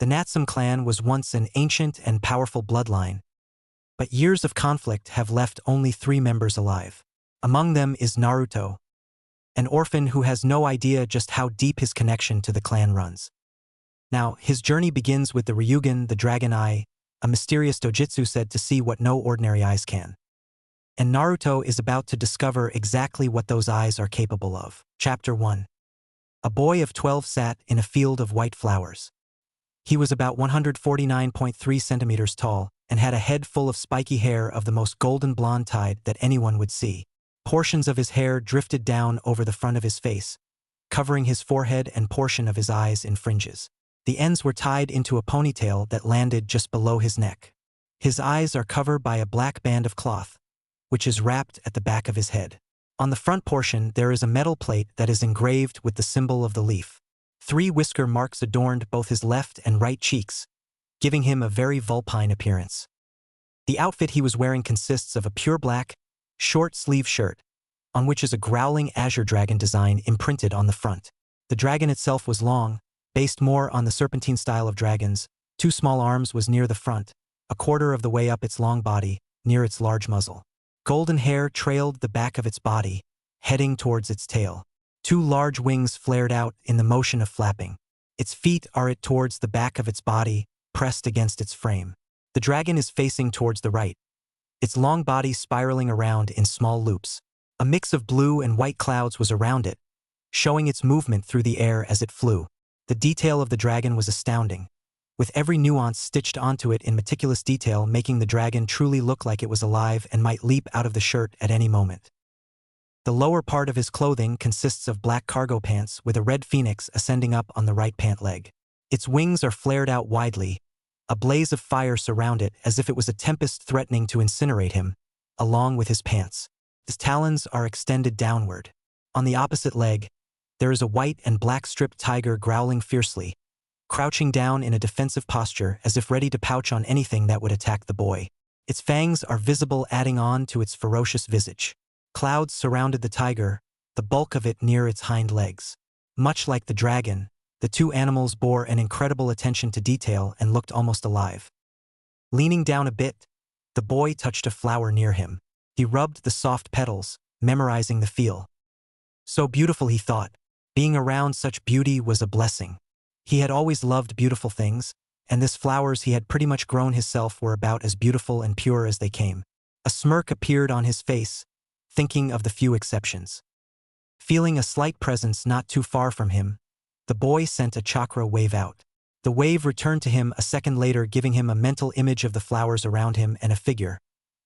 The Natsume clan was once an ancient and powerful bloodline, but years of conflict have left only 3 members alive. Among them is Naruto, an orphan who has no idea just how deep his connection to the clan runs. Now, his journey begins with the Ryugen, the Dragon Eye, a mysterious dojutsu said to see what no ordinary eyes can. And Naruto is about to discover exactly what those eyes are capable of. Chapter 1. A boy of 12 sat in a field of white flowers. He was about 149.3 centimeters tall and had a head full of spiky hair of the most golden blonde tide that anyone would see. Portions of his hair drifted down over the front of his face, covering his forehead and portion of his eyes in fringes. The ends were tied into a ponytail that landed just below his neck. His eyes are covered by a black band of cloth, which is wrapped at the back of his head. On the front portion there is a metal plate that is engraved with the symbol of the leaf. 3 whisker marks adorned both his left and right cheeks, giving him a very vulpine appearance. The outfit he was wearing consists of a pure black, short-sleeve shirt, on which is a growling azure dragon design imprinted on the front. The dragon itself was long, based more on the serpentine style of dragons. 2 small arms was near the front, a quarter of the way up its long body, near its large muzzle. Golden hair trailed the back of its body, heading towards its tail. 2 large wings flared out in the motion of flapping. Its feet are towards the back of its body, pressed against its frame. The dragon is facing towards the right, its long body spiraling around in small loops. A mix of blue and white clouds was around it, showing its movement through the air as it flew. The detail of the dragon was astounding, with every nuance stitched onto it in meticulous detail, making the dragon truly look like it was alive and might leap out of the shirt at any moment. The lower part of his clothing consists of black cargo pants with a red phoenix ascending up on the right pant leg. Its wings are flared out widely, a blaze of fire surround it as if it was a tempest threatening to incinerate him, along with his pants. His talons are extended downward. On the opposite leg, there is a white and black striped tiger growling fiercely, crouching down in a defensive posture as if ready to pounce on anything that would attack the boy. Its fangs are visible, adding on to its ferocious visage. Clouds surrounded the tiger, the bulk of it near its hind legs. Much like the dragon, the 2 animals bore an incredible attention to detail and looked almost alive. Leaning down a bit, the boy touched a flower near him. He rubbed the soft petals, memorizing the feel. So beautiful, he thought. Being around such beauty was a blessing. He had always loved beautiful things, and this flowers he had pretty much grown himself were about as beautiful and pure as they came. A smirk appeared on his face, thinking of the few exceptions. Feeling a slight presence not too far from him, the boy sent a chakra wave out. The wave returned to him a second later, giving him a mental image of the flowers around him and a figure,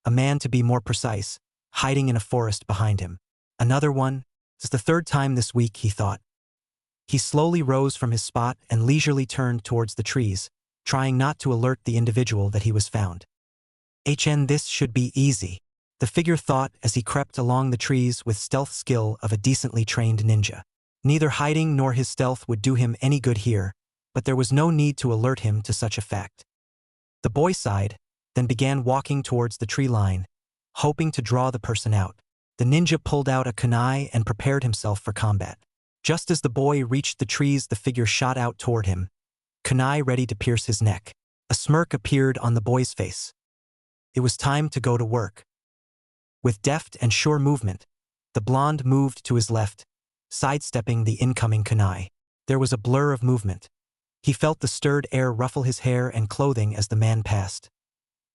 a man to be more precise, hiding in a forest behind him. Another one? This is the 3rd time this week, he thought. He slowly rose from his spot and leisurely turned towards the trees, trying not to alert the individual that he was found. This should be easy, the figure thought as he crept along the trees with stealth skill of a decently trained ninja. Neither hiding nor his stealth would do him any good here, but there was no need to alert him to such a fact. The boy sighed, then began walking towards the tree line, hoping to draw the person out. The ninja pulled out a kunai and prepared himself for combat. Just as the boy reached the trees, the figure shot out toward him, kunai ready to pierce his neck. A smirk appeared on the boy's face. It was time to go to work. With deft and sure movement, the blonde moved to his left, sidestepping the incoming kunai. There was a blur of movement. He felt the stirred air ruffle his hair and clothing as the man passed,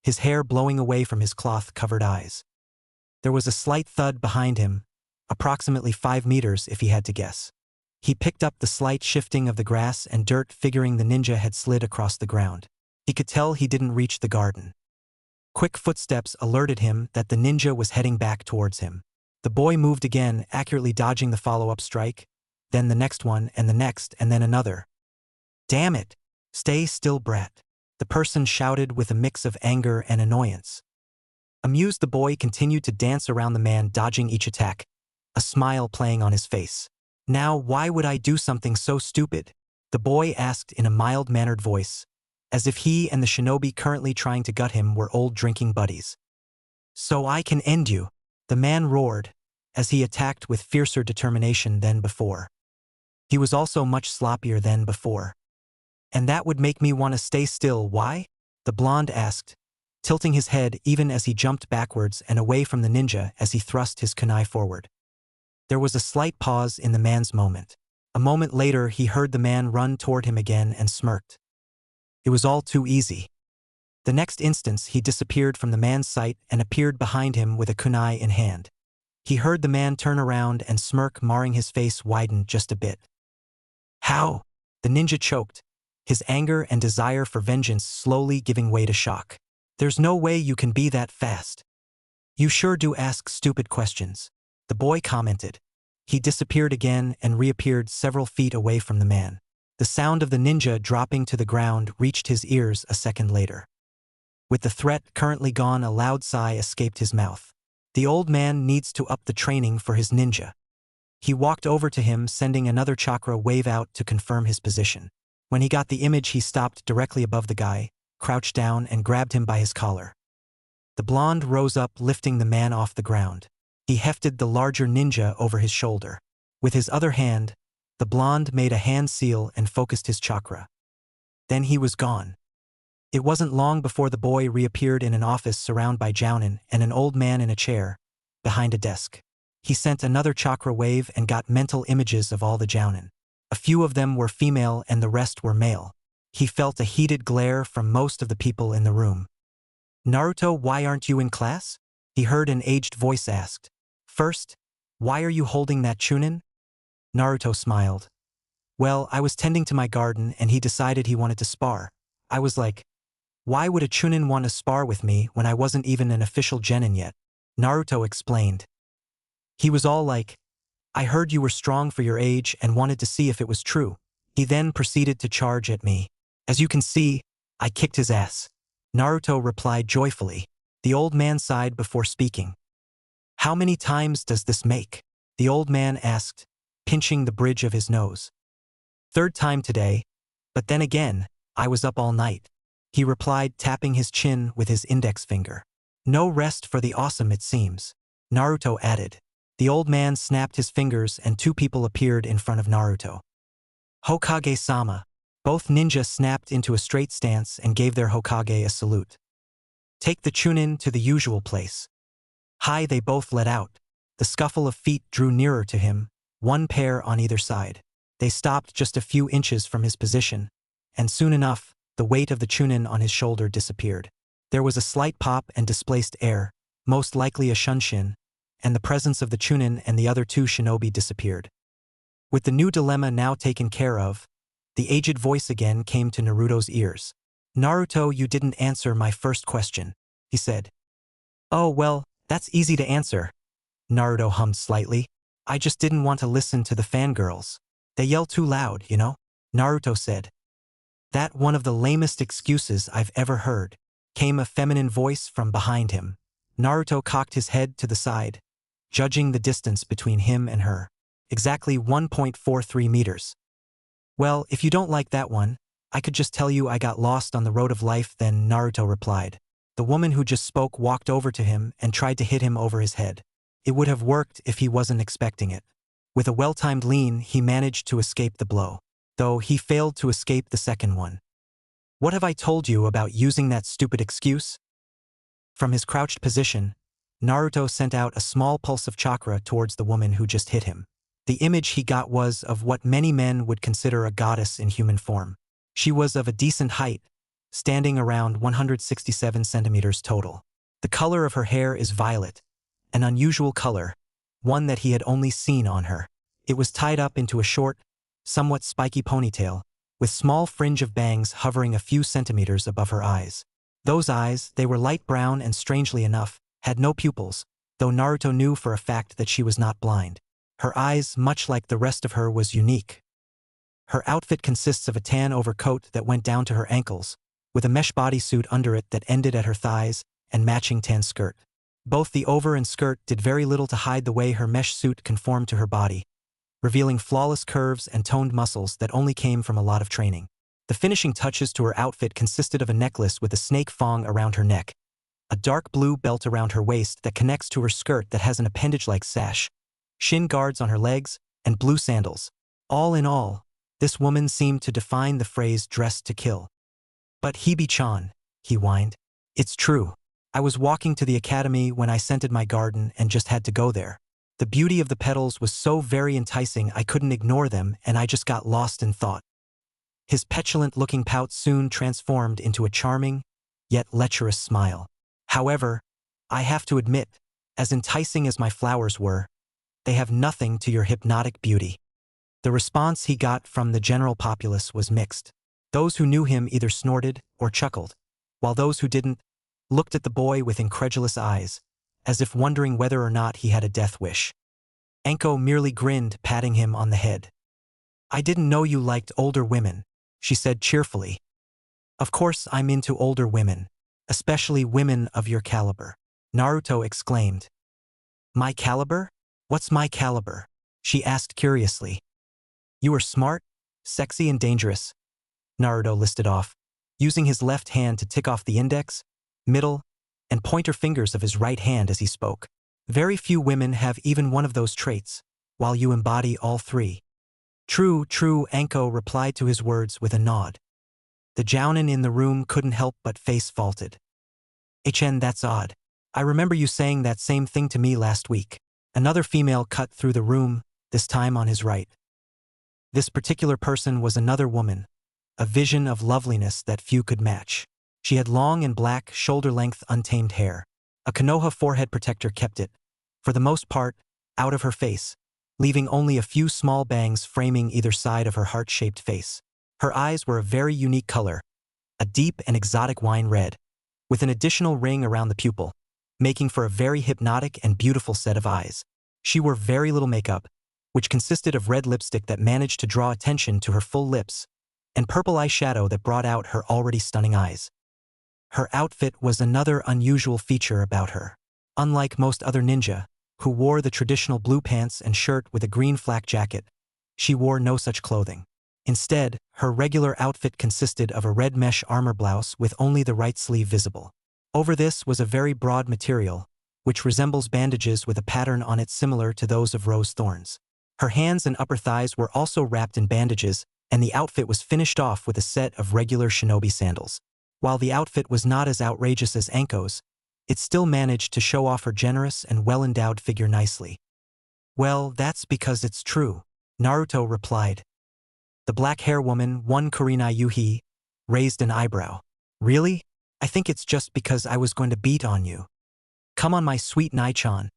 his hair blowing away from his cloth-covered eyes. There was a slight thud behind him, approximately 5 meters if he had to guess. He picked up the slight shifting of the grass and dirt, figuring the ninja had slid across the ground. He could tell he didn't reach the garden. Quick footsteps alerted him that the ninja was heading back towards him. The boy moved again, accurately dodging the follow-up strike, then the next one, and the next, and then another. "Damn it! Stay still, brat," the person shouted with a mix of anger and annoyance. Amused, the boy continued to dance around the man, dodging each attack, a smile playing on his face. "Now, why would I do something so stupid?" the boy asked in a mild-mannered voice, as if he and the shinobi currently trying to gut him were old drinking buddies. "So I can end you," the man roared, as he attacked with fiercer determination than before. He was also much sloppier than before. And that would make me want to stay still, why? The blonde asked, tilting his head even as he jumped backwards and away from the ninja as he thrust his kunai forward. There was a slight pause in the man's moment. A moment later he heard the man run toward him again and smirked. It was all too easy. The next instant he disappeared from the man's sight and appeared behind him with a kunai in hand. He heard the man turn around and smirk, marring his face widened just a bit. How? The ninja choked, his anger and desire for vengeance slowly giving way to shock. There's no way you can be that fast. You sure do ask stupid questions, the boy commented. He disappeared again and reappeared several feet away from the man. The sound of the ninja dropping to the ground reached his ears a second later. With the threat currently gone, a loud sigh escaped his mouth. The old man needs to up the training for his ninja. He walked over to him, sending another chakra wave out to confirm his position. When he got the image, he stopped directly above the guy, crouched down and grabbed him by his collar. The blonde rose up, lifting the man off the ground. He hefted the larger ninja over his shoulder. With his other hand, the blonde made a hand seal and focused his chakra. Then he was gone. It wasn't long before the boy reappeared in an office surrounded by jounin and an old man in a chair, behind a desk. He sent another chakra wave and got mental images of all the jounin. A few of them were female and the rest were male. He felt a heated glare from most of the people in the room. Naruto, why aren't you in class? He heard an aged voice asked. First, why are you holding that chunin? Naruto smiled. Well, I was tending to my garden and he decided he wanted to spar. I was like, why would a chunin want to spar with me when I wasn't even an official genin yet? Naruto explained. He was all like, I heard you were strong for your age and wanted to see if it was true. He then proceeded to charge at me. As you can see, I kicked his ass. Naruto replied joyfully. The old man sighed before speaking. How many times does this make? The old man asked, pinching the bridge of his nose. Third time today, but then again, I was up all night. He replied, tapping his chin with his index finger. No rest for the awesome, it seems. Naruto added. The old man snapped his fingers and two people appeared in front of Naruto. Hokage-sama. Both ninja snapped into a straight stance and gave their Hokage a salute. Take the chunin to the usual place. Hi, they both let out. The scuffle of feet drew nearer to him, one pair on either side. They stopped just a few inches from his position, and soon enough, the weight of the chunin on his shoulder disappeared. There was a slight pop and displaced air, most likely a shunshin, and the presence of the chunin and the other two shinobi disappeared. With the new dilemma now taken care of, the aged voice again came to Naruto's ears. Naruto, you didn't answer my first question, he said. Oh well, that's easy to answer. Naruto hummed slightly. I just didn't want to listen to the fangirls. They yell too loud, you know? Naruto said. That one of the lamest excuses I've ever heard, came a feminine voice from behind him. Naruto cocked his head to the side, judging the distance between him and her. Exactly 1.43 meters. Well, if you don't like that one, I could just tell you I got lost on the road of life then, Naruto replied. The woman who just spoke walked over to him and tried to hit him over his head. It would have worked if he wasn't expecting it. With a well-timed lean, he managed to escape the blow, though he failed to escape the second one. What have I told you about using that stupid excuse? From his crouched position, Naruto sent out a small pulse of chakra towards the woman who just hit him. The image he got was of what many men would consider a goddess in human form. She was of a decent height, standing around 167 centimeters total. The color of her hair is violet, an unusual color, one that he had only seen on her. It was tied up into a short, somewhat spiky ponytail, with small fringe of bangs hovering a few centimeters above her eyes. Those eyes, they were light brown and strangely enough, had no pupils, though Naruto knew for a fact that she was not blind. Her eyes, much like the rest of her, was unique. Her outfit consists of a tan overcoat that went down to her ankles, with a mesh bodysuit under it that ended at her thighs, and matching tan skirt. Both the over and skirt did very little to hide the way her mesh suit conformed to her body, revealing flawless curves and toned muscles that only came from a lot of training. The finishing touches to her outfit consisted of a necklace with a snake thong around her neck, a dark blue belt around her waist that connects to her skirt that has an appendage-like sash, shin guards on her legs, and blue sandals. All in all, This woman seemed to define the phrase dressed to kill. But Hebe-chan, he whined. It's true. I was walking to the academy when I scented my garden and just had to go there. The beauty of the petals was so very enticing I couldn't ignore them and I just got lost in thought. His petulant-looking pout soon transformed into a charming, yet lecherous smile. However, I have to admit, as enticing as my flowers were, they have nothing to your hypnotic beauty. The response he got from the general populace was mixed. Those who knew him either snorted or chuckled, while those who didn't looked at the boy with incredulous eyes, as if wondering whether or not he had a death wish. Anko merely grinned, patting him on the head. I didn't know you liked older women, she said cheerfully. Of course I'm into older women, especially women of your caliber, Naruto exclaimed. My caliber? What's my caliber? She asked curiously. You are smart, sexy and dangerous, Naruto listed off, using his left hand to tick off the index, middle, and pointer fingers of his right hand as he spoke. Very few women have even one of those traits, while you embody all three. True, true, Anko replied to his words with a nod. The jounin in the room couldn't help but face faulted. HN, that's odd. I remember you saying that same thing to me last week. Another female cut through the room, this time on his right. This particular person was another woman, a vision of loveliness that few could match. She had long and black, shoulder-length, untamed hair. A Konoha forehead protector kept it, for the most part, out of her face, leaving only a few small bangs framing either side of her heart-shaped face. Her eyes were a very unique color, a deep and exotic wine red, with an additional ring around the pupil, making for a very hypnotic and beautiful set of eyes. She wore very little makeup, which consisted of red lipstick that managed to draw attention to her full lips, and purple eyeshadow that brought out her already stunning eyes. Her outfit was another unusual feature about her. Unlike most other ninja, who wore the traditional blue pants and shirt with a green flak jacket, she wore no such clothing. Instead, her regular outfit consisted of a red mesh armor blouse with only the right sleeve visible. Over this was a very broad material, which resembles bandages with a pattern on it similar to those of rose thorns. Her hands and upper thighs were also wrapped in bandages, and the outfit was finished off with a set of regular shinobi sandals. While the outfit was not as outrageous as Anko's, it still managed to show off her generous and well-endowed figure nicely. Well, that's because it's true, Naruto replied. The black-hair woman, one Kurenai Yuhi, raised an eyebrow. Really? I think it's just because I was going to beat on you. Come on, my sweet Nai-chan.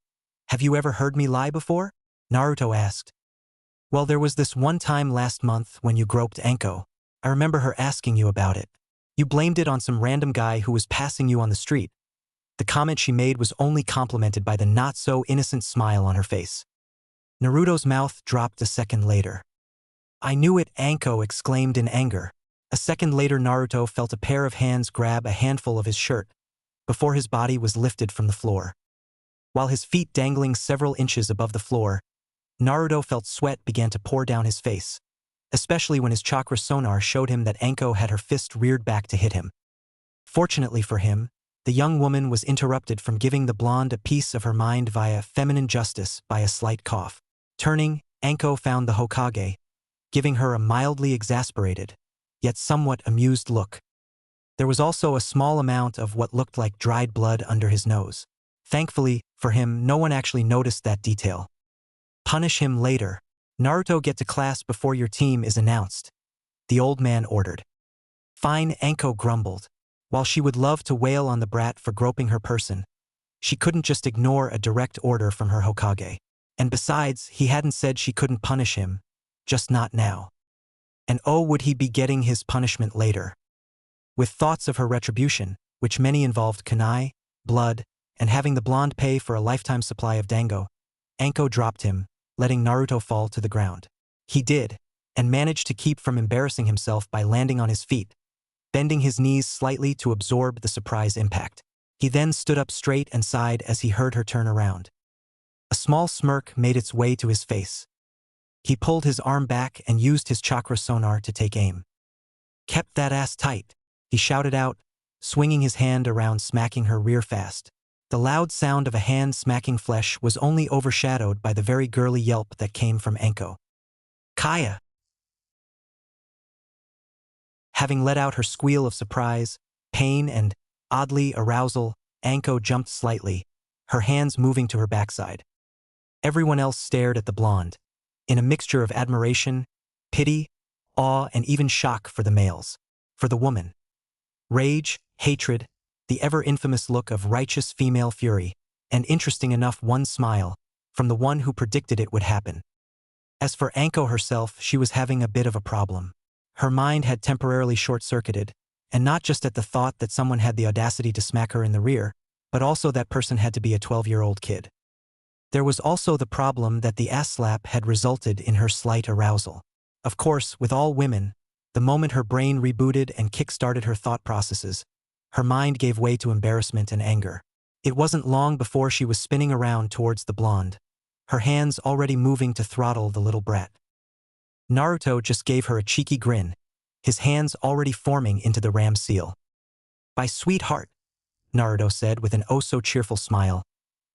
Have you ever heard me lie before? Naruto asked. Well, there was this one time last month when you groped Anko. I remember her asking you about it. You blamed it on some random guy who was passing you on the street. The comment she made was only complimented by the not-so-innocent smile on her face. Naruto's mouth dropped a second later. I knew it, Anko exclaimed in anger. A second later, Naruto felt a pair of hands grab a handful of his shirt, before his body was lifted from the floor. While his feet dangling several inches above the floor, Naruto felt sweat began to pour down his face, especially when his chakra sonar showed him that Anko had her fist reared back to hit him. Fortunately for him, the young woman was interrupted from giving the blonde a piece of her mind via feminine justice by a slight cough. Turning, Anko found the Hokage, giving her a mildly exasperated, yet somewhat amused look. There was also a small amount of what looked like dried blood under his nose. Thankfully, for him, no one actually noticed that detail. Punish him later. Naruto, get to class before your team is announced, the old man ordered. Fine, Anko grumbled. While she would love to wail on the brat for groping her person, she couldn't just ignore a direct order from her Hokage. And besides, he hadn't said she couldn't punish him, just not now. And oh, would he be getting his punishment later? With thoughts of her retribution, which many involved kunai, blood, and having the blonde pay for a lifetime supply of dango, Anko dropped him, letting Naruto fall to the ground. He did, and managed to keep from embarrassing himself by landing on his feet, bending his knees slightly to absorb the surprise impact. He then stood up straight and sighed as he heard her turn around. A small smirk made its way to his face. He pulled his arm back and used his chakra sonar to take aim. Kept that ass tight, he shouted out, swinging his hand around, smacking her rear fast. The loud sound of a hand smacking flesh was only overshadowed by the very girly yelp that came from Anko. Kaya! Having let out her squeal of surprise, pain, and, oddly, arousal, Anko jumped slightly, her hands moving to her backside. Everyone else stared at the blonde, in a mixture of admiration, pity, awe, and even shock for the males. For the woman, rage, hatred, the ever-infamous look of righteous female fury, and interesting enough one smile, from the one who predicted it would happen. As for Anko herself, she was having a bit of a problem. Her mind had temporarily short-circuited, and not just at the thought that someone had the audacity to smack her in the rear, but also that person had to be a 12-year-old kid. There was also the problem that the ass slap had resulted in her slight arousal. Of course, with all women, the moment her brain rebooted and kick-started her thought processes, her mind gave way to embarrassment and anger. It wasn't long before she was spinning around towards the blonde, her hands already moving to throttle the little brat. Naruto just gave her a cheeky grin, his hands already forming into the ram seal. "By sweetheart," Naruto said with an oh-so-cheerful smile,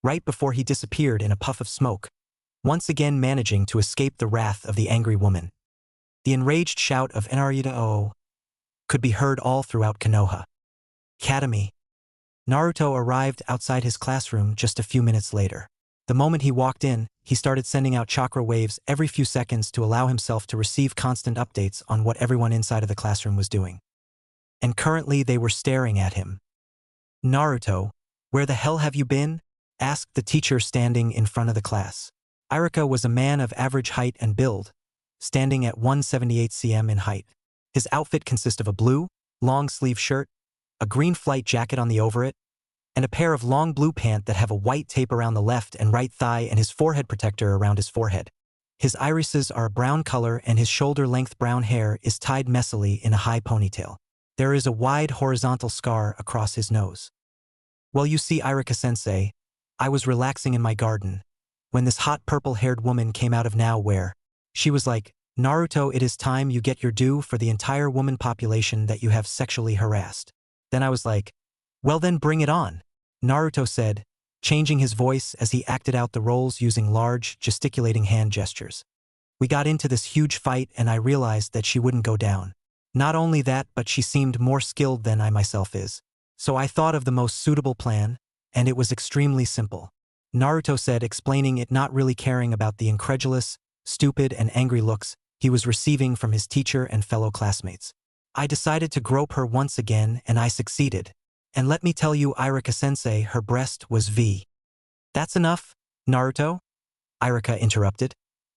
right before he disappeared in a puff of smoke, once again managing to escape the wrath of the angry woman. The enraged shout of "Naruto" could be heard all throughout Konoha Academy. Naruto arrived outside his classroom just a few minutes later. The moment he walked in, he started sending out chakra waves every few seconds to allow himself to receive constant updates on what everyone inside of the classroom was doing. And currently they were staring at him. "Naruto, where the hell have you been?" asked the teacher standing in front of the class. Irika was a man of average height and build, standing at 178 cm in height. His outfit consisted of a blue, long-sleeve shirt, a green flight jacket on the over it, and a pair of long blue pants that have a white tape around the left and right thigh and his forehead protector around his forehead. His irises are a brown color and his shoulder-length brown hair is tied messily in a high ponytail. There is a wide horizontal scar across his nose. "Well, you see, Irika-sensei, I was relaxing in my garden when this hot purple-haired woman came out of nowhere. She was like, 'Naruto, it is time you get your due for the entire woman population that you have sexually harassed.' Then I was like, 'Well then bring it on,'" Naruto said, changing his voice as he acted out the roles using large, gesticulating hand gestures. "We got into this huge fight and I realized that she wouldn't go down. Not only that, but she seemed more skilled than I myself is. So I thought of the most suitable plan, and it was extremely simple," Naruto said, explaining it, not really caring about the incredulous, stupid, and angry looks he was receiving from his teacher and fellow classmates. "I decided to grope her once again and I succeeded. And let me tell you, Irika-sensei, her breast was V." "That's enough, Naruto," Irika interrupted,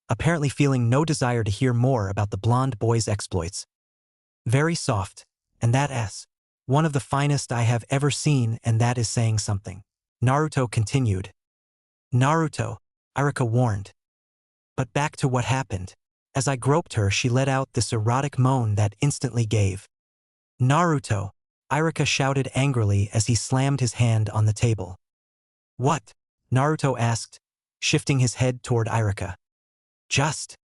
apparently feeling no desire to hear more about the blonde boy's exploits. "Very soft, and that ass. One of the finest I have ever seen, and that is saying something," Naruto continued. "Naruto," Irika warned. "But back to what happened. As I groped her, she let out this erotic moan that instantly gave." "Naruto," Irika shouted angrily as he slammed his hand on the table. "What?" Naruto asked, shifting his head toward Irika. Just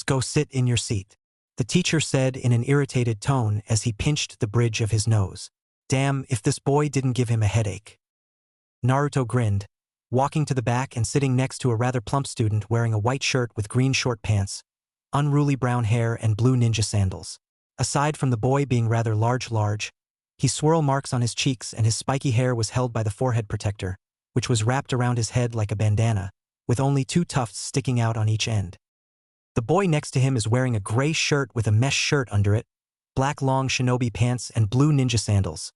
go sit in your seat," the teacher said in an irritated tone as he pinched the bridge of his nose. Damn, if this boy didn't give him a headache. Naruto grinned, walking to the back and sitting next to a rather plump student wearing a white shirt with green short pants, unruly brown hair, and blue ninja sandals. Aside from the boy being rather large, he swirl marks on his cheeks and his spiky hair was held by the forehead protector, which was wrapped around his head like a bandana, with only 2 tufts sticking out on each end. The boy next to him is wearing a gray shirt with a mesh shirt under it, black long shinobi pants, and blue ninja sandals.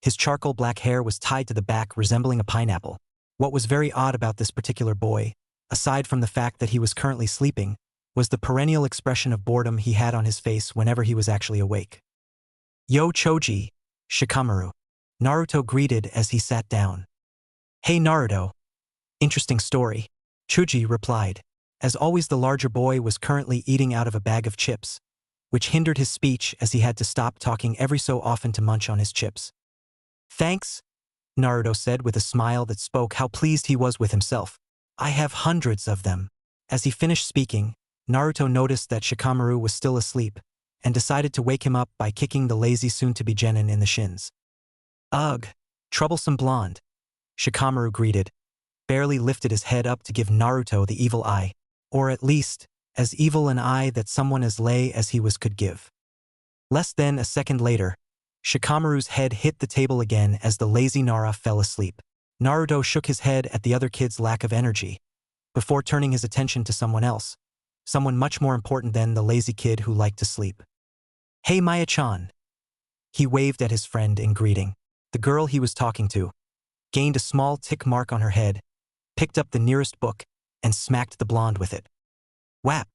His charcoal black hair was tied to the back, resembling a pineapple. What was very odd about this particular boy, aside from the fact that he was currently sleeping, was the perennial expression of boredom he had on his face whenever he was actually awake. "Yo Choji, Shikamaru," Naruto greeted as he sat down. "Hey Naruto. Interesting story," Choji replied. As always, the larger boy was currently eating out of a bag of chips, which hindered his speech as he had to stop talking every so often to munch on his chips. "Thanks," Naruto said with a smile that spoke how pleased he was with himself. "I have hundreds of them." As he finished speaking, Naruto noticed that Shikamaru was still asleep, and decided to wake him up by kicking the lazy soon-to-be genin in the shins. "Ugh, troublesome blonde," Shikamaru greeted, barely lifted his head up to give Naruto the evil eye, or at least, as evil an eye that someone as lay as he was could give. Less than a second later, Shikamaru's head hit the table again as the lazy Nara fell asleep. Naruto shook his head at the other kid's lack of energy, before turning his attention to someone else, someone much more important than the lazy kid who liked to sleep. "Hey Maya-chan." He waved at his friend in greeting. The girl he was talking to gained a small tick mark on her head, picked up the nearest book, and smacked the blonde with it. "Whap!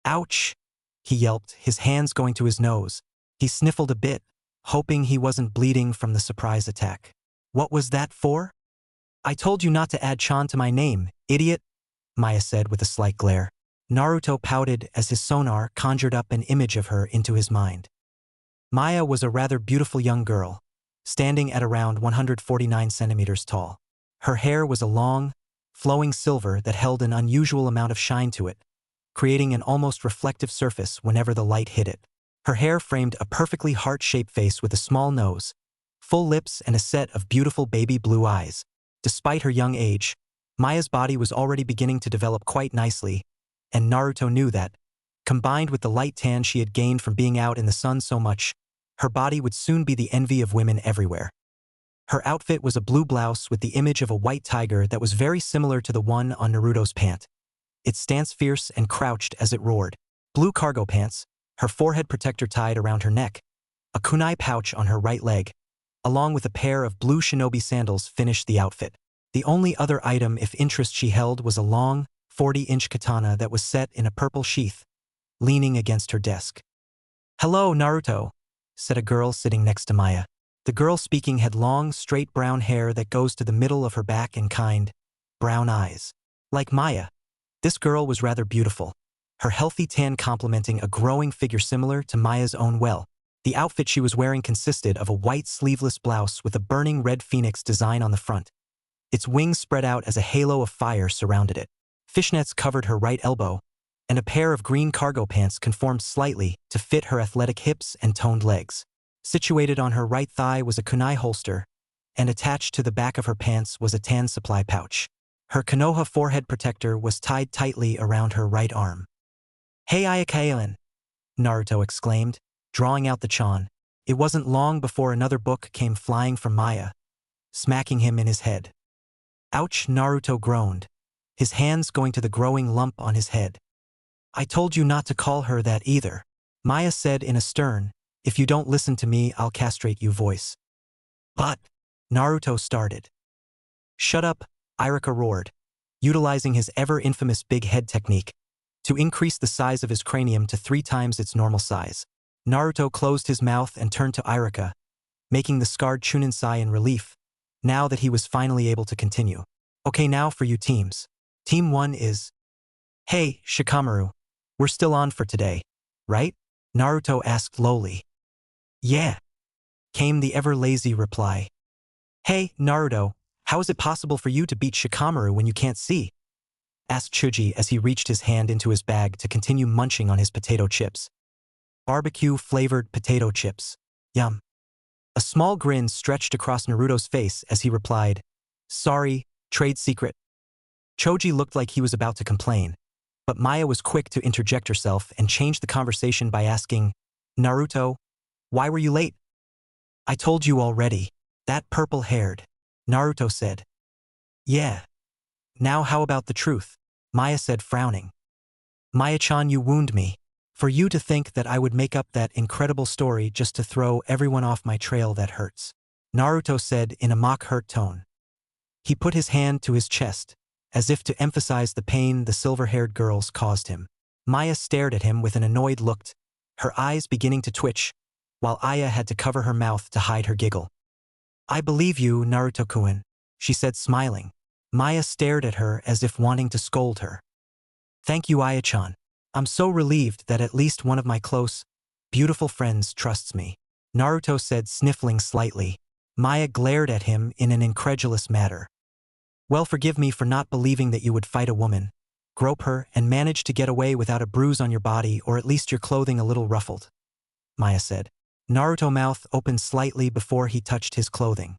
Ouch!" he yelped, his hands going to his nose. He sniffled a bit, hoping he wasn't bleeding from the surprise attack. "What was that for?" "I told you not to add Chan to my name, idiot," Maya said with a slight glare. Naruto pouted as his sonar conjured up an image of her into his mind. Maya was a rather beautiful young girl, standing at around 149 centimeters tall. Her hair was a long, flowing silver that held an unusual amount of shine to it, creating an almost reflective surface whenever the light hit it. Her hair framed a perfectly heart-shaped face with a small nose, full lips, and a set of beautiful baby blue eyes. Despite her young age, Maya's body was already beginning to develop quite nicely, and Naruto knew that, combined with the light tan she had gained from being out in the sun so much, her body would soon be the envy of women everywhere. Her outfit was a blue blouse with the image of a white tiger that was very similar to the one on Naruto's pant. It stance fierce and crouched as it roared. Blue cargo pants, her forehead protector tied around her neck, a kunai pouch on her right leg, along with a pair of blue shinobi sandals finished the outfit. The only other item of interest she held was a long, 40-inch katana that was set in a purple sheath, leaning against her desk. "Hello, Naruto," said a girl sitting next to Maya. The girl speaking had long, straight brown hair that goes to the middle of her back and kind, brown eyes. Like Maya, this girl was rather beautiful, her healthy tan complementing a growing figure similar to Maya's own well. The outfit she was wearing consisted of a white sleeveless blouse with a burning red phoenix design on the front. Its wings spread out as a halo of fire surrounded it. Fishnets covered her right elbow, and a pair of green cargo pants conformed slightly to fit her athletic hips and toned legs. Situated on her right thigh was a kunai holster, and attached to the back of her pants was a tan supply pouch. Her Konoha forehead protector was tied tightly around her right arm. "Hey Ayakaelan," Naruto exclaimed, drawing out the chan. It wasn't long before another book came flying from Maya, smacking him in his head. "Ouch," Naruto groaned, his hands going to the growing lump on his head. "I told you not to call her that either," Maya said in a stern, "if you don't listen to me, I'll castrate you" voice. "But," Naruto started. "Shut up," Irika roared, utilizing his ever-infamous big head technique to increase the size of his cranium to 3 times its normal size. Naruto closed his mouth and turned to Irika, making the scarred Chunin sigh in relief, now that he was finally able to continue. "Okay, now for you teams. Team 1 is..." "Hey, Shikamaru, we're still on for today, right?" Naruto asked lowly. "Yeah," came the ever-lazy reply. "Hey, Naruto, how is it possible for you to beat Shikamaru when you can't see?" asked Chuji as he reached his hand into his bag to continue munching on his potato chips. Barbecue-flavored potato chips. Yum. A small grin stretched across Naruto's face as he replied, "Sorry, trade secret." Choji looked like he was about to complain, but Maya was quick to interject herself and change the conversation by asking, "Naruto, why were you late?" "I told you already. That purple-haired," Naruto said. "Yeah. Now how about the truth?" Maya said, frowning. "Maya-chan, you wound me. For you to think that I would make up that incredible story just to throw everyone off my trail, that hurts," Naruto said in a mock-hurt tone. He put his hand to his chest, as if to emphasize the pain the silver-haired girls caused him. Maya stared at him with an annoyed look, her eyes beginning to twitch, while Aya had to cover her mouth to hide her giggle. "I believe you, Naruto-kun," she said, smiling. Maya stared at her as if wanting to scold her. "Thank you, Aya-chan. I'm so relieved that at least one of my close, beautiful friends trusts me," Naruto said, sniffling slightly. Maya glared at him in an incredulous manner. "Well, forgive me for not believing that you would fight a woman, grope her, and manage to get away without a bruise on your body or at least your clothing a little ruffled," Maya said. Naruto's mouth opened slightly before he touched his clothing.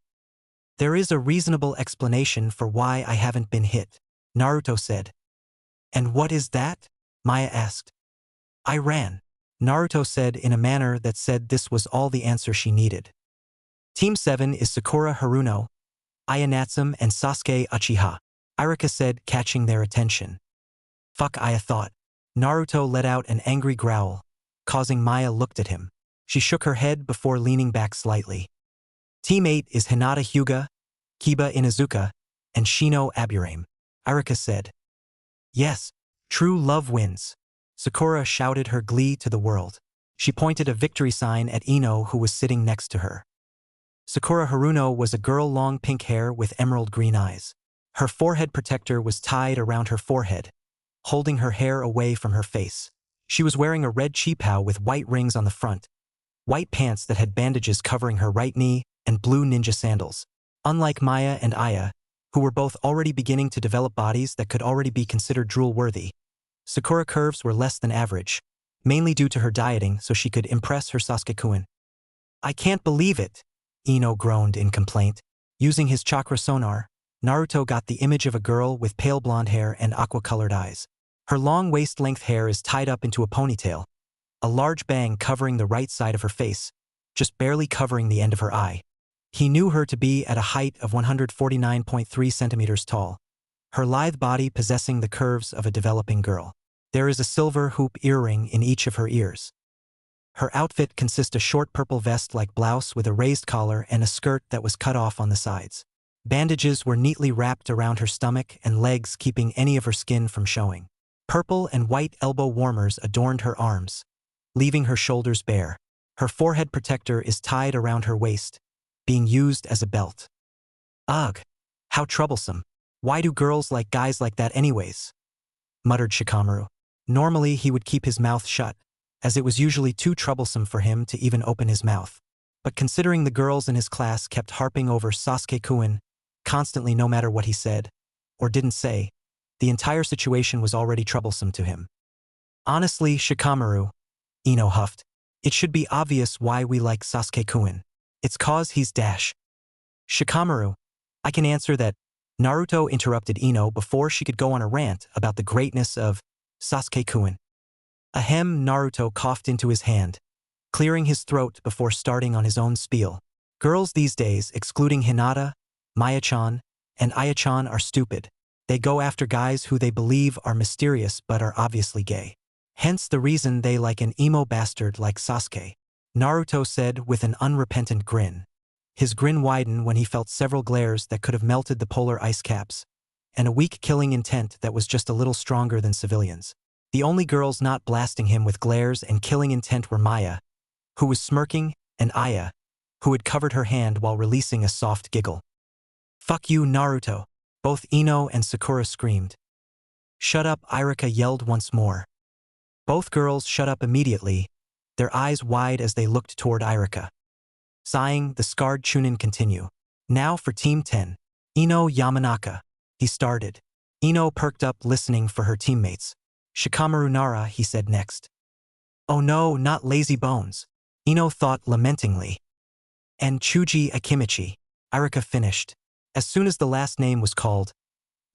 "There is a reasonable explanation for why I haven't been hit," Naruto said. "And what is that?" Maya asked. "I ran. Naruto said in a manner that said this was all the answer she needed. Team 7 is Sakura Haruno, Aya Natsume and Sasuke Uchiha, Irika said, catching their attention. Fuck, Aya thought. Naruto let out an angry growl, causing Maya looked at him. She shook her head before leaning back slightly. Team 8 is Hinata Hyuga, Kiba Inuzuka, and Shino Aburame, Irika said. Yes, true love wins. Sakura shouted her glee to the world. She pointed a victory sign at Ino, who was sitting next to her. Sakura Haruno was a girl, long pink hair with emerald green eyes. Her forehead protector was tied around her forehead, holding her hair away from her face. She was wearing a red chipao with white rings on the front, white pants that had bandages covering her right knee, and blue ninja sandals. Unlike Maya and Aya, who were both already beginning to develop bodies that could already be considered drool-worthy, Sakura curves were less than average, mainly due to her dieting so she could impress her Sasuke-kun. I can't believe it, Ino groaned in complaint. Using his chakra sonar, Naruto got the image of a girl with pale blonde hair and aqua-colored eyes. Her long waist-length hair is tied up into a ponytail, a large bang covering the right side of her face, just barely covering the end of her eye. He knew her to be at a height of 149.3 centimeters tall, her lithe body possessing the curves of a developing girl. There is a silver hoop earring in each of her ears. Her outfit consists of a short purple vest-like blouse with a raised collar and a skirt that was cut off on the sides. Bandages were neatly wrapped around her stomach and legs, keeping any of her skin from showing. Purple and white elbow warmers adorned her arms, leaving her shoulders bare. Her forehead protector is tied around her waist, being used as a belt. Ugh, how troublesome. Why do girls like guys like that anyways? Muttered Shikamaru. Normally he would keep his mouth shut, as it was usually too troublesome for him to even open his mouth. But considering the girls in his class kept harping over Sasuke-kun constantly no matter what he said, or didn't say, the entire situation was already troublesome to him. Honestly, Shikamaru, Ino huffed, it should be obvious why we like Sasuke-kun. It's cause he's dash. Shikamaru, I can answer that. Naruto interrupted Ino before she could go on a rant about the greatness of Sasuke-kun. Ahem, Naruto coughed into his hand, clearing his throat before starting on his own spiel. Girls these days, excluding Hinata, Maya-chan, and Aya-chan, are stupid. They go after guys who they believe are mysterious but are obviously gay. Hence the reason they like an emo bastard like Sasuke. Naruto said with an unrepentant grin. His grin widened when he felt several glares that could have melted the polar ice caps, and a weak killing intent that was just a little stronger than civilians. The only girls not blasting him with glares and killing intent were Maya, who was smirking, and Aya, who had covered her hand while releasing a soft giggle. Fuck you, Naruto, both Ino and Sakura screamed. Shut up, Irika yelled once more. Both girls shut up immediately, their eyes wide as they looked toward Irika. Sighing, the scarred Chunin continued. Now for Team 10. Ino Yamanaka. He started. Ino perked up listening for her teammates. Shikamaru Nara, he said next. Oh no, not lazy bones. Ino thought lamentingly. And Chuji Akimichi. Irika finished. As soon as the last name was called,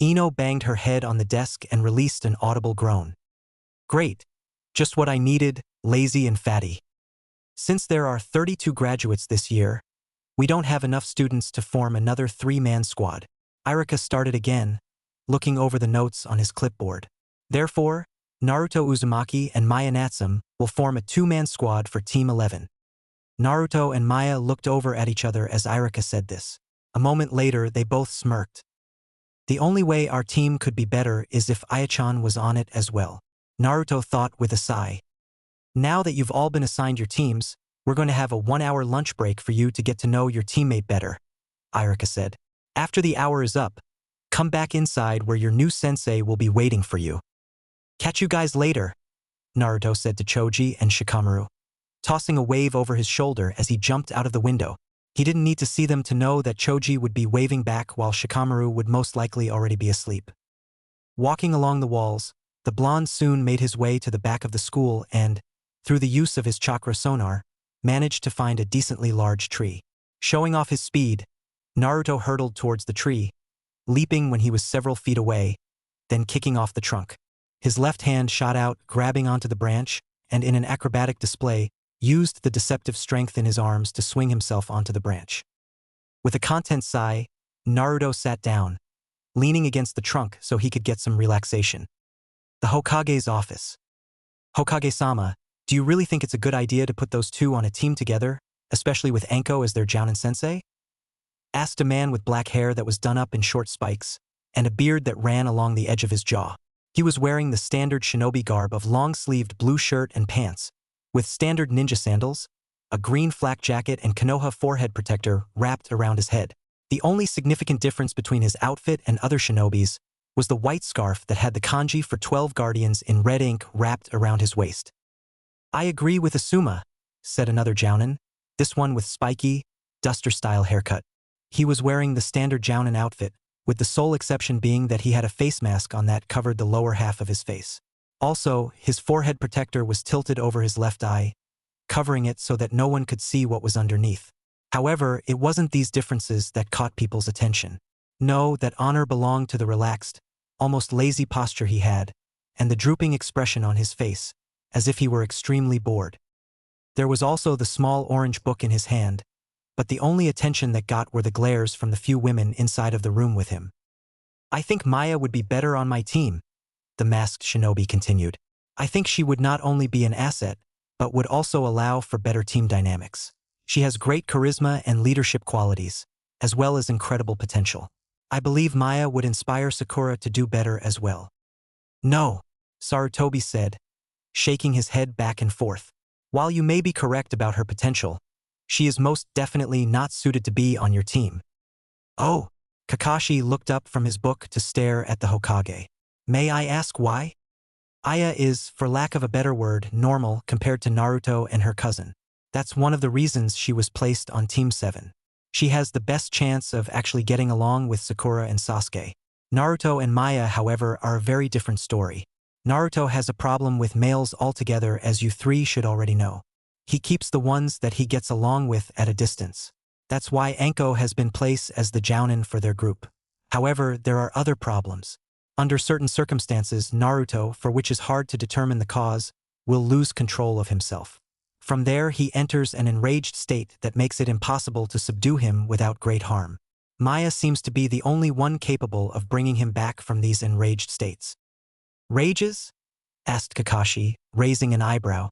Ino banged her head on the desk and released an audible groan. Great. Just what I needed, lazy and fatty. Since there are 32 graduates this year, we don't have enough students to form another 3-man squad. Irika started again, looking over the notes on his clipboard. Therefore, Naruto Uzumaki and Maya Natsume will form a 2-man squad for Team 11. Naruto and Maya looked over at each other as Irika said this. A moment later, they both smirked. The only way our team could be better is if Aya-chan was on it as well. Naruto thought with a sigh. Now that you've all been assigned your teams, we're going to have a 1-hour lunch break for you to get to know your teammate better, Irika said. After the hour is up, come back inside where your new sensei will be waiting for you. Catch you guys later, Naruto said to Choji and Shikamaru, tossing a wave over his shoulder as he jumped out of the window. He didn't need to see them to know that Choji would be waving back while Shikamaru would most likely already be asleep. Walking along the walls, the blonde soon made his way to the back of the school and, through the use of his chakra sonar, managed to find a decently large tree. Showing off his speed, Naruto hurtled towards the tree, leaping when he was several feet away, then kicking off the trunk. His left hand shot out, grabbing onto the branch, and in an acrobatic display, used the deceptive strength in his arms to swing himself onto the branch. With a content sigh, Naruto sat down, leaning against the trunk so he could get some relaxation. The Hokage's office. Hokage-sama, do you really think it's a good idea to put those two on a team together, especially with Anko as their jounin-sensei? Asked a man with black hair that was done up in short spikes, and a beard that ran along the edge of his jaw. He was wearing the standard shinobi garb of long-sleeved blue shirt and pants, with standard ninja sandals, a green flak jacket and Konoha forehead protector wrapped around his head. The only significant difference between his outfit and other shinobis was the white scarf that had the kanji for 12 guardians in red ink wrapped around his waist. I agree with Asuma, said another jounin, this one with spiky, duster-style haircut. He was wearing the standard jounin outfit, with the sole exception being that he had a face mask on that covered the lower half of his face. Also, his forehead protector was tilted over his left eye, covering it so that no one could see what was underneath. However, it wasn't these differences that caught people's attention. No, that honor belonged to the relaxed, almost lazy posture he had, and the drooping expression on his face, as if he were extremely bored. There was also the small orange book in his hand, but the only attention that got were the glares from the few women inside of the room with him. I think Maya would be better on my team, the masked shinobi continued. I think she would not only be an asset, but would also allow for better team dynamics. She has great charisma and leadership qualities, as well as incredible potential. I believe Maya would inspire Sakura to do better as well. No, Sarutobi said, shaking his head back and forth. While you may be correct about her potential, she is most definitely not suited to be on your team. Oh, Kakashi looked up from his book to stare at the Hokage. May I ask why? Aya is, for lack of a better word, normal compared to Naruto and her cousin. That's one of the reasons she was placed on Team 7. She has the best chance of actually getting along with Sakura and Sasuke. Naruto and Maya, however, are a very different story. Naruto has a problem with males altogether, as you three should already know. He keeps the ones that he gets along with at a distance. That's why Anko has been placed as the jounin for their group. However, there are other problems. Under certain circumstances, Naruto, for which is hard to determine the cause, will lose control of himself. From there, he enters an enraged state that makes it impossible to subdue him without great harm. Maya seems to be the only one capable of bringing him back from these enraged states. Rages? Asked Kakashi, raising an eyebrow.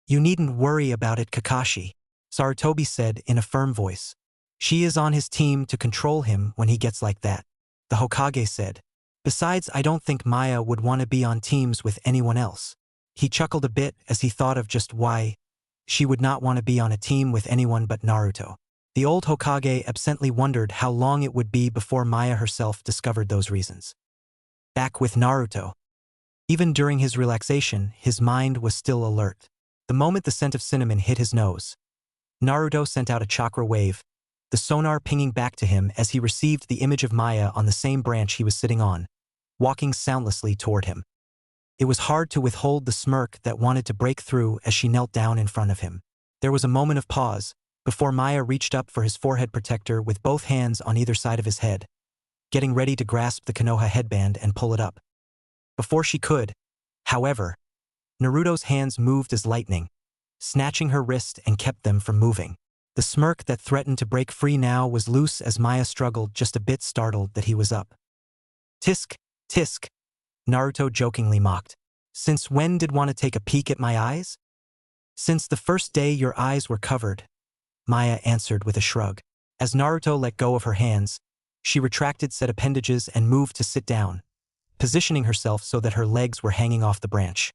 You needn't worry about it, Kakashi, Sarutobi said in a firm voice. She is on his team to control him when he gets like that, the Hokage said. Besides, I don't think Maya would want to be on teams with anyone else. He chuckled a bit as he thought of just why she would not want to be on a team with anyone but Naruto. The old Hokage absently wondered how long it would be before Maya herself discovered those reasons. Back with Naruto. Even during his relaxation, his mind was still alert. The moment the scent of cinnamon hit his nose, Naruto sent out a chakra wave, the sonar pinging back to him as he received the image of Maya on the same branch he was sitting on, walking soundlessly toward him. It was hard to withhold the smirk that wanted to break through as she knelt down in front of him. There was a moment of pause before Maya reached up for his forehead protector with both hands on either side of his head, getting ready to grasp the Konoha headband and pull it up. Before she could, however, Naruto's hands moved as lightning, snatching her wrist and kept them from moving. The smirk that threatened to break free now was loose as Maya struggled, just a bit startled that he was up. Tisk, tisk, Naruto jokingly mocked. Since when did want to take a peek at my eyes? Since the first day your eyes were covered, Maya answered with a shrug. As Naruto let go of her hands, she retracted said appendages and moved to sit down, positioning herself so that her legs were hanging off the branch.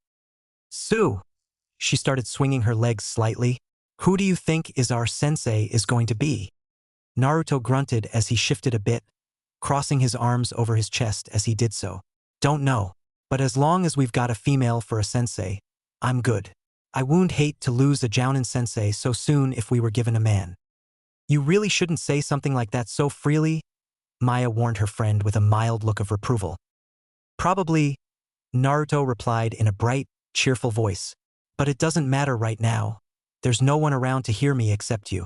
Sue! She started swinging her legs slightly. Who do you think is our sensei is going to be? Naruto grunted as he shifted a bit, crossing his arms over his chest as he did so. Don't know, but as long as we've got a female for a sensei, I'm good. I would hate to lose a jounin sensei so soon if we were given a man. You really shouldn't say something like that so freely, Maya warned her friend with a mild look of reproval. Probably, Naruto replied in a bright, cheerful voice. But it doesn't matter right now. There's no one around to hear me except you.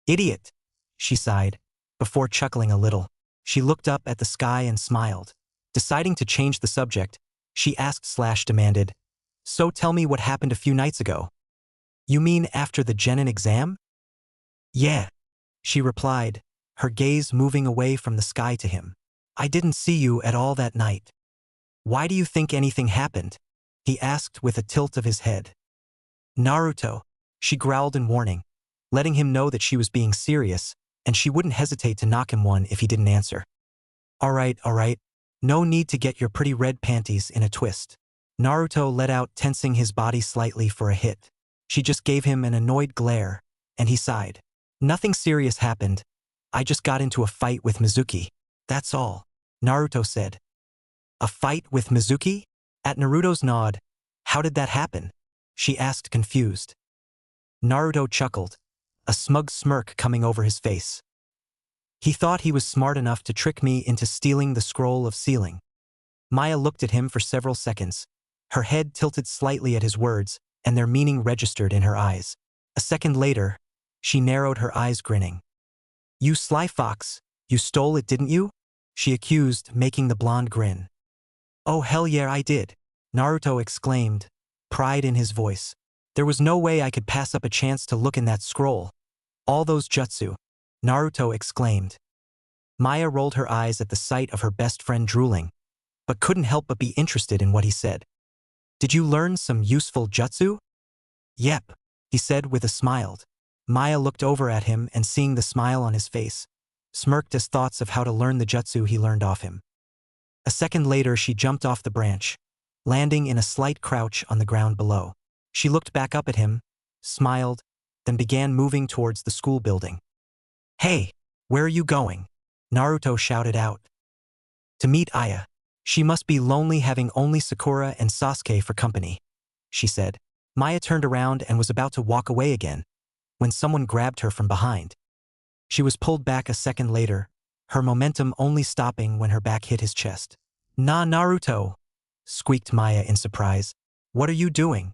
Idiot, she sighed. Before chuckling a little, she looked up at the sky and smiled. Deciding to change the subject, she asked/demanded, So tell me what happened a few nights ago. You mean after the Genin exam? Yeah, she replied, her gaze moving away from the sky to him. I didn't see you at all that night. Why do you think anything happened? He asked with a tilt of his head. Naruto, she growled in warning, letting him know that she was being serious, and she wouldn't hesitate to knock him one if he didn't answer. All right, no need to get your pretty red panties in a twist. Naruto let out, tensing his body slightly for a hit. She just gave him an annoyed glare, and he sighed. Nothing serious happened. I just got into a fight with Mizuki. That's all, Naruto said. A fight with Mizuki? At Naruto's nod, how did that happen? She asked, confused. Naruto chuckled, a smug smirk coming over his face. He thought he was smart enough to trick me into stealing the scroll of sealing. Maya looked at him for several seconds, her head tilted slightly at his words, and their meaning registered in her eyes. A second later, she narrowed her eyes, grinning. You sly fox, you stole it, didn't you? She accused, making the blonde grin. Oh hell yeah, I did, Naruto exclaimed, pride in his voice. There was no way I could pass up a chance to look in that scroll. All those jutsu, Naruto exclaimed. Maya rolled her eyes at the sight of her best friend drooling, but couldn't help but be interested in what he said. Did you learn some useful jutsu? Yep, he said with a smile. Maya looked over at him and, seeing the smile on his face, smirked as thoughts of how to learn the jutsu he learned off him. A second later, she jumped off the branch, landing in a slight crouch on the ground below. She looked back up at him, smiled, then began moving towards the school building. Hey, where are you going? Naruto shouted out. To meet Aya. She must be lonely having only Sakura and Sasuke for company, she said. Maya turned around and was about to walk away again, when someone grabbed her from behind. She was pulled back a second later, her momentum only stopping when her back hit his chest. Nah, Naruto, squeaked Maya in surprise. What are you doing?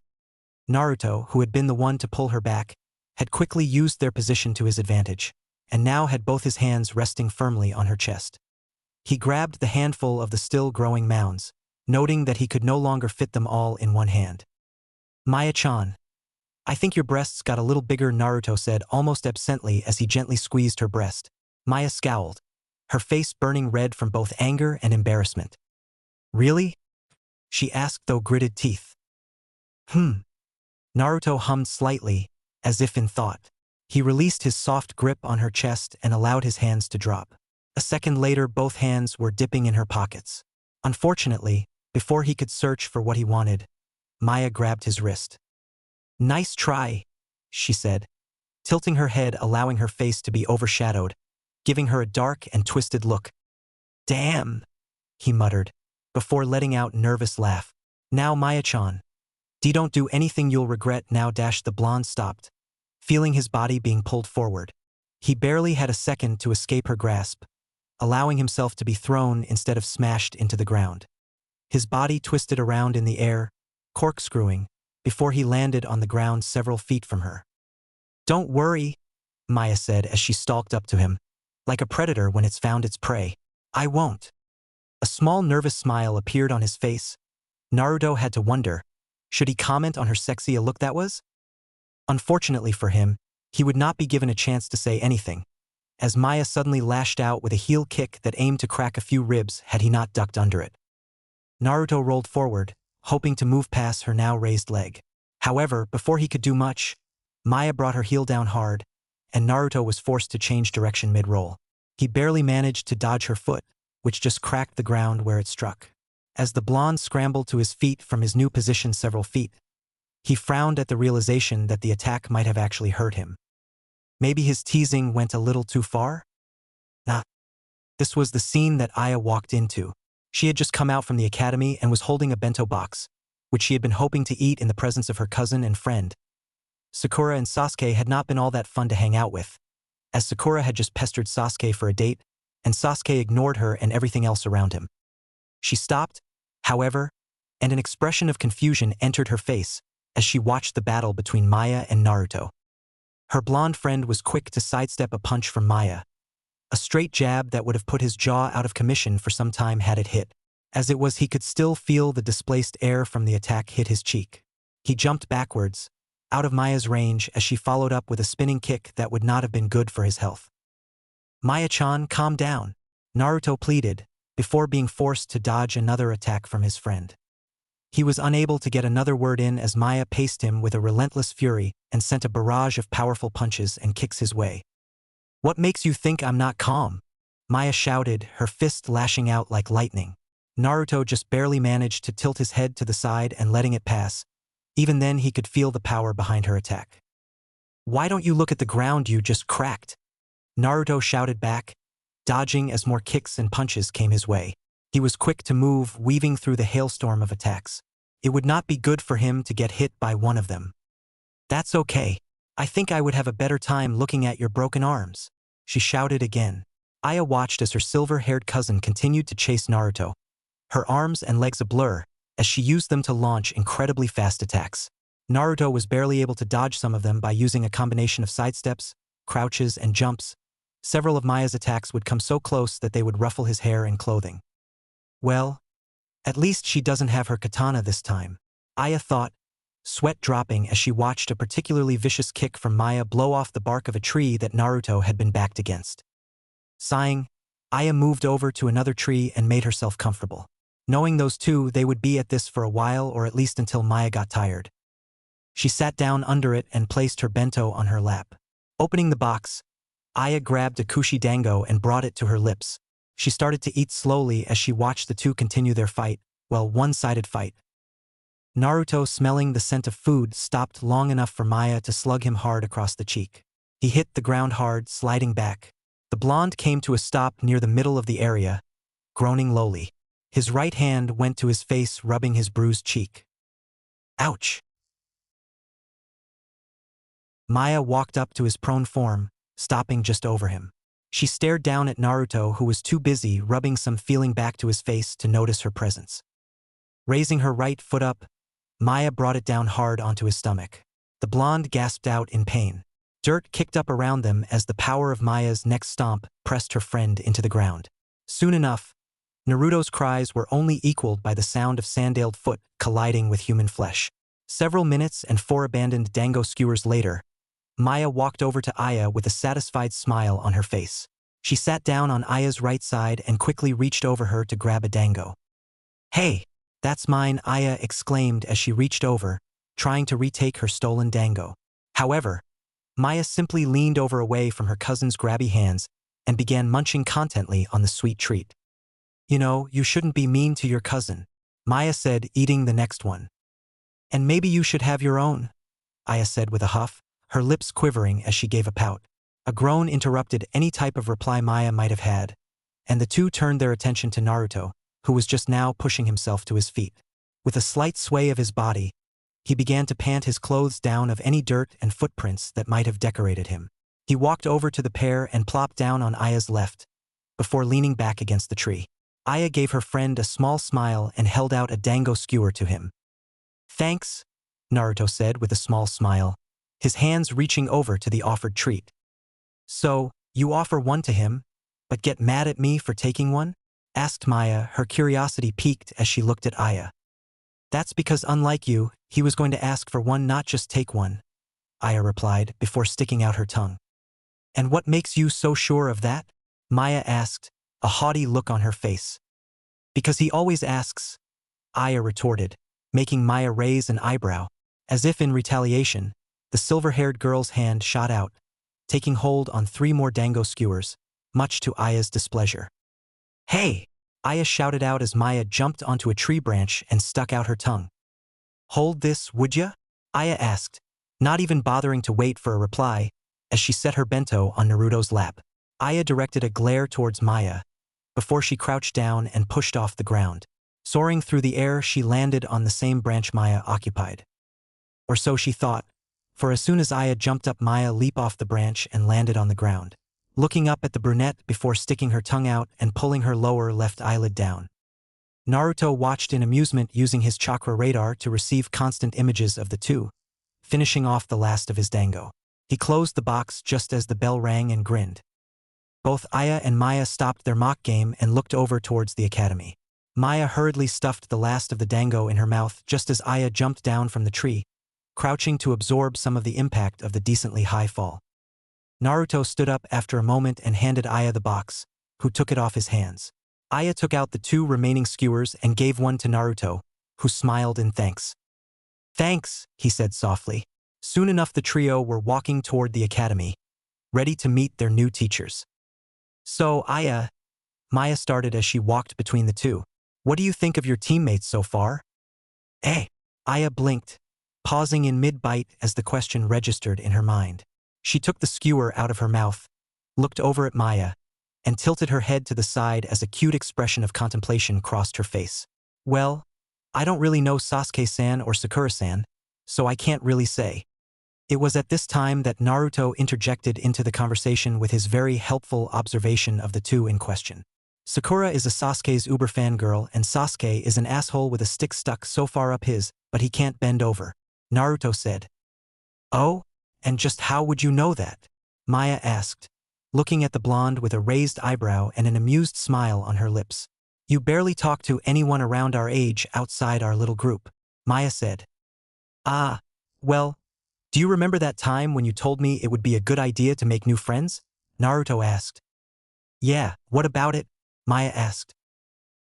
Naruto, who had been the one to pull her back, had quickly used their position to his advantage, and now had both his hands resting firmly on her chest. He grabbed the handful of the still-growing mounds, noting that he could no longer fit them all in one hand. Maya-chan, I think your breasts got a little bigger, Naruto said almost absently as he gently squeezed her breast. Maya scowled, her face burning red from both anger and embarrassment. Really? She asked through gritted teeth. Naruto hummed slightly, as if in thought. He released his soft grip on her chest and allowed his hands to drop. A second later, both hands were dipping in her pockets. Unfortunately, before he could search for what he wanted, Maya grabbed his wrist. Nice try, she said, tilting her head, allowing her face to be overshadowed, giving her a dark and twisted look. Damn, he muttered, before letting out a nervous laugh. Now Maya-chan. Don't do anything you'll regret now. The blonde stopped, feeling his body being pulled forward. He barely had a second to escape her grasp, allowing himself to be thrown instead of smashed into the ground. His body twisted around in the air, corkscrewing, before he landed on the ground several feet from her. Don't worry, Maya said as she stalked up to him, like a predator when it's found its prey. I won't. A small nervous smile appeared on his face. Naruto had to wonder, should he comment on her sexy a look that was? Unfortunately for him, he would not be given a chance to say anything, as Maya suddenly lashed out with a heel kick that aimed to crack a few ribs had he not ducked under it. Naruto rolled forward, hoping to move past her now raised leg. However, before he could do much, Maya brought her heel down hard, and Naruto was forced to change direction mid-roll. He barely managed to dodge her foot, which just cracked the ground where it struck. As the blonde scrambled to his feet from his new position several feet, he frowned at the realization that the attack might have actually hurt him. Maybe his teasing went a little too far? Nah. This was the scene that Aya walked into. She had just come out from the academy and was holding a bento box, which she had been hoping to eat in the presence of her cousin and friend. Sakura and Sasuke had not been all that fun to hang out with, as Sakura had just pestered Sasuke for a date, and Sasuke ignored her and everything else around him. She stopped, however, and an expression of confusion entered her face as she watched the battle between Maya and Naruto. Her blonde friend was quick to sidestep a punch from Maya, a straight jab that would have put his jaw out of commission for some time had it hit. As it was, he could still feel the displaced air from the attack hit his cheek. He jumped backwards, out of Maya's range, as she followed up with a spinning kick that would not have been good for his health. "Maya-chan, calm down," Naruto pleaded, before being forced to dodge another attack from his friend. He was unable to get another word in as Maya paced him with a relentless fury and sent a barrage of powerful punches and kicks his way. "What makes you think I'm not calm?" Maya shouted, her fist lashing out like lightning. Naruto just barely managed to tilt his head to the side and letting it pass. Even then he could feel the power behind her attack. "Why don't you look at the ground you just cracked?" Naruto shouted back, dodging as more kicks and punches came his way. He was quick to move, weaving through the hailstorm of attacks. It would not be good for him to get hit by one of them. "That's okay. I think I would have a better time looking at your broken arms," she shouted again. Aya watched as her silver-haired cousin continued to chase Naruto, her arms and legs a blur, as she used them to launch incredibly fast attacks. Naruto was barely able to dodge some of them by using a combination of sidesteps, crouches, and jumps. Several of Maya's attacks would come so close that they would ruffle his hair and clothing. Well, at least she doesn't have her katana this time, Aya thought, sweat dropping as she watched a particularly vicious kick from Maya blow off the bark of a tree that Naruto had been backed against. Sighing, Aya moved over to another tree and made herself comfortable. Knowing those two, they would be at this for a while, or at least until Maya got tired. She sat down under it and placed her bento on her lap. Opening the box, Aya grabbed a kushi dango and brought it to her lips. She started to eat slowly as she watched the two continue their fight, well, one-sided fight. Naruto, smelling the scent of food, stopped long enough for Maya to slug him hard across the cheek. He hit the ground hard, sliding back. The blonde came to a stop near the middle of the area, groaning lowly. His right hand went to his face, rubbing his bruised cheek. "Ouch!" Maya walked up to his prone form, stopping just over him. She stared down at Naruto, who was too busy rubbing some feeling back to his face to notice her presence. Raising her right foot up, Maya brought it down hard onto his stomach. The blonde gasped out in pain. Dirt kicked up around them as the power of Maya's next stomp pressed her friend into the ground. Soon enough, Naruto's cries were only equaled by the sound of sandaled foot colliding with human flesh. Several minutes and 4 abandoned dango skewers later, Maya walked over to Aya with a satisfied smile on her face. She sat down on Aya's right side and quickly reached over her to grab a dango. "Hey, that's mine," Aya exclaimed as she reached over, trying to retake her stolen dango. However, Maya simply leaned over away from her cousin's grabby hands and began munching contentedly on the sweet treat. "You know, you shouldn't be mean to your cousin," Maya said, eating the next one. "And maybe you should have your own," Aya said with a huff, her lips quivering as she gave a pout. A groan interrupted any type of reply Maya might have had, and the two turned their attention to Naruto, who was just now pushing himself to his feet. With a slight sway of his body, he began to pant his clothes down of any dirt and footprints that might have decorated him. He walked over to the pair and plopped down on Aya's left, before leaning back against the tree. Aya gave her friend a small smile and held out a dango skewer to him. "Thanks," Naruto said with a small smile, his hands reaching over to the offered treat. "So, you offer one to him, but get mad at me for taking one?" asked Maya, her curiosity piqued as she looked at Aya. "That's because, unlike you, he was going to ask for one, not just take one," Aya replied before sticking out her tongue. "And what makes you so sure of that?" Maya asked, a haughty look on her face. "Because he always asks," Aya retorted, making Maya raise an eyebrow. As if in retaliation, the silver-haired girl's hand shot out, taking hold on 3 more dango skewers, much to Aya's displeasure. "Hey!" Aya shouted out as Maya jumped onto a tree branch and stuck out her tongue. "Hold this, would ya?" Aya asked, not even bothering to wait for a reply, as she set her bento on Naruto's lap. Aya directed a glare towards Maya, before she crouched down and pushed off the ground. Soaring through the air, she landed on the same branch Maya occupied. Or so she thought, for as soon as Aya jumped up, Maya leaped off the branch and landed on the ground, looking up at the brunette before sticking her tongue out and pulling her lower left eyelid down. Naruto watched in amusement, using his chakra radar to receive constant images of the two, finishing off the last of his dango. He closed the box just as the bell rang and grinned. Both Aya and Maya stopped their mock game and looked over towards the academy. Maya hurriedly stuffed the last of the dango in her mouth just as Aya jumped down from the tree, crouching to absorb some of the impact of the decently high fall. Naruto stood up after a moment and handed Aya the box, who took it off his hands. Aya took out the 2 remaining skewers and gave one to Naruto, who smiled in thanks. "Thanks," he said softly. Soon enough the trio were walking toward the academy, ready to meet their new teachers. "So, Aya," Maya started as she walked between the 2. "What do you think of your teammates so far?" "Eh?" Aya blinked, pausing in mid-bite as the question registered in her mind. She took the skewer out of her mouth, looked over at Maya, and tilted her head to the side as a cute expression of contemplation crossed her face. "Well, I don't really know Sasuke-san or Sakura-san, so I can't really say." It was at this time that Naruto interjected into the conversation with his very helpful observation of the 2 in question. "Sakura is a Sasuke's uber fangirl and Sasuke is an asshole with a stick stuck so far up his, but he can't bend over," Naruto said. "Oh? And just how would you know that?" Maya asked, looking at the blonde with a raised eyebrow and an amused smile on her lips. "You barely talk to anyone around our age outside our little group," Maya said. "Ah, well, do you remember that time when you told me it would be a good idea to make new friends?" Naruto asked. "Yeah, what about it?" Maya asked.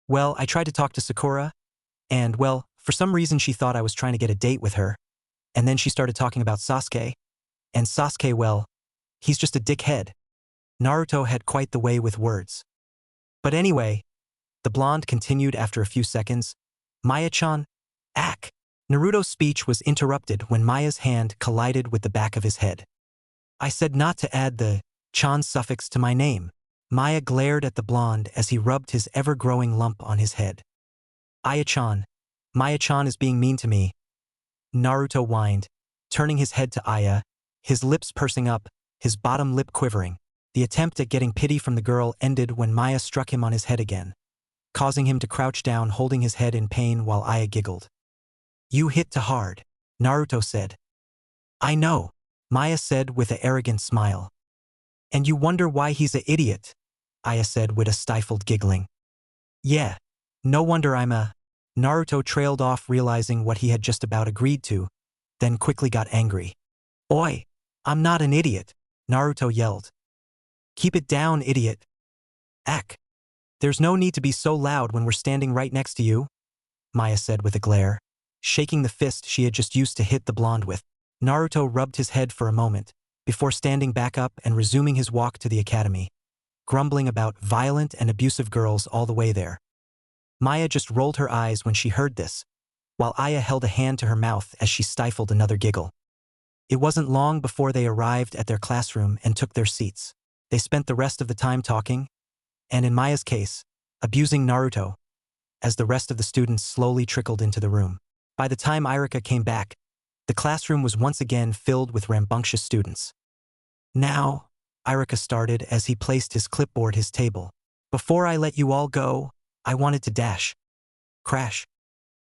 "Well, I tried to talk to Sakura, and, well, for some reason she thought I was trying to get a date with her, and then she started talking about Sasuke, and Sasuke, well, he's just a dickhead." Naruto had quite the way with words. "But anyway," the blonde continued after a few seconds, "Maya-chan, ack." Naruto's speech was interrupted when Maya's hand collided with the back of his head. "I said not to add the chan suffix to my name." Maya glared at the blonde as he rubbed his ever-growing lump on his head. "Aya-chan, Maya-chan is being mean to me," Naruto whined, turning his head to Aya, his lips pursing up, his bottom lip quivering. The attempt at getting pity from the girl ended when Maya struck him on his head again, causing him to crouch down holding his head in pain while Aya giggled. "You hit too hard," Naruto said. "I know," Maya said with an arrogant smile. "And you wonder why he's a idiot," Aya said with a stifled giggling. "Yeah, no wonder I'm a..." Naruto trailed off realizing what he had just about agreed to, then quickly got angry. "Oi, I'm not an idiot," Naruto yelled. "Keep it down, idiot." "Ack. There's no need to be so loud when we're standing right next to you," Maya said with a glare, shaking the fist she had just used to hit the blonde with. Naruto rubbed his head for a moment, before standing back up and resuming his walk to the academy, grumbling about violent and abusive girls all the way there. Maya just rolled her eyes when she heard this, while Aya held a hand to her mouth as she stifled another giggle. It wasn't long before they arrived at their classroom and took their seats. They spent the rest of the time talking, and in Maya's case, abusing Naruto, as the rest of the students slowly trickled into the room. By the time Irika came back, the classroom was once again filled with rambunctious students. "Now," Irika started as he placed his clipboard his table. "Before I let you all go, I wanted to dash." Crash.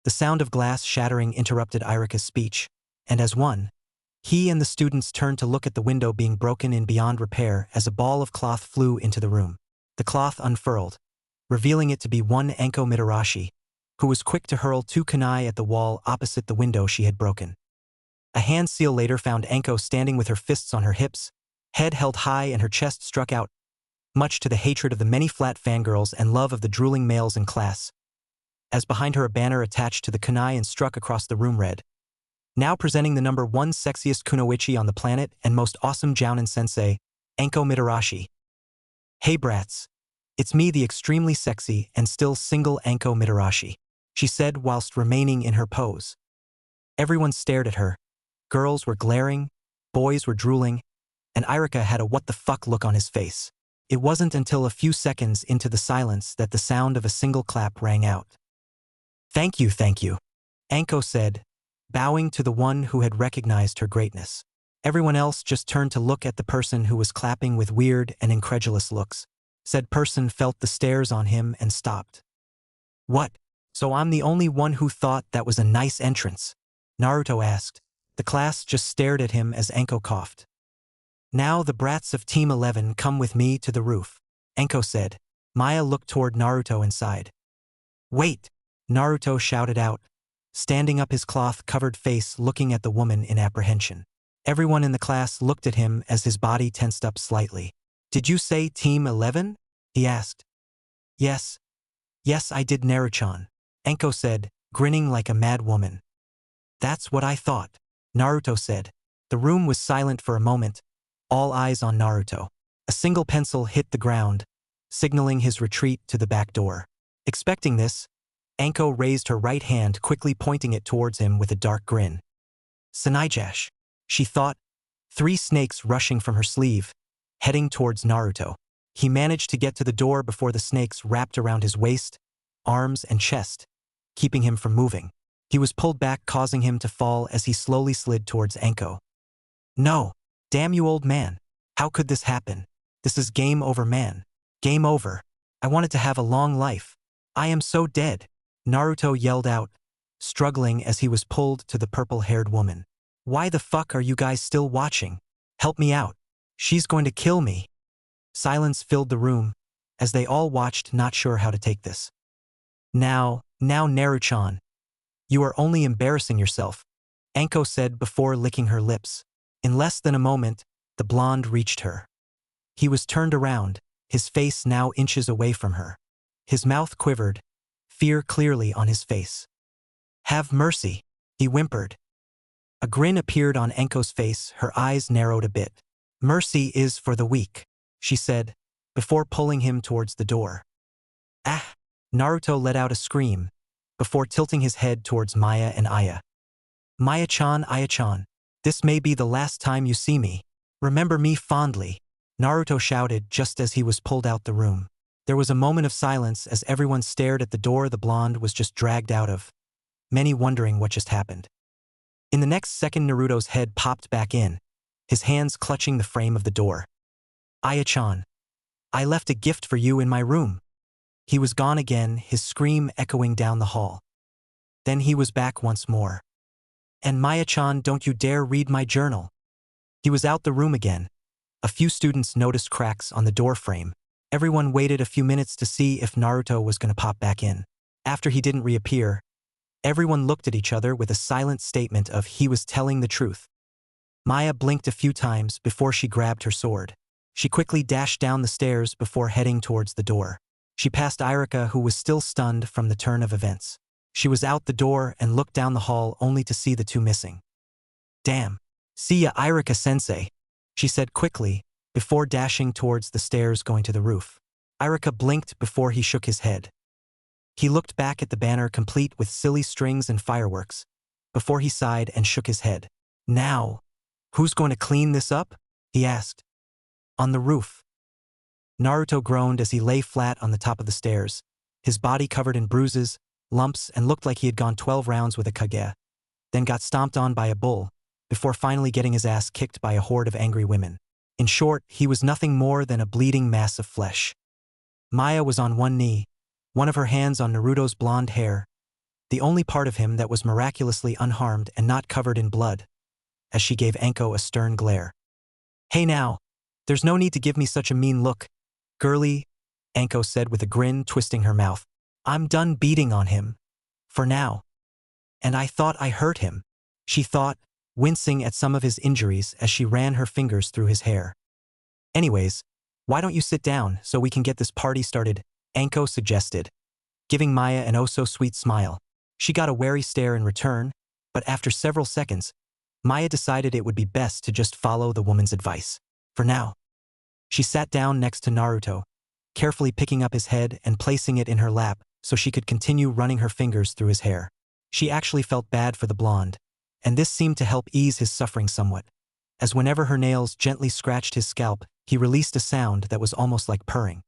The sound of glass shattering interrupted Irika's speech, and as one, he and the students turned to look at the window being broken in beyond repair as a ball of cloth flew into the room. The cloth unfurled, revealing it to be one Anko Mitarashi, who was quick to hurl 2 kunai at the wall opposite the window she had broken. A hand seal later found Anko standing with her fists on her hips, head held high and her chest struck out, much to the hatred of the many flat fangirls and love of the drooling males in class, as behind her a banner attached to the kunai and struck across the room read, "Now presenting the number 1 sexiest kunoichi on the planet and most awesome jounin sensei, Anko Mitarashi." "Hey brats. It's me, the extremely sexy and still single Anko Mitarashi," she said whilst remaining in her pose. Everyone stared at her. Girls were glaring, boys were drooling, and Irika had a what the fuck look on his face. It wasn't until a few seconds into the silence that the sound of a single clap rang out. Thank you," Anko said, bowing to the one who had recognized her greatness. Everyone else just turned to look at the person who was clapping with weird and incredulous looks. Said person felt the stares on him and stopped. "What? So I'm the only one who thought that was a nice entrance?" Naruto asked. The class just stared at him as Anko coughed. "Now the brats of Team 11 come with me to the roof," Anko said. Maya looked toward Naruto and sighed. Wait! Naruto shouted out, standing up his cloth-covered face looking at the woman in apprehension. Everyone in the class looked at him as his body tensed up slightly. Did you say Team 11? He asked. Yes. Yes, I did, Naruto. Enko said, grinning like a mad woman. That's what I thought, Naruto said. The room was silent for a moment, all eyes on Naruto. A single pencil hit the ground, signaling his retreat to the back door. Expecting this, Enko raised her right hand, quickly pointing it towards him with a dark grin. Sanijash, she thought, 3 snakes rushing from her sleeve, heading towards Naruto. He managed to get to the door before the snakes wrapped around his waist, arms, and chest, keeping him from moving. He was pulled back, causing him to fall as he slowly slid towards Enko. No! Damn you, old man! How could this happen? This is game over, man. Game over. I wanted to have a long life. I am so dead. Naruto yelled out, struggling as he was pulled to the purple-haired woman. Why the fuck are you guys still watching? Help me out. She's going to kill me. Silence filled the room, as they all watched, not sure how to take this. Now Naruto-chan. You are only embarrassing yourself, Enko said before licking her lips. In less than a moment, the blonde reached her. He was turned around, his face now inches away from her. His mouth quivered, fear clearly on his face. Have mercy, he whimpered. A grin appeared on Enko's face, her eyes narrowed a bit. Mercy is for the weak, she said, before pulling him towards the door. Ah! Naruto let out a scream, before tilting his head towards Maya and Aya. Maya-chan, Aya-chan, this may be the last time you see me. Remember me fondly, Naruto shouted just as he was pulled out the room. There was a moment of silence as everyone stared at the door the blonde was just dragged out of, many wondering what just happened. In the next second, Naruto's head popped back in, his hands clutching the frame of the door. Aya-chan, I left a gift for you in my room. He was gone again, his scream echoing down the hall. Then he was back once more. And Maya-chan, don't you dare read my journal. He was out the room again. A few students noticed cracks on the door frame. Everyone waited a few minutes to see if Naruto was going to pop back in. After he didn't reappear, everyone looked at each other with a silent statement of he was telling the truth. Maya blinked a few times before she grabbed her sword. She quickly dashed down the stairs before heading towards the door. She passed Irika, who was still stunned from the turn of events. She was out the door and looked down the hall only to see the 2 missing. Damn. See ya, Irika-sensei, she said quickly, before dashing towards the stairs going to the roof. Irika blinked before he shook his head. He looked back at the banner complete with silly strings and fireworks, before he sighed and shook his head. Now, who's going to clean this up? He asked. On the roof. Naruto groaned as he lay flat on the top of the stairs, his body covered in bruises, lumps, and looked like he had gone 12 rounds with a Kage, then got stomped on by a bull, before finally getting his ass kicked by a horde of angry women. In short, he was nothing more than a bleeding mass of flesh. Maya was on one knee, one of her hands on Naruto's blonde hair, the only part of him that was miraculously unharmed and not covered in blood, as she gave Enko a stern glare. Hey now, there's no need to give me such a mean look, girlie, Enko said with a grin, twisting her mouth. I'm done beating on him. For now. And I thought I hurt him, she thought, wincing at some of his injuries as she ran her fingers through his hair. Anyways, why don't you sit down so we can get this party started, Enko suggested, giving Maya an oh-so-sweet smile. She got a wary stare in return, but after several seconds, Maya decided it would be best to just follow the woman's advice. For now. She sat down next to Naruto, carefully picking up his head and placing it in her lap so she could continue running her fingers through his hair. She actually felt bad for the blonde, and this seemed to help ease his suffering somewhat, as whenever her nails gently scratched his scalp, he released a sound that was almost like purring.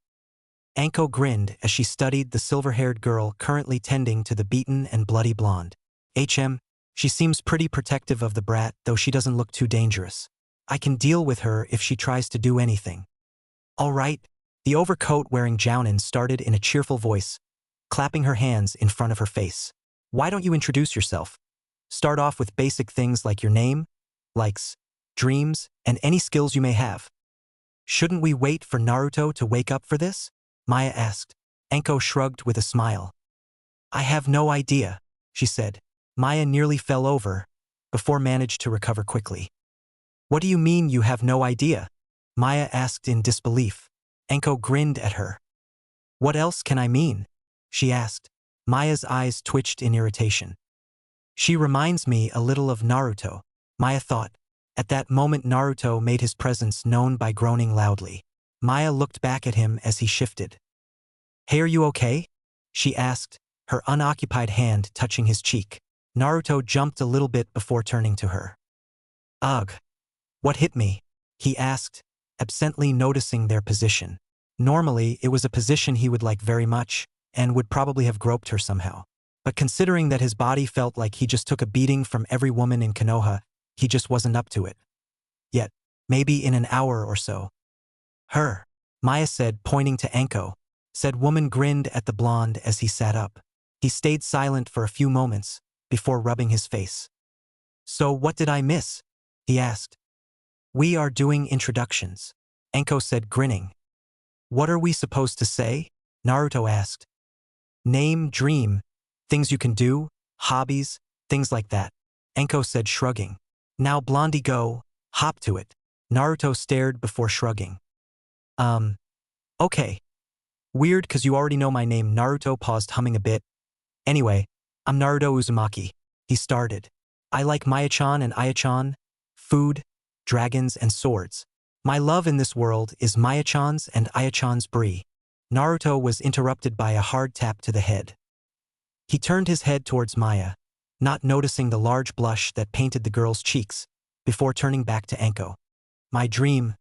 Enko grinned as she studied the silver-haired girl currently tending to the beaten and bloody blonde. She seems pretty protective of the brat, though she doesn't look too dangerous. I can deal with her if she tries to do anything. All right, the overcoat-wearing Jounin started in a cheerful voice, clapping her hands in front of her face. Why don't you introduce yourself? Start off with basic things like your name, likes, dreams, and any skills you may have. Shouldn't we wait for Naruto to wake up for this? Maya asked. Enko shrugged with a smile. I have no idea, she said. Maya nearly fell over, before managed to recover quickly. What do you mean you have no idea? Maya asked in disbelief. Enko grinned at her. What else can I mean? She asked. Maya's eyes twitched in irritation. She reminds me a little of Naruto, Maya thought. At that moment Naruto made his presence known by groaning loudly. Maya looked back at him as he shifted. Hey, are you okay? She asked, her unoccupied hand touching his cheek. Naruto jumped a little bit before turning to her. Ugh. What hit me? He asked, absently noticing their position. Normally, it was a position he would like very much, and would probably have groped her somehow. But considering that his body felt like he just took a beating from every woman in Konoha, he just wasn't up to it. Yet, maybe in an hour or so. Her, Maya said, pointing to Enko. Said woman grinned at the blonde as he sat up. He stayed silent for a few moments, before rubbing his face. So what did I miss? He asked. We are doing introductions, Enko said, grinning. What are we supposed to say? Naruto asked. Name, dream, things you can do, hobbies, things like that, Enko said, shrugging. Now blondie go, hop to it. Naruto stared before shrugging. Okay. Weird cause you already know my name. Naruto paused, humming a bit. Anyway, I'm Naruto Uzumaki. He started. I like Maya-chan and Aya-chan, food, dragons and swords. My love in this world is Maya-chan's and Aya-chan's brie. Naruto was interrupted by a hard tap to the head. He turned his head towards Maya, not noticing the large blush that painted the girl's cheeks, before turning back to Enko. My dream.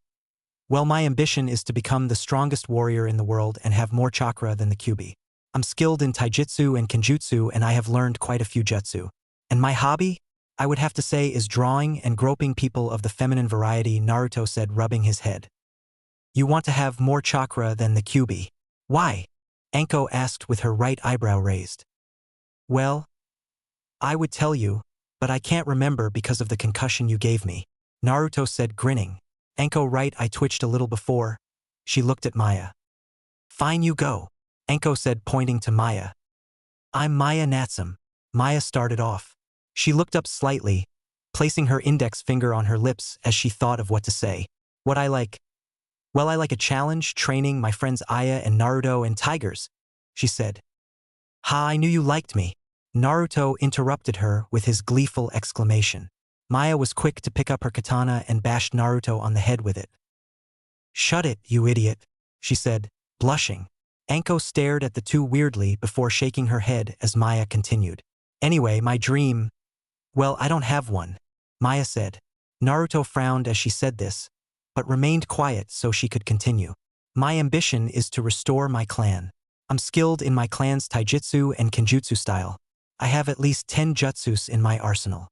Well, my ambition is to become the strongest warrior in the world and have more chakra than the Kyuubi. I'm skilled in taijutsu and kenjutsu and I have learned quite a few jutsu. And my hobby, I would have to say, is drawing and groping people of the feminine variety, Naruto said, rubbing his head. You want to have more chakra than the Kyuubi. Why? Enko asked with her right eyebrow raised. Well, I would tell you, but I can't remember because of the concussion you gave me, Naruto said, grinning. Enko right, I twitched a little before. She looked at Maya. Fine, you go, Enko said, pointing to Maya. I'm Maya Natsume. Maya started off. She looked up slightly, placing her index finger on her lips as she thought of what to say. What I like? Well, I like a challenge, training, my friends Aya and Naruto and tigers, she said. Ha, I knew you liked me. Naruto interrupted her with his gleeful exclamation. Maya was quick to pick up her katana and bashed Naruto on the head with it. Shut it, you idiot, she said, blushing. Enko stared at the two weirdly before shaking her head as Maya continued. Anyway, my dream. Well, I don't have one, Maya said. Naruto frowned as she said this, but remained quiet so she could continue. My ambition is to restore my clan. I'm skilled in my clan's taijutsu and kenjutsu style. I have at least 10 jutsus in my arsenal.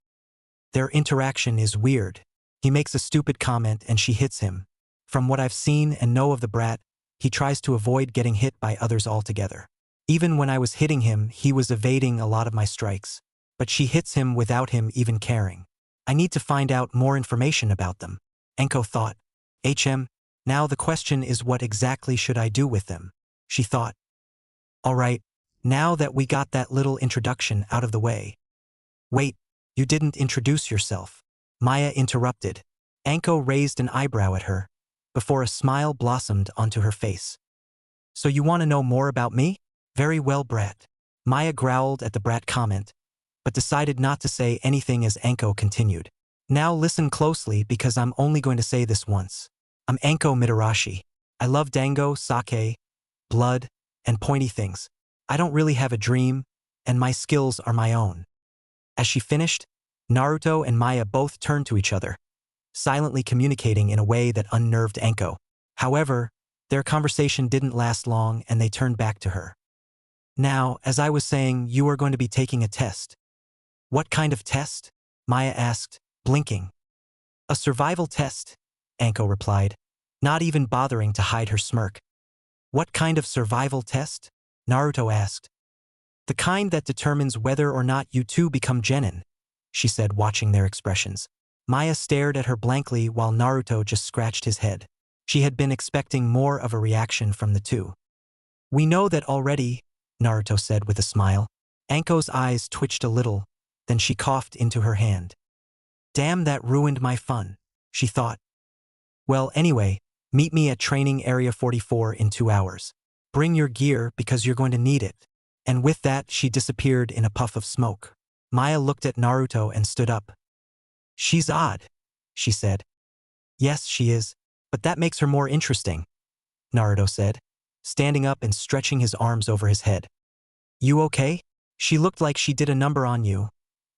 Their interaction is weird. He makes a stupid comment and she hits him. From what I've seen and know of the brat, he tries to avoid getting hit by others altogether. Even when I was hitting him, he was evading a lot of my strikes. But she hits him without him even caring. I need to find out more information about them, Enko thought. Now the question is, what exactly should I do with them? She thought. Alright, now that we got that little introduction out of the way. Wait, you didn't introduce yourself, Maya interrupted. Enko raised an eyebrow at her, before a smile blossomed onto her face. So you want to know more about me? Very well, brat. Maya growled at the brat comment, but decided not to say anything as Enko continued. Now listen closely because I'm only going to say this once. I'm Enko Mitarashi. I love dango, sake, blood, and pointy things. I don't really have a dream, and my skills are my own. As she finished, Naruto and Maya both turned to each other, silently communicating in a way that unnerved Enko. However, their conversation didn't last long and they turned back to her. Now, as I was saying, you are going to be taking a test. What kind of test? Maya asked, blinking. A survival test, Enko replied, not even bothering to hide her smirk. What kind of survival test? Naruto asked. The kind that determines whether or not you two become genin, she said, watching their expressions. Maya stared at her blankly while Naruto just scratched his head. She had been expecting more of a reaction from the two. We know that already, Naruto said with a smile. Anko's eyes twitched a little, then she coughed into her hand. Damn, that ruined my fun, she thought. Well, anyway, meet me at training area 44 in 2 hours. Bring your gear because you're going to need it. And with that, she disappeared in a puff of smoke. Maya looked at Naruto and stood up. She's odd, she said. Yes, she is, but that makes her more interesting, Naruto said, standing up and stretching his arms over his head. You okay? She looked like she did a number on you,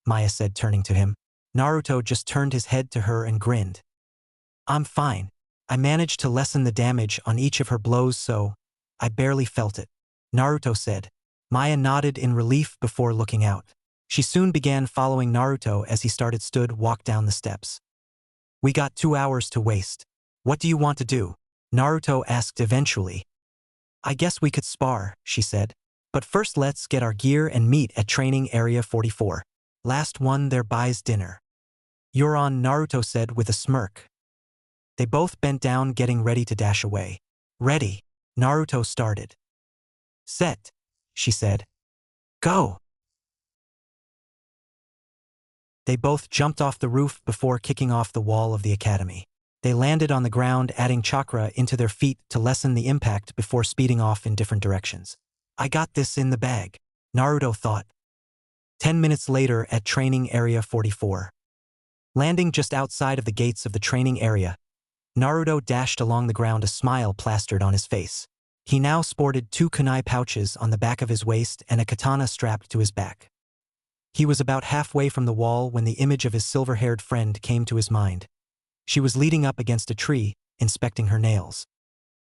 Maya said, turning to him. Naruto just turned his head to her and grinned. I'm fine. I managed to lessen the damage on each of her blows, so I barely felt it, Naruto said. Maya nodded in relief before looking out. She soon began following Naruto as he stood walk down the steps. We got 2 hours to waste. What do you want to do? Naruto asked eventually. I guess we could spar, she said. But first let's get our gear and meet at training area 44. Last one there buys dinner. You're on, Naruto said with a smirk. They both bent down, getting ready to dash away. Ready, Naruto started. Set, she said. Go. They both jumped off the roof before kicking off the wall of the academy. They landed on the ground, adding chakra into their feet to lessen the impact before speeding off in different directions. I got this in the bag, Naruto thought. 10 minutes later at training area 44. Landing just outside of the gates of the training area, Naruto dashed along the ground, a smile plastered on his face. He now sported 2 kunai pouches on the back of his waist and a katana strapped to his back. He was about halfway from the wall when the image of his silver-haired friend came to his mind. She was leaning up against a tree, inspecting her nails.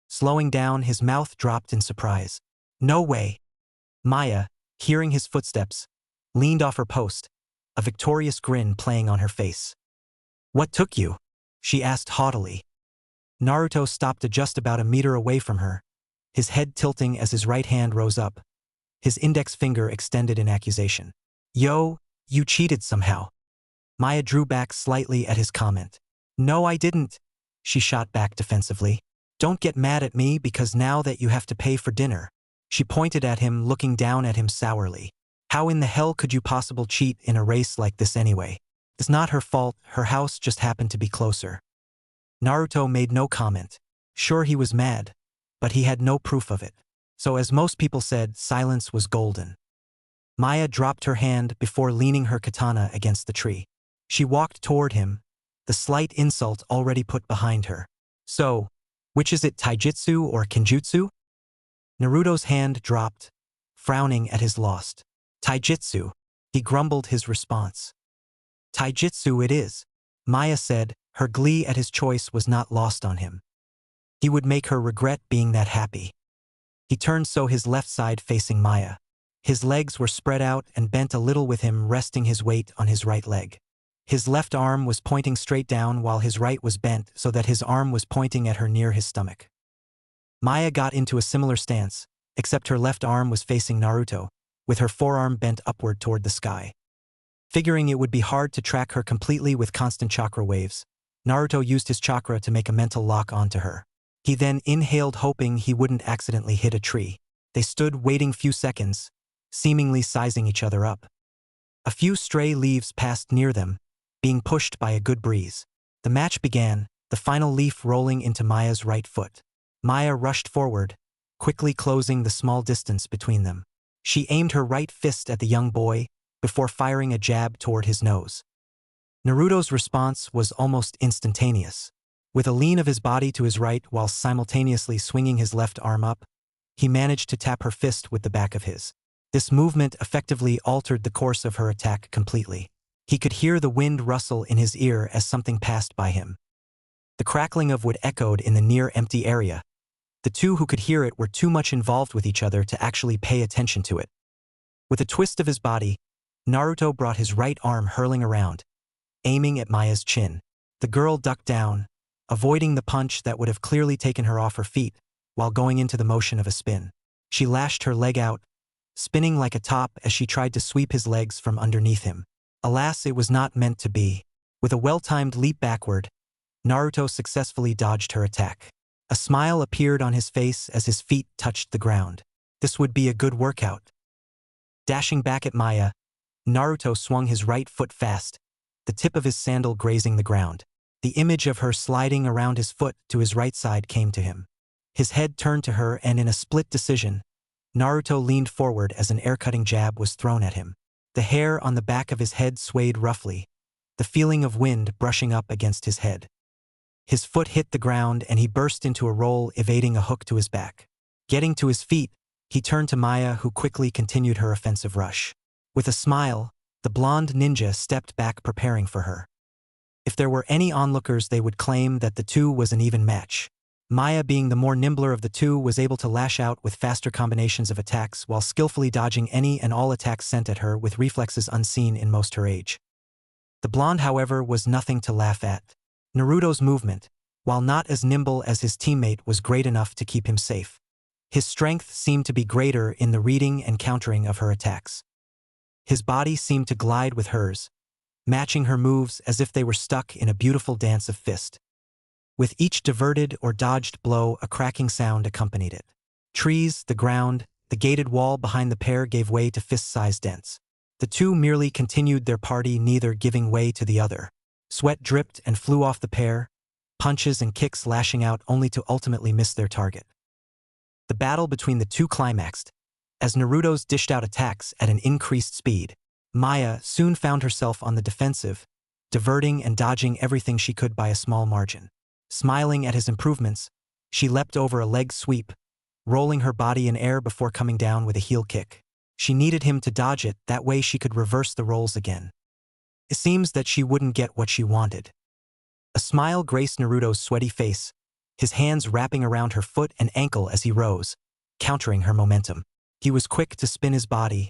Slowing down, his mouth dropped in surprise. No way. Maya, hearing his footsteps, leaned off her post, a victorious grin playing on her face. What took you? She asked haughtily. Naruto stopped just about a meter away from her, his head tilting as his right hand rose up, his index finger extended in accusation. Yo, you cheated somehow. Maya drew back slightly at his comment. No, I didn't, she shot back defensively. Don't get mad at me because now that you have to pay for dinner. She pointed at him, looking down at him sourly. How in the hell could you possibly cheat in a race like this anyway? It's not her fault, her house just happened to be closer. Naruto made no comment. Sure, he was mad, but he had no proof of it. So as most people said, silence was golden. Maya dropped her hand before leaning her katana against the tree. She walked toward him, the slight insult already put behind her. So, which is it, taijutsu or kenjutsu? Naruto's hand dropped, frowning at his loss. Taijutsu, he grumbled his response. Taijutsu it is, Maya said, her glee at his choice was not lost on him. He would make her regret being that happy. He turned so his left side facing Maya. His legs were spread out and bent a little with him resting his weight on his right leg. His left arm was pointing straight down while his right was bent so that his arm was pointing at her near his stomach. Maya got into a similar stance, except her left arm was facing Naruto, with her forearm bent upward toward the sky. Figuring it would be hard to track her completely with constant chakra waves, Naruto used his chakra to make a mental lock onto her. He then inhaled, hoping he wouldn't accidentally hit a tree. They stood waiting few seconds, seemingly sizing each other up. A few stray leaves passed near them, being pushed by a good breeze. The match began, the final leaf rolling into Maya's right foot. Maya rushed forward, quickly closing the small distance between them. She aimed her right fist at the young boy, before firing a jab toward his nose. Naruto's response was almost instantaneous. With a lean of his body to his right while simultaneously swinging his left arm up, he managed to tap her fist with the back of his. This movement effectively altered the course of her attack completely. He could hear the wind rustle in his ear as something passed by him. The crackling of wood echoed in the near empty area. The two who could hear it were too much involved with each other to actually pay attention to it. With a twist of his body, Naruto brought his right arm hurling around, aiming at Maya's chin. The girl ducked down, avoiding the punch that would have clearly taken her off her feet, while going into the motion of a spin. She lashed her leg out, spinning like a top as she tried to sweep his legs from underneath him. Alas, it was not meant to be. With a well-timed leap backward, Naruto successfully dodged her attack. A smile appeared on his face as his feet touched the ground. This would be a good workout. Dashing back at Maya, Naruto swung his right foot fast, the tip of his sandal grazing the ground. The image of her sliding around his foot to his right side came to him. His head turned to her and in a split decision, Naruto leaned forward as an air-cutting jab was thrown at him. The hair on the back of his head swayed roughly, the feeling of wind brushing up against his head. His foot hit the ground and he burst into a roll, evading a hook to his back. Getting to his feet, he turned to Maya, who quickly continued her offensive rush. With a smile, the blonde ninja stepped back, preparing for her. If there were any onlookers, they would claim that the two was an even match. Maya, being the more nimbler of the two, was able to lash out with faster combinations of attacks while skillfully dodging any and all attacks sent at her with reflexes unseen in most her age. The blonde, however, was nothing to laugh at. Naruto's movement, while not as nimble as his teammate, was great enough to keep him safe. His strength seemed to be greater in the reading and countering of her attacks. His body seemed to glide with hers, matching her moves as if they were stuck in a beautiful dance of fist. With each diverted or dodged blow, a cracking sound accompanied it. Trees, the ground, the gated wall behind the pair gave way to fist-sized dents. The two merely continued their party, neither giving way to the other. Sweat dripped and flew off the pair, punches and kicks lashing out only to ultimately miss their target. The battle between the two climaxed, as Naruto's dished out attacks at an increased speed. Maya soon found herself on the defensive, diverting and dodging everything she could by a small margin. Smiling at his improvements, she leapt over a leg sweep, rolling her body in air before coming down with a heel kick. She needed him to dodge it, that way she could reverse the rolls again. It seems that she wouldn't get what she wanted. A smile graced Naruto's sweaty face, his hands wrapping around her foot and ankle as he rose, countering her momentum. He was quick to spin his body,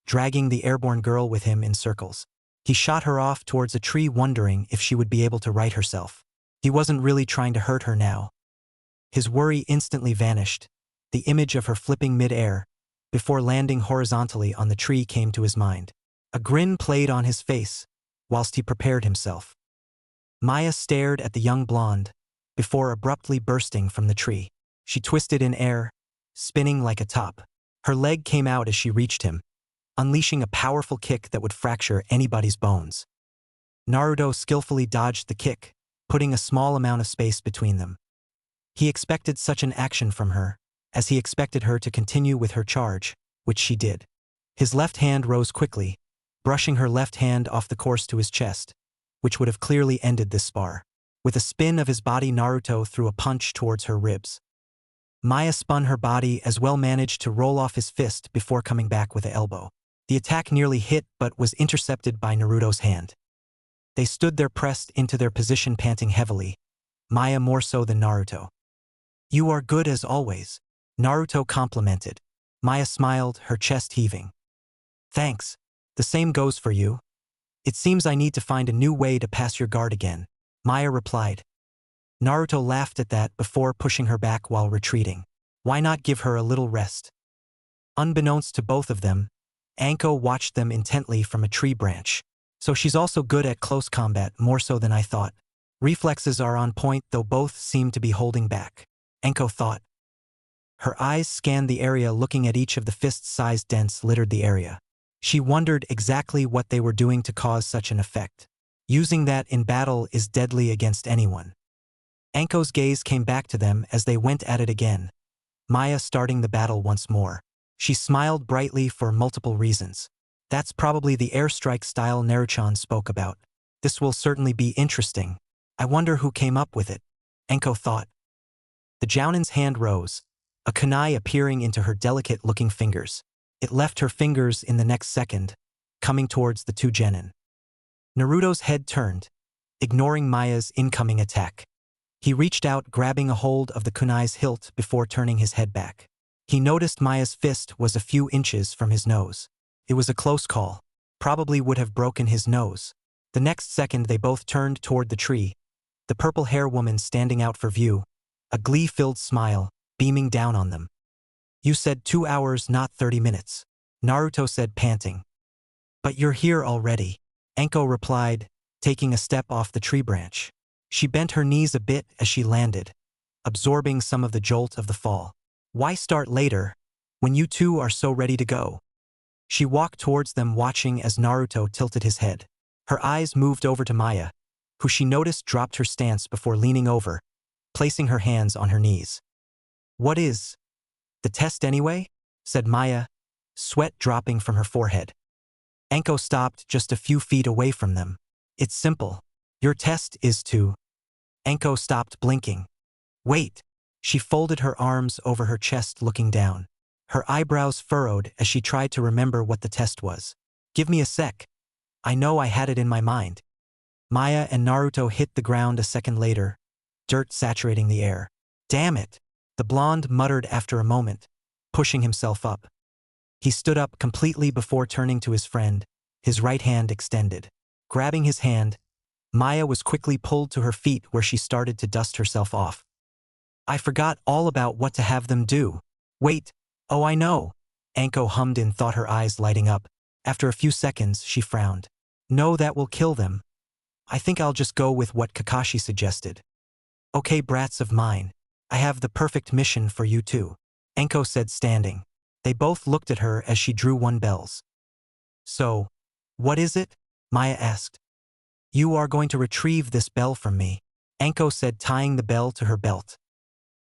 dragging the airborne girl with him in circles. He shot her off towards a tree, wondering if she would be able to right herself. He wasn't really trying to hurt her now. His worry instantly vanished. The image of her flipping mid-air, before landing horizontally on the tree, came to his mind. A grin played on his face, whilst he prepared himself. Maya stared at the young blonde, before abruptly bursting from the tree. She twisted in air, spinning like a top. Her leg came out as she reached him, unleashing a powerful kick that would fracture anybody's bones. Naruto skillfully dodged the kick, putting a small amount of space between them. He expected such an action from her, as he expected her to continue with her charge, which she did. His left hand rose quickly, brushing her left hand off the course to his chest, which would have clearly ended this spar. With a spin of his body, Naruto threw a punch towards her ribs. Maya spun her body as well, managed to roll off his fist before coming back with an elbow. The attack nearly hit but was intercepted by Naruto's hand. They stood there pressed into their position, panting heavily, Maya more so than Naruto. "You are good as always," Naruto complimented. Maya smiled, her chest heaving. "Thanks. The same goes for you. It seems I need to find a new way to pass your guard again," Maya replied. Naruto laughed at that before pushing her back while retreating. Why not give her a little rest? Unbeknownst to both of them, Anko watched them intently from a tree branch. "So she's also good at close combat, more so than I thought. Reflexes are on point, though both seem to be holding back," Anko thought. Her eyes scanned the area, looking at each of the fist-sized dents littered the area. She wondered exactly what they were doing to cause such an effect. Using that in battle is deadly against anyone. Anko's gaze came back to them as they went at it again, Maya starting the battle once more. She smiled brightly for multiple reasons. That's probably the airstrike style Naruto spoke about. This will certainly be interesting. I wonder who came up with it, Anko thought. The Jounin's hand rose, a kunai appearing into her delicate-looking fingers. It left her fingers in the next second, coming towards the two genin. Naruto's head turned, ignoring Maya's incoming attack. He reached out, grabbing a hold of the kunai's hilt before turning his head back. He noticed Maya's fist was a few inches from his nose. It was a close call. Probably would have broken his nose. The next second they both turned toward the tree, the purple hair woman standing out for view, a glee-filled smile beaming down on them. "You said 2 hours, not 30 minutes, Naruto said, panting. "But you're here already," Anko replied, taking a step off the tree branch. She bent her knees a bit as she landed, absorbing some of the jolt of the fall. "Why start later, when you two are so ready to go?" She walked towards them watching as Naruto tilted his head. Her eyes moved over to Maya, who she noticed dropped her stance before leaning over, placing her hands on her knees. "What is the test anyway?" said Maya, sweat dropping from her forehead. Anko stopped just a few feet away from them. "It's simple. Your test is to—" Anko stopped blinking. "Wait." She folded her arms over her chest looking down. Her eyebrows furrowed as she tried to remember what the test was. "Give me a sec. I know I had it in my mind." Maya and Naruto hit the ground a second later, dirt saturating the air. "Damn it," the blonde muttered after a moment, pushing himself up. He stood up completely before turning to his friend, his right hand extended. Grabbing his hand, Maya was quickly pulled to her feet where she started to dust herself off. "I forgot all about what to have them do." "Wait, oh I know," Anko hummed in thought, her eyes lighting up. After a few seconds, she frowned. "No, that will kill them. I think I'll just go with what Kakashi suggested." "Okay, brats of mine. I have the perfect mission for you too," Anko said, standing. They both looked at her as she drew one bells. "So, what is it?" Maya asked. "You are going to retrieve this bell from me," Anko said, tying the bell to her belt.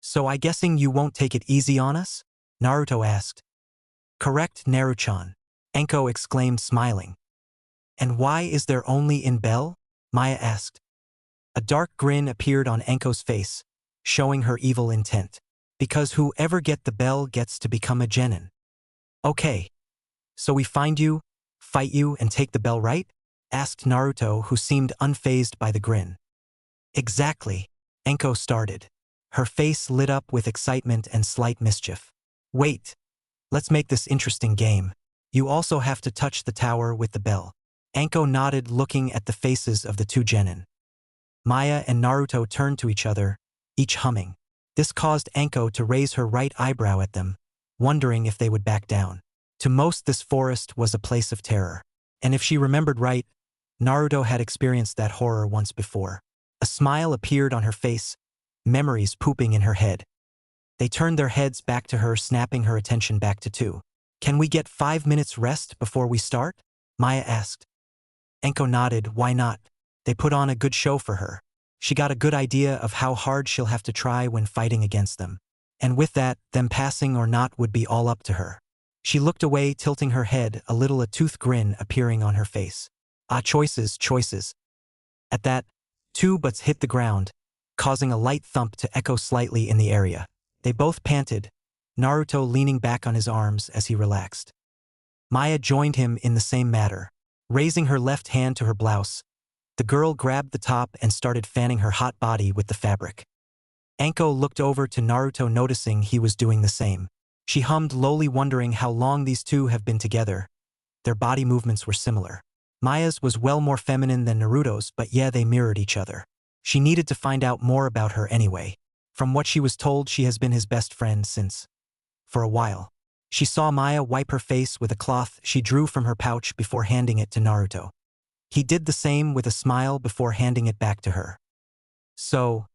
"So I guessing you won't take it easy on us?" Naruto asked. "Correct, Naruchan," Anko exclaimed, smiling. "And why is there only in bell?" Maya asked. A dark grin appeared on Anko's face, showing her evil intent. "Because whoever get the bell gets to become a genin." "Okay. So we find you, fight you, and take the bell, right?" asked Naruto, who seemed unfazed by the grin. "Exactly," Anko started. Her face lit up with excitement and slight mischief. "Wait. Let's make this interesting game. You also have to touch the tower with the bell." Anko nodded, looking at the faces of the two genin. Maya and Naruto turned to each other, each humming. This caused Anko to raise her right eyebrow at them, wondering if they would back down. To most, this forest was a place of terror. And if she remembered right, Naruto had experienced that horror once before. A smile appeared on her face, memories pooping in her head. They turned their heads back to her, snapping her attention back to two. "Can we get 5 minutes rest before we start?" Maya asked. Anko nodded. "Why not? They put on a good show for her. She got a good idea of how hard she'll have to try when fighting against them. And with that, them passing or not would be all up to her." She looked away, tilting her head, a little, a tooth grin appearing on her face. "Ah, choices, choices." At that, two butts hit the ground, causing a light thump to echo slightly in the area. They both panted, Naruto leaning back on his arms as he relaxed. Maya joined him in the same matter. Raising her left hand to her blouse, the girl grabbed the top and started fanning her hot body with the fabric. Anko looked over to Naruto, noticing he was doing the same. She hummed lowly, wondering how long these two have been together. Their body movements were similar. Maya's was well more feminine than Naruto's, but yeah, they mirrored each other. She needed to find out more about her anyway. From what she was told, she has been his best friend since. For a while. She saw Maya wipe her face with a cloth she drew from her pouch before handing it to Naruto. He did the same with a smile before handing it back to her. "So,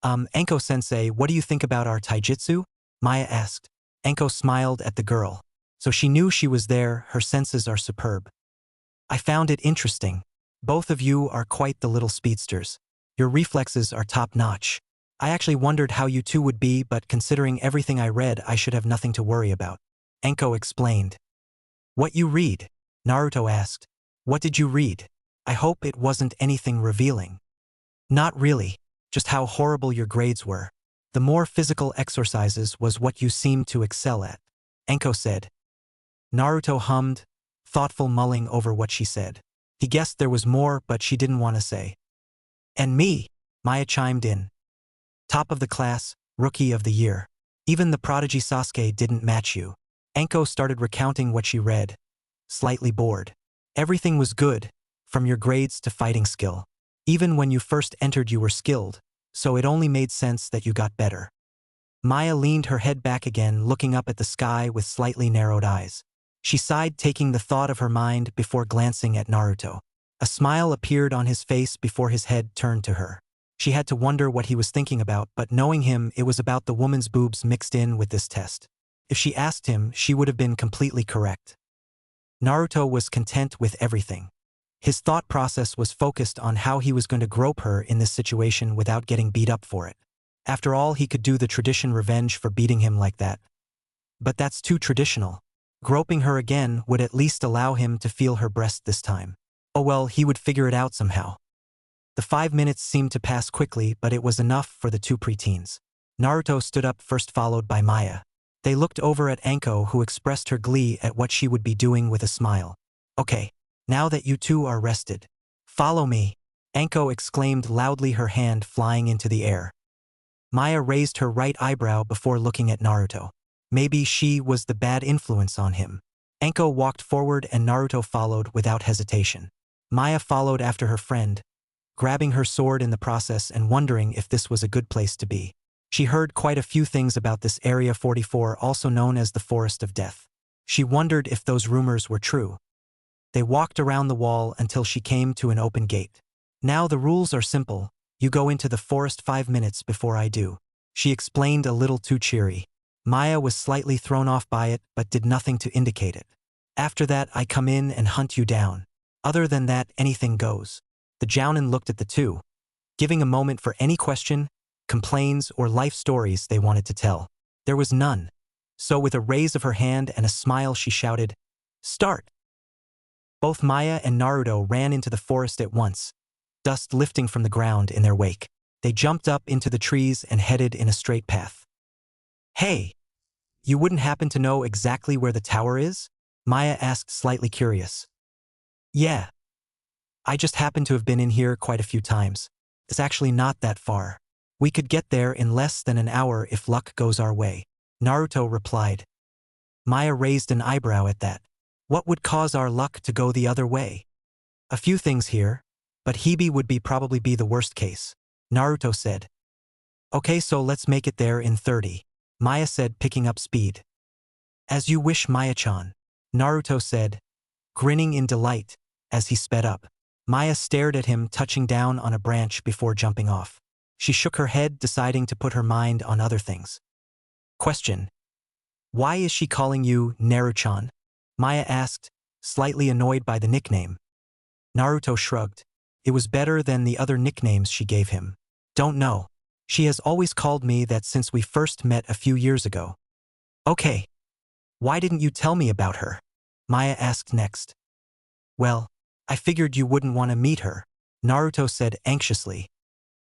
Anko-sensei, what do you think about our taijutsu?" Maya asked. Anko smiled at the girl. So she knew she was there, her senses are superb. "I found it interesting. Both of you are quite the little speedsters. Your reflexes are top-notch. I actually wondered how you two would be, but considering everything I read, I should have nothing to worry about," Anko explained. "What you read?" Naruto asked. "What did you read? I hope it wasn't anything revealing." "Not really, just how horrible your grades were. The more physical exercises was what you seemed to excel at," Anko said. Naruto hummed, thoughtful, mulling over what she said. He guessed there was more, but she didn't want to say. "And me," Maya chimed in. "Top of the class, rookie of the year. Even the prodigy Sasuke didn't match you." Anko started recounting what she read, slightly bored. "Everything was good, from your grades to fighting skill. Even when you first entered you were skilled, so it only made sense that you got better." Maya leaned her head back again, looking up at the sky with slightly narrowed eyes. She sighed, taking the thought of her mind before glancing at Naruto. A smile appeared on his face before his head turned to her. She had to wonder what he was thinking about, but knowing him, it was about the woman's boobs mixed in with this test. If she asked him, she would have been completely correct. Naruto was content with everything. His thought process was focused on how he was going to grope her in this situation without getting beat up for it. After all, he could do the tradition revenge for beating him like that. But that's too traditional. Groping her again would at least allow him to feel her breast this time. Oh well, he would figure it out somehow. The 5 minutes seemed to pass quickly, but it was enough for the two preteens. Naruto stood up first, followed by Maya. They looked over at Anko, who expressed her glee at what she would be doing with a smile. Okay, now that you two are rested, follow me, Anko exclaimed loudly, her hand flying into the air. Maya raised her right eyebrow before looking at Naruto. Maybe she was the bad influence on him. Anko walked forward and Naruto followed without hesitation. Maya followed after her friend, grabbing her sword in the process and wondering if this was a good place to be. She heard quite a few things about this Area 44, also known as the Forest of Death. She wondered if those rumors were true. They walked around the wall until she came to an open gate. Now the rules are simple. You go into the forest 5 minutes before I do, she explained, a little too cheery. Maya was slightly thrown off by it, but did nothing to indicate it. After that, I come in and hunt you down. Other than that, anything goes. The Jounin looked at the two, giving a moment for any question, complaints, or life stories they wanted to tell. There was none. So with a raise of her hand and a smile, she shouted, "Start!" Both Maya and Naruto ran into the forest at once, dust lifting from the ground in their wake. They jumped up into the trees and headed in a straight path. Hey! You wouldn't happen to know exactly where the tower is? Maya asked, slightly curious. Yeah. I just happen to have been in here quite a few times. It's actually not that far. We could get there in less than an hour if luck goes our way, Naruto replied. Maya raised an eyebrow at that. What would cause our luck to go the other way? A few things here, but Hibi would probably be the worst case, Naruto said. Okay, so let's make it there in 30. Maya said, picking up speed. As you wish, Maya-chan, Naruto said, grinning in delight as he sped up. Maya stared at him, touching down on a branch before jumping off. She shook her head, deciding to put her mind on other things. Question. Why is she calling you Naru-chan? Maya asked, slightly annoyed by the nickname. Naruto shrugged. It was better than the other nicknames she gave him. Don't know. She has always called me that since we first met a few years ago. Okay. Why didn't you tell me about her? Maya asked next. Well, I figured you wouldn't want to meet her, Naruto said anxiously.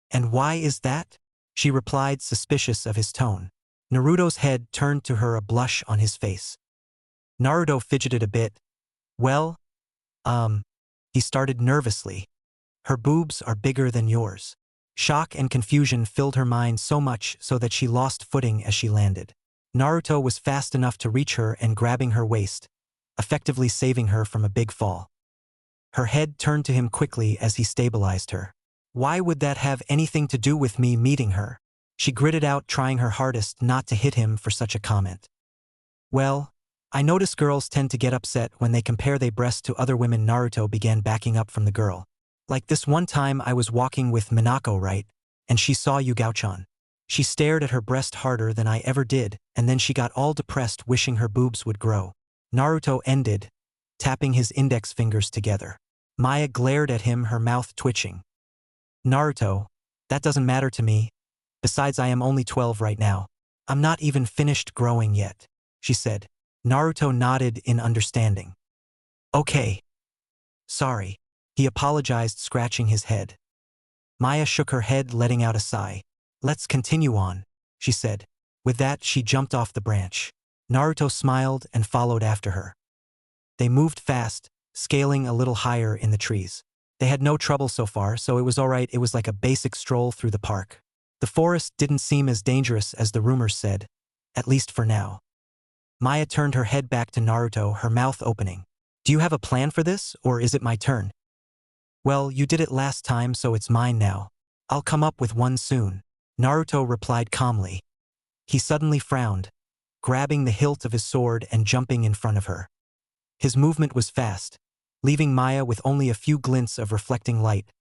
And why is that? She replied, suspicious of his tone. Naruto's head turned to her, a blush on his face. Naruto fidgeted a bit. Well, he started nervously. Her boobs are bigger than yours. Shock and confusion filled her mind so much so that she lost footing as she landed. Naruto was fast enough to reach her and grabbing her waist, effectively saving her from a big fall. Her head turned to him quickly as he stabilized her. Why would that have anything to do with me meeting her? She gritted out, trying her hardest not to hit him for such a comment. Well, I notice girls tend to get upset when they compare their breasts to other women. Naruto began backing up from the girl. Like this one time I was walking with Minako, right? And she saw Yugao-chan. She stared at her breast harder than I ever did, and then she got all depressed, wishing her boobs would grow. Naruto ended, tapping his index fingers together. Maya glared at him, her mouth twitching. Naruto, that doesn't matter to me. Besides, I am only 12 right now. I'm not even finished growing yet, she said. Naruto nodded in understanding. Okay. Sorry. He apologized, scratching his head. Maya shook her head, letting out a sigh. Let's continue on, she said. With that, she jumped off the branch. Naruto smiled and followed after her. They moved fast, scaling a little higher in the trees. They had no trouble so far, so it was alright. It was like a basic stroll through the park. The forest didn't seem as dangerous as the rumors said, at least for now. Maya turned her head back to Naruto, her mouth opening. Do you have a plan for this, or is it my turn? Well, you did it last time, so it's mine now. I'll come up with one soon, Naruto replied calmly. He suddenly frowned, grabbing the hilt of his sword and jumping in front of her. His movement was fast, leaving Maya with only a few glints of reflecting light,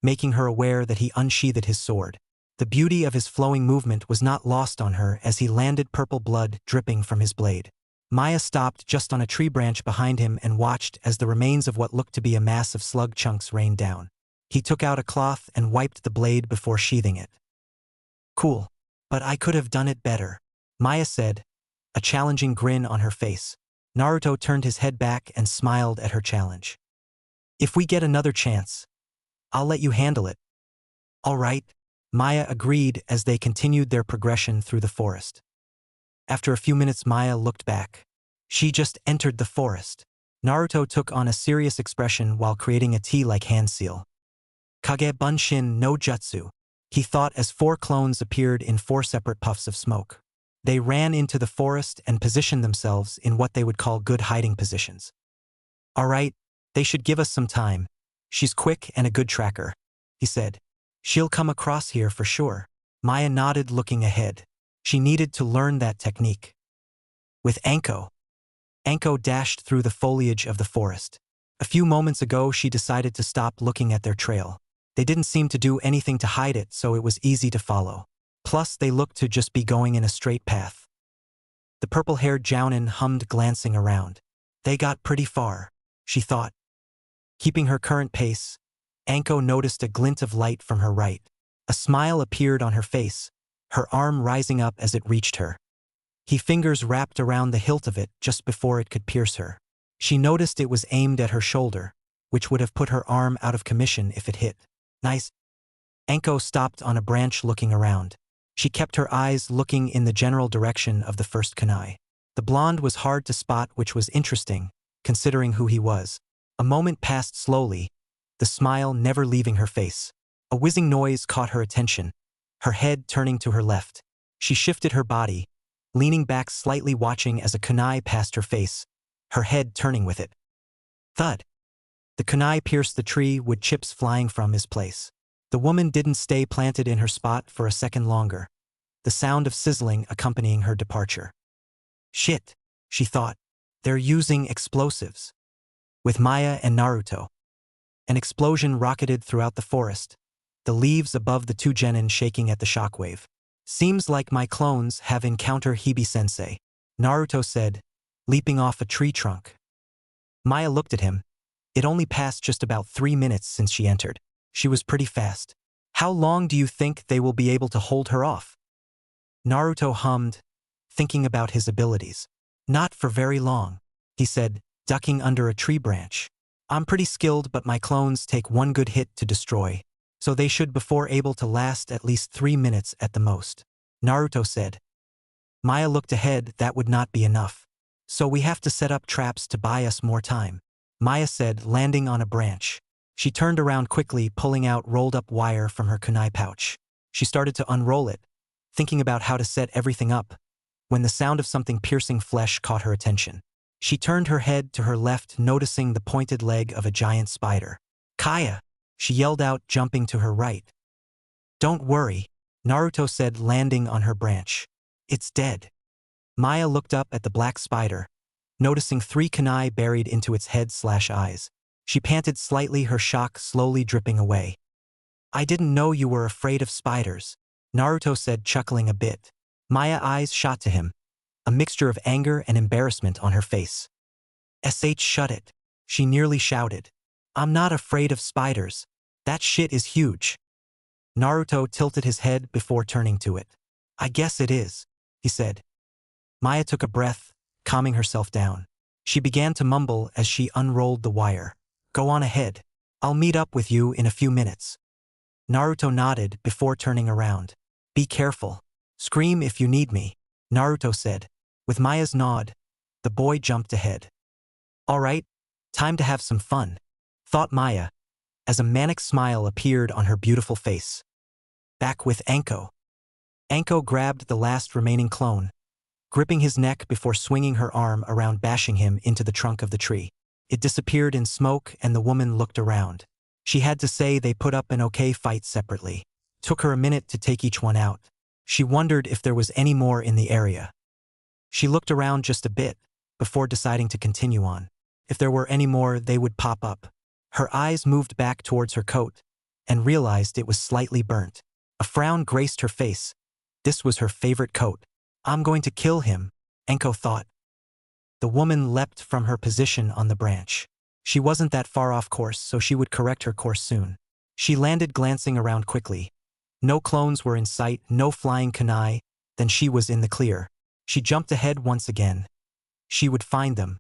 making her aware that he unsheathed his sword. The beauty of his flowing movement was not lost on her as he landed, purple blood dripping from his blade. Maya stopped just on a tree branch behind him and watched as the remains of what looked to be a mass of slug chunks rained down. He took out a cloth and wiped the blade before sheathing it. Cool. But I could have done it better, Maya said, a challenging grin on her face. Naruto turned his head back and smiled at her challenge. If we get another chance, I'll let you handle it. All right, Maya agreed as they continued their progression through the forest. After a few minutes, Maya looked back. She just entered the forest. Naruto took on a serious expression while creating a T-like hand seal. Kage Bunshin no Jutsu, he thought as 4 clones appeared in 4 separate puffs of smoke. They ran into the forest and positioned themselves in what they would call good hiding positions. All right, they should give us some time. She's quick and a good tracker, he said. She'll come across here for sure. Maya nodded, looking ahead. She needed to learn that technique. With Anko dashed through the foliage of the forest. A few moments ago, she decided to stop looking at their trail. They didn't seem to do anything to hide it, so it was easy to follow. Plus, they looked to just be going in a straight path. The purple-haired Jounin hummed, glancing around. They got pretty far, she thought. Keeping her current pace, Anko noticed a glint of light from her right. A smile appeared on her face, her arm rising up as it reached her. His fingers wrapped around the hilt of it just before it could pierce her. She noticed it was aimed at her shoulder, which would have put her arm out of commission if it hit. Nice. Anko stopped on a branch, looking around. She kept her eyes looking in the general direction of the first kunai. The blonde was hard to spot, which was interesting, considering who he was. A moment passed slowly, the smile never leaving her face. A whizzing noise caught her attention, her head turning to her left. She shifted her body, leaning back slightly, watching as a kunai passed her face, her head turning with it. Thud. The kunai pierced the tree, with chips flying from his place. The woman didn't stay planted in her spot for a second longer, the sound of sizzling accompanying her departure. Shit, she thought. They're using explosives. With Maya and Naruto. An explosion rocketed throughout the forest, the leaves above the 2 genin shaking at the shockwave. Seems like my clones have encountered Hibi-sensei, Naruto said, leaping off a tree trunk. Maya looked at him. It only passed just about 3 minutes since she entered. She was pretty fast. How long do you think they will be able to hold her off? Naruto hummed, thinking about his abilities. Not for very long, he said, ducking under a tree branch. I'm pretty skilled, but my clones take 1 good hit to destroy, so they should be able to last at least 3 minutes at the most, Naruto said. Maya looked ahead. That would not be enough. So we have to set up traps to buy us more time, Maya said, landing on a branch. She turned around quickly, pulling out rolled-up wire from her kunai pouch. She started to unroll it, thinking about how to set everything up, when the sound of something piercing flesh caught her attention. She turned her head to her left, noticing the pointed leg of a giant spider. Kaya! She yelled out, jumping to her right. Don't worry, Naruto said, landing on her branch. It's dead. Maya looked up at the black spider, noticing 3 kunai buried into its head/eyes. She panted slightly, her shock slowly dripping away. I didn't know you were afraid of spiders, Naruto said, chuckling a bit. Maya's eyes shot to him, a mixture of anger and embarrassment on her face. Shut it, she nearly shouted. I'm not afraid of spiders. That shit is huge. Naruto tilted his head before turning to it. I guess it is, he said. Maya took a breath, calming herself down. She began to mumble as she unrolled the wire. Go on ahead. I'll meet up with you in a few minutes. Naruto nodded before turning around. Be careful. Scream if you need me, Naruto said. With Maya's nod, the boy jumped ahead. All right, time to have some fun, thought Maya, as a manic smile appeared on her beautiful face. Back with Anko. Anko grabbed the last remaining clone, gripping his neck before swinging her arm around, bashing him into the trunk of the tree. It disappeared in smoke and the woman looked around. She had to say they put up an okay fight separately. Took her a minute to take each one out. She wondered if there was any more in the area. She looked around just a bit, before deciding to continue on. If there were any more, they would pop up. Her eyes moved back towards her coat, and realized it was slightly burnt. A frown graced her face. This was her favorite coat. I'm going to kill him, Anko thought. The woman leapt from her position on the branch. She wasn't that far off course, so she would correct her course soon. She landed, glancing around quickly. No clones were in sight, no flying kunai, then she was in the clear. She jumped ahead once again. She would find them.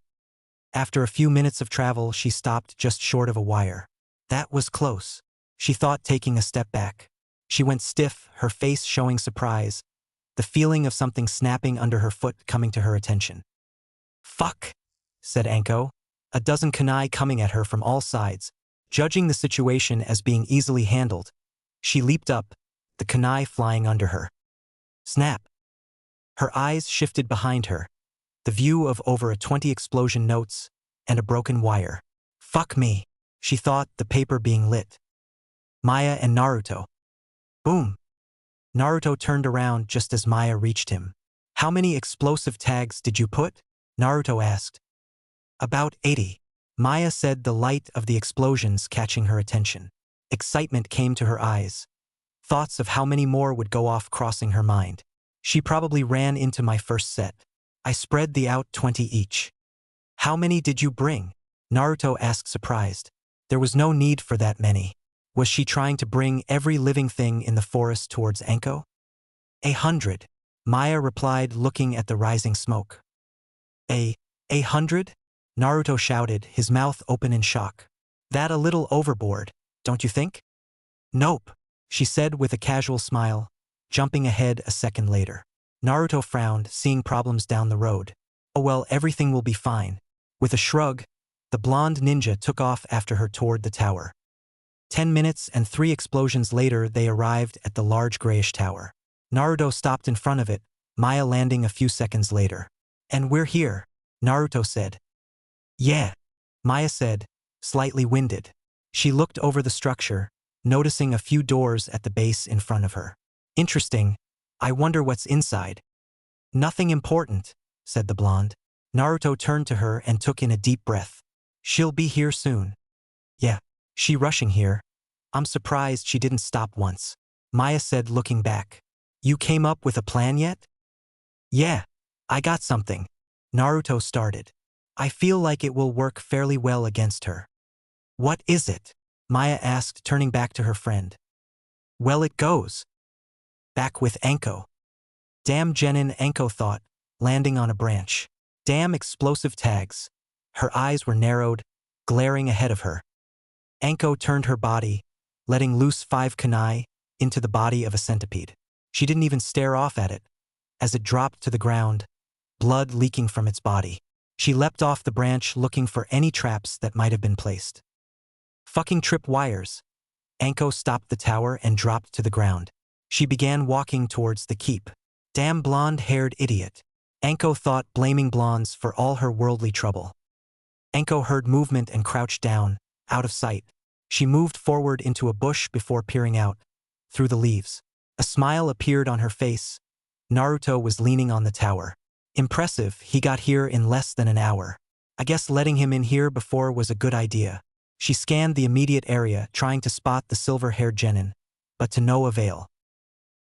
After a few minutes of travel, she stopped just short of a wire. That was close, she thought, taking a step back. She went stiff, her face showing surprise, the feeling of something snapping under her foot coming to her attention. "Fuck," said Anko, a dozen kunai coming at her from all sides. Judging the situation as being easily handled, she leaped up, the kunai flying under her. Snap. Her eyes shifted behind her, the view of over 20 explosion notes and a broken wire. Fuck me, she thought, the paper being lit. Maya and Naruto. Boom. Naruto turned around just as Maya reached him. How many explosive tags did you put? Naruto asked. About 80. Maya said, the light of the explosions catching her attention. Excitement came to her eyes. Thoughts of how many more would go off crossing her mind. She probably ran into my first set. I spread the out 20 each. How many did you bring? Naruto asked, surprised. There was no need for that many. Was she trying to bring every living thing in the forest towards Anko? 100. Maya replied, looking at the rising smoke. 100? Naruto shouted, his mouth open in shock. That a little overboard, don't you think? Nope, she said with a casual smile, jumping ahead a second later. Naruto frowned, seeing problems down the road. Oh well, everything will be fine. With a shrug, the blonde ninja took off after her toward the tower. 10 minutes and 3 explosions later, they arrived at the large grayish tower. Naruto stopped in front of it, Maya landing a few seconds later. And we're here, Naruto said. Yeah, Maya said, slightly winded. She looked over the structure, noticing a few doors at the base in front of her. Interesting. I wonder what's inside. Nothing important, said the blonde. Naruto turned to her and took in a deep breath. She'll be here soon. Yeah, she rushing here. I'm surprised she didn't stop once. Maya said, looking back. You came up with a plan yet? Yeah, I got something. Naruto started. I feel like it will work fairly well against her. What is it? Maya asked, turning back to her friend. Well, it goes back with Anko. Damn Genin, Anko thought, landing on a branch. Damn explosive tags. Her eyes were narrowed, glaring ahead of her. Anko turned her body, letting loose 5 kunai into the body of a centipede. She didn't even stare off at it. As it dropped to the ground, blood leaking from its body, she leapt off the branch, looking for any traps that might have been placed. Fucking trip wires. Anko stopped the tower and dropped to the ground. She began walking towards the keep. Damn blonde-haired idiot. Anko thought, blaming blondes for all her worldly trouble. Anko heard movement and crouched down, out of sight. She moved forward into a bush before peering out, through the leaves. A smile appeared on her face. Naruto was leaning on the tower. Impressive, he got here in less than an hour. I guess letting him in here before was a good idea. She scanned the immediate area, trying to spot the silver-haired genin, but to no avail.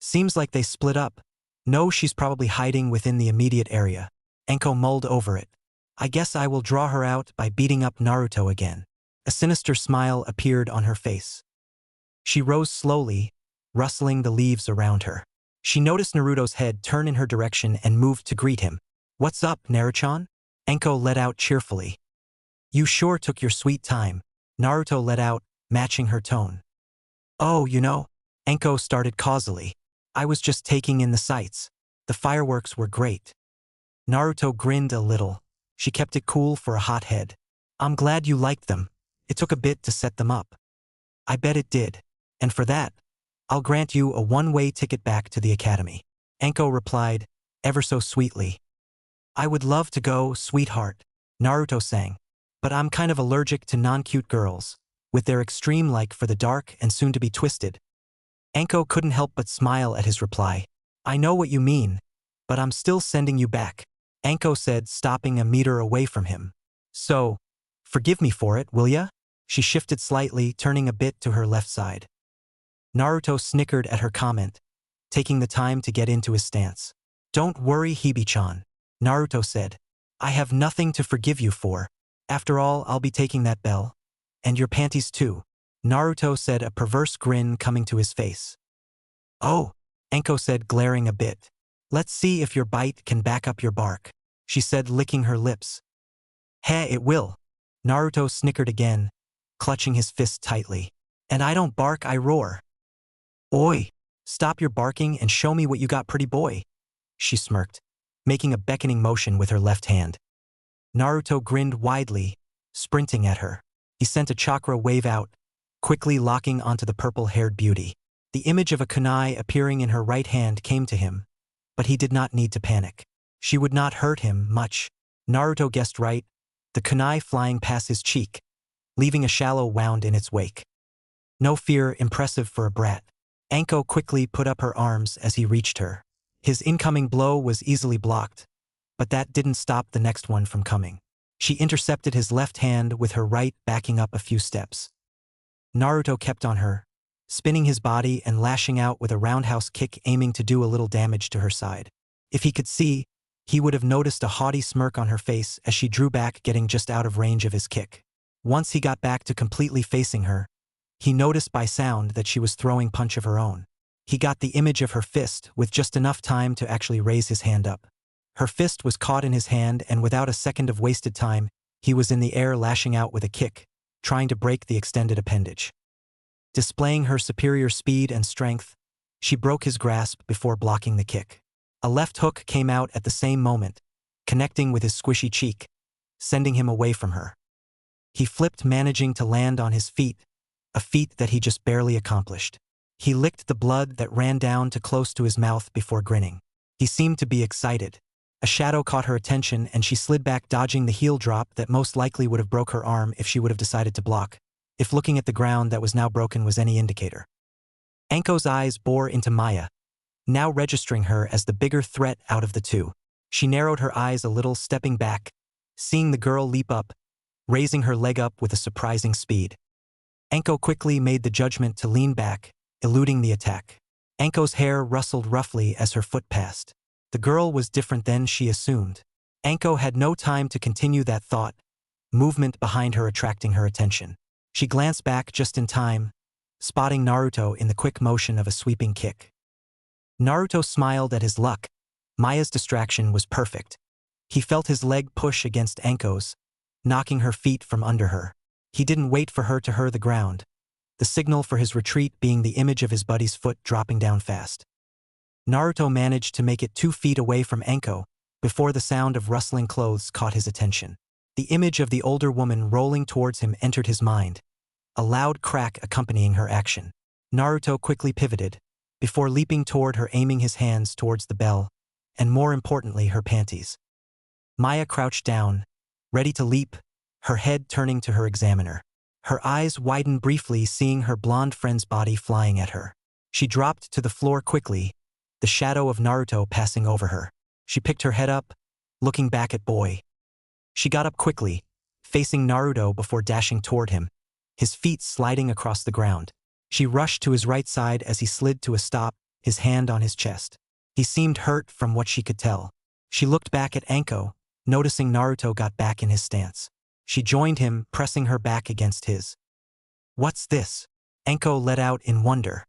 Seems like they split up. No, she's probably hiding within the immediate area. Anko mulled over it. I guess I will draw her out by beating up Naruto again. A sinister smile appeared on her face. She rose slowly, rustling the leaves around her. She noticed Naruto's head turn in her direction and moved to greet him. What's up, Naruchan? Anko let out cheerfully. You sure took your sweet time, Naruto let out, matching her tone. Oh, you know, Anko started causally. I was just taking in the sights. The fireworks were great. Naruto grinned a little. She kept it cool for a hot head. I'm glad you liked them. It took a bit to set them up. I bet it did. And for that, I'll grant you a one-way ticket back to the academy. Anko replied, ever so sweetly. I would love to go, sweetheart, Naruto sang. But I'm kind of allergic to non-cute girls, with their extreme like for the dark and soon to be twisted. Anko couldn't help but smile at his reply. I know what you mean, but I'm still sending you back, Anko said, stopping a meter away from him. So, forgive me for it, will ya? She shifted slightly, turning a bit to her left side. Naruto snickered at her comment, taking the time to get into his stance. Don't worry, Hibi-chan, Naruto said. I have nothing to forgive you for. After all, I'll be taking that bell. And your panties too. Naruto said, a perverse grin coming to his face. Oh, Anko said, glaring a bit. Let's see if your bite can back up your bark, she said, licking her lips. Heh, it will. Naruto snickered again, clutching his fist tightly. And I don't bark, I roar. Oi, stop your barking and show me what you got, pretty boy, she smirked, making a beckoning motion with her left hand. Naruto grinned widely, sprinting at her. He sent a chakra wave out, quickly locking onto the purple-haired beauty. The image of a kunai appearing in her right hand came to him, but he did not need to panic. She would not hurt him much. Naruto guessed right, the kunai flying past his cheek, leaving a shallow wound in its wake. No fear, impressive for a brat. Anko quickly put up her arms as he reached her. His incoming blow was easily blocked, but that didn't stop the next one from coming. She intercepted his left hand with her right, backing up a few steps. Naruto kept on her, spinning his body and lashing out with a roundhouse kick, aiming to do a little damage to her side. If he could see, he would have noticed a haughty smirk on her face as she drew back, getting just out of range of his kick. Once he got back to completely facing her, he noticed by sound that she was throwing punch of her own. He got the image of her fist with just enough time to actually raise his hand up. Her fist was caught in his hand, and without a second of wasted time, he was in the air lashing out with a kick, trying to break the extended appendage. Displaying her superior speed and strength, she broke his grasp before blocking the kick. A left hook came out at the same moment, connecting with his squishy cheek, sending him away from her. He flipped, managing to land on his feet, a feat that he just barely accomplished. He licked the blood that ran down to close to his mouth before grinning. He seemed to be excited. A shadow caught her attention and she slid back, dodging the heel drop that most likely would have broke her arm if she would have decided to block, if looking at the ground that was now broken was any indicator. Anko's eyes bore into Maya, now registering her as the bigger threat out of the two. She narrowed her eyes a little, stepping back, seeing the girl leap up, raising her leg up with a surprising speed. Anko quickly made the judgment to lean back, eluding the attack. Anko's hair rustled roughly as her foot passed. The girl was different than she assumed. Anko had no time to continue that thought, movement behind her attracting her attention. She glanced back just in time, spotting Naruto in the quick motion of a sweeping kick. Naruto smiled at his luck. Maya's distraction was perfect. He felt his leg push against Anko's, knocking her feet from under her. He didn't wait for her to hurt the ground, the signal for his retreat being the image of his buddy's foot dropping down fast. Naruto managed to make it 2 feet away from Anko before the sound of rustling clothes caught his attention. The image of the older woman rolling towards him entered his mind, a loud crack accompanying her action. Naruto quickly pivoted, before leaping toward her, aiming his hands towards the bell, and more importantly her panties. Maya crouched down, ready to leap, her head turning to her examiner. Her eyes widened briefly, seeing her blonde friend's body flying at her. She dropped to the floor quickly, the shadow of Naruto passing over her. She picked her head up, looking back at boy. She got up quickly, facing Naruto before dashing toward him, his feet sliding across the ground. She rushed to his right side as he slid to a stop, his hand on his chest. He seemed hurt from what she could tell. She looked back at Anko, noticing Naruto got back in his stance. She joined him, pressing her back against his. What's this? Anko let out in wonder.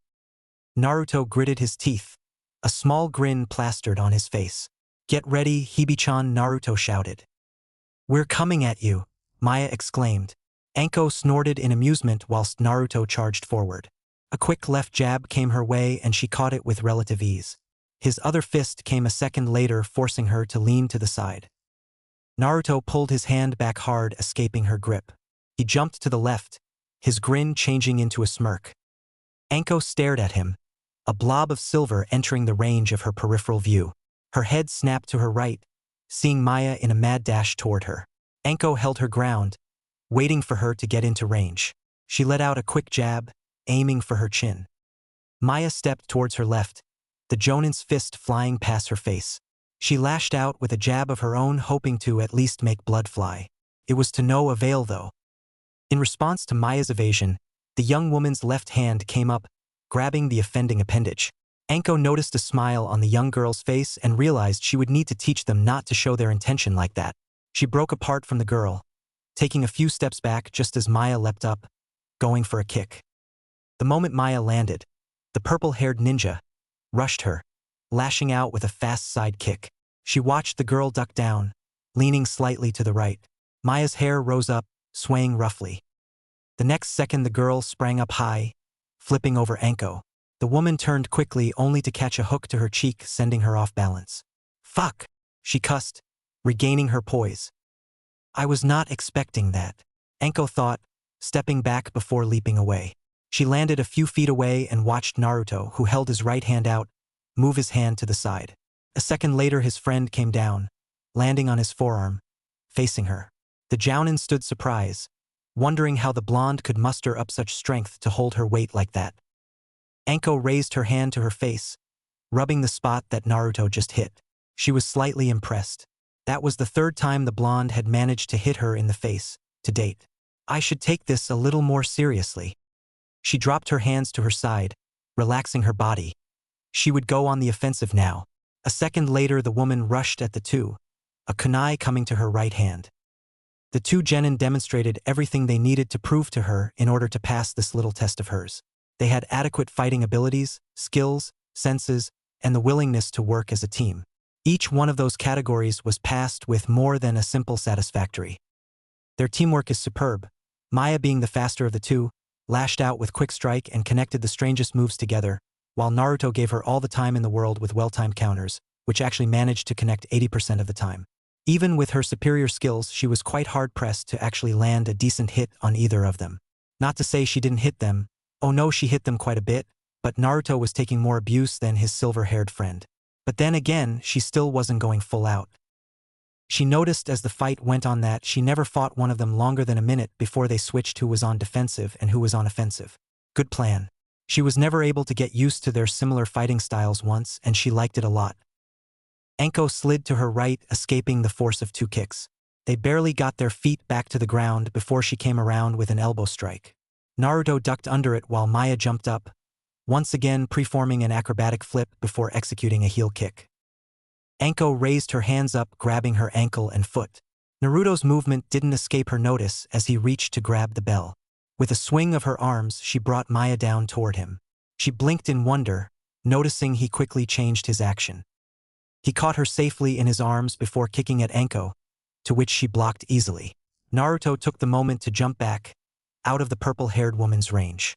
Naruto gritted his teeth, a small grin plastered on his face. Get ready, Hibi-chan, Naruto shouted. We're coming at you, Maya exclaimed. Anko snorted in amusement whilst Naruto charged forward. A quick left jab came her way and she caught it with relative ease. His other fist came a second later, forcing her to lean to the side. Naruto pulled his hand back hard, escaping her grip. He jumped to the left, his grin changing into a smirk. Anko stared at him, a blob of silver entering the range of her peripheral view. Her head snapped to her right, seeing Maya in a mad dash toward her. Anko held her ground, waiting for her to get into range. She let out a quick jab, aiming for her chin. Maya stepped towards her left, the Jonin's fist flying past her face. She lashed out with a jab of her own, hoping to at least make blood fly. It was to no avail though. In response to Maya's evasion, the young woman's left hand came up, grabbing the offending appendage. Anko noticed a smile on the young girl's face and realized she would need to teach them not to show their intention like that. She broke apart from the girl, taking a few steps back just as Maya leapt up, going for a kick. The moment Maya landed, the purple-haired ninja rushed her, lashing out with a fast side kick. She watched the girl duck down, leaning slightly to the right. Maya's hair rose up, swaying roughly. The next second the girl sprang up high, flipping over Anko. The woman turned quickly only to catch a hook to her cheek, sending her off balance. "Fuck!" she cussed, regaining her poise. "I was not expecting that," Anko thought, stepping back before leaping away. She landed a few feet away and watched Naruto, who held his right hand out, move his hand to the side. A second later his friend came down, landing on his forearm, facing her. The Jounin stood surprised, wondering how the blonde could muster up such strength to hold her weight like that. Anko raised her hand to her face, rubbing the spot that Naruto just hit. She was slightly impressed. That was the third time the blonde had managed to hit her in the face, to date. "I should take this a little more seriously." She dropped her hands to her side, relaxing her body. She would go on the offensive now. A second later the woman rushed at the two, a kunai coming to her right hand. The two genin demonstrated everything they needed to prove to her in order to pass this little test of hers. They had adequate fighting abilities, skills, senses, and the willingness to work as a team. Each one of those categories was passed with more than a simple satisfactory. Their teamwork is superb. Maya, being the faster of the two, lashed out with quick strike and connected the strangest moves together, while Naruto gave her all the time in the world with well-timed counters, which actually managed to connect 80% of the time. Even with her superior skills, she was quite hard-pressed to actually land a decent hit on either of them. Not to say she didn't hit them. Oh no, she hit them quite a bit, but Naruto was taking more abuse than his silver-haired friend. But then again, she still wasn't going full out. She noticed as the fight went on that she never fought one of them longer than a minute before they switched who was on defensive and who was on offensive. Good plan. She was never able to get used to their similar fighting styles once, and she liked it a lot. Anko slid to her right, escaping the force of two kicks. They barely got their feet back to the ground before she came around with an elbow strike. Naruto ducked under it while Maya jumped up, once again preforming an acrobatic flip before executing a heel kick. Anko raised her hands up, grabbing her ankle and foot. Naruto's movement didn't escape her notice as he reached to grab the bell. With a swing of her arms, she brought Maya down toward him. She blinked in wonder, noticing he quickly changed his action. He caught her safely in his arms before kicking at Anko, to which she blocked easily. Naruto took the moment to jump back, out of the purple-haired woman's range.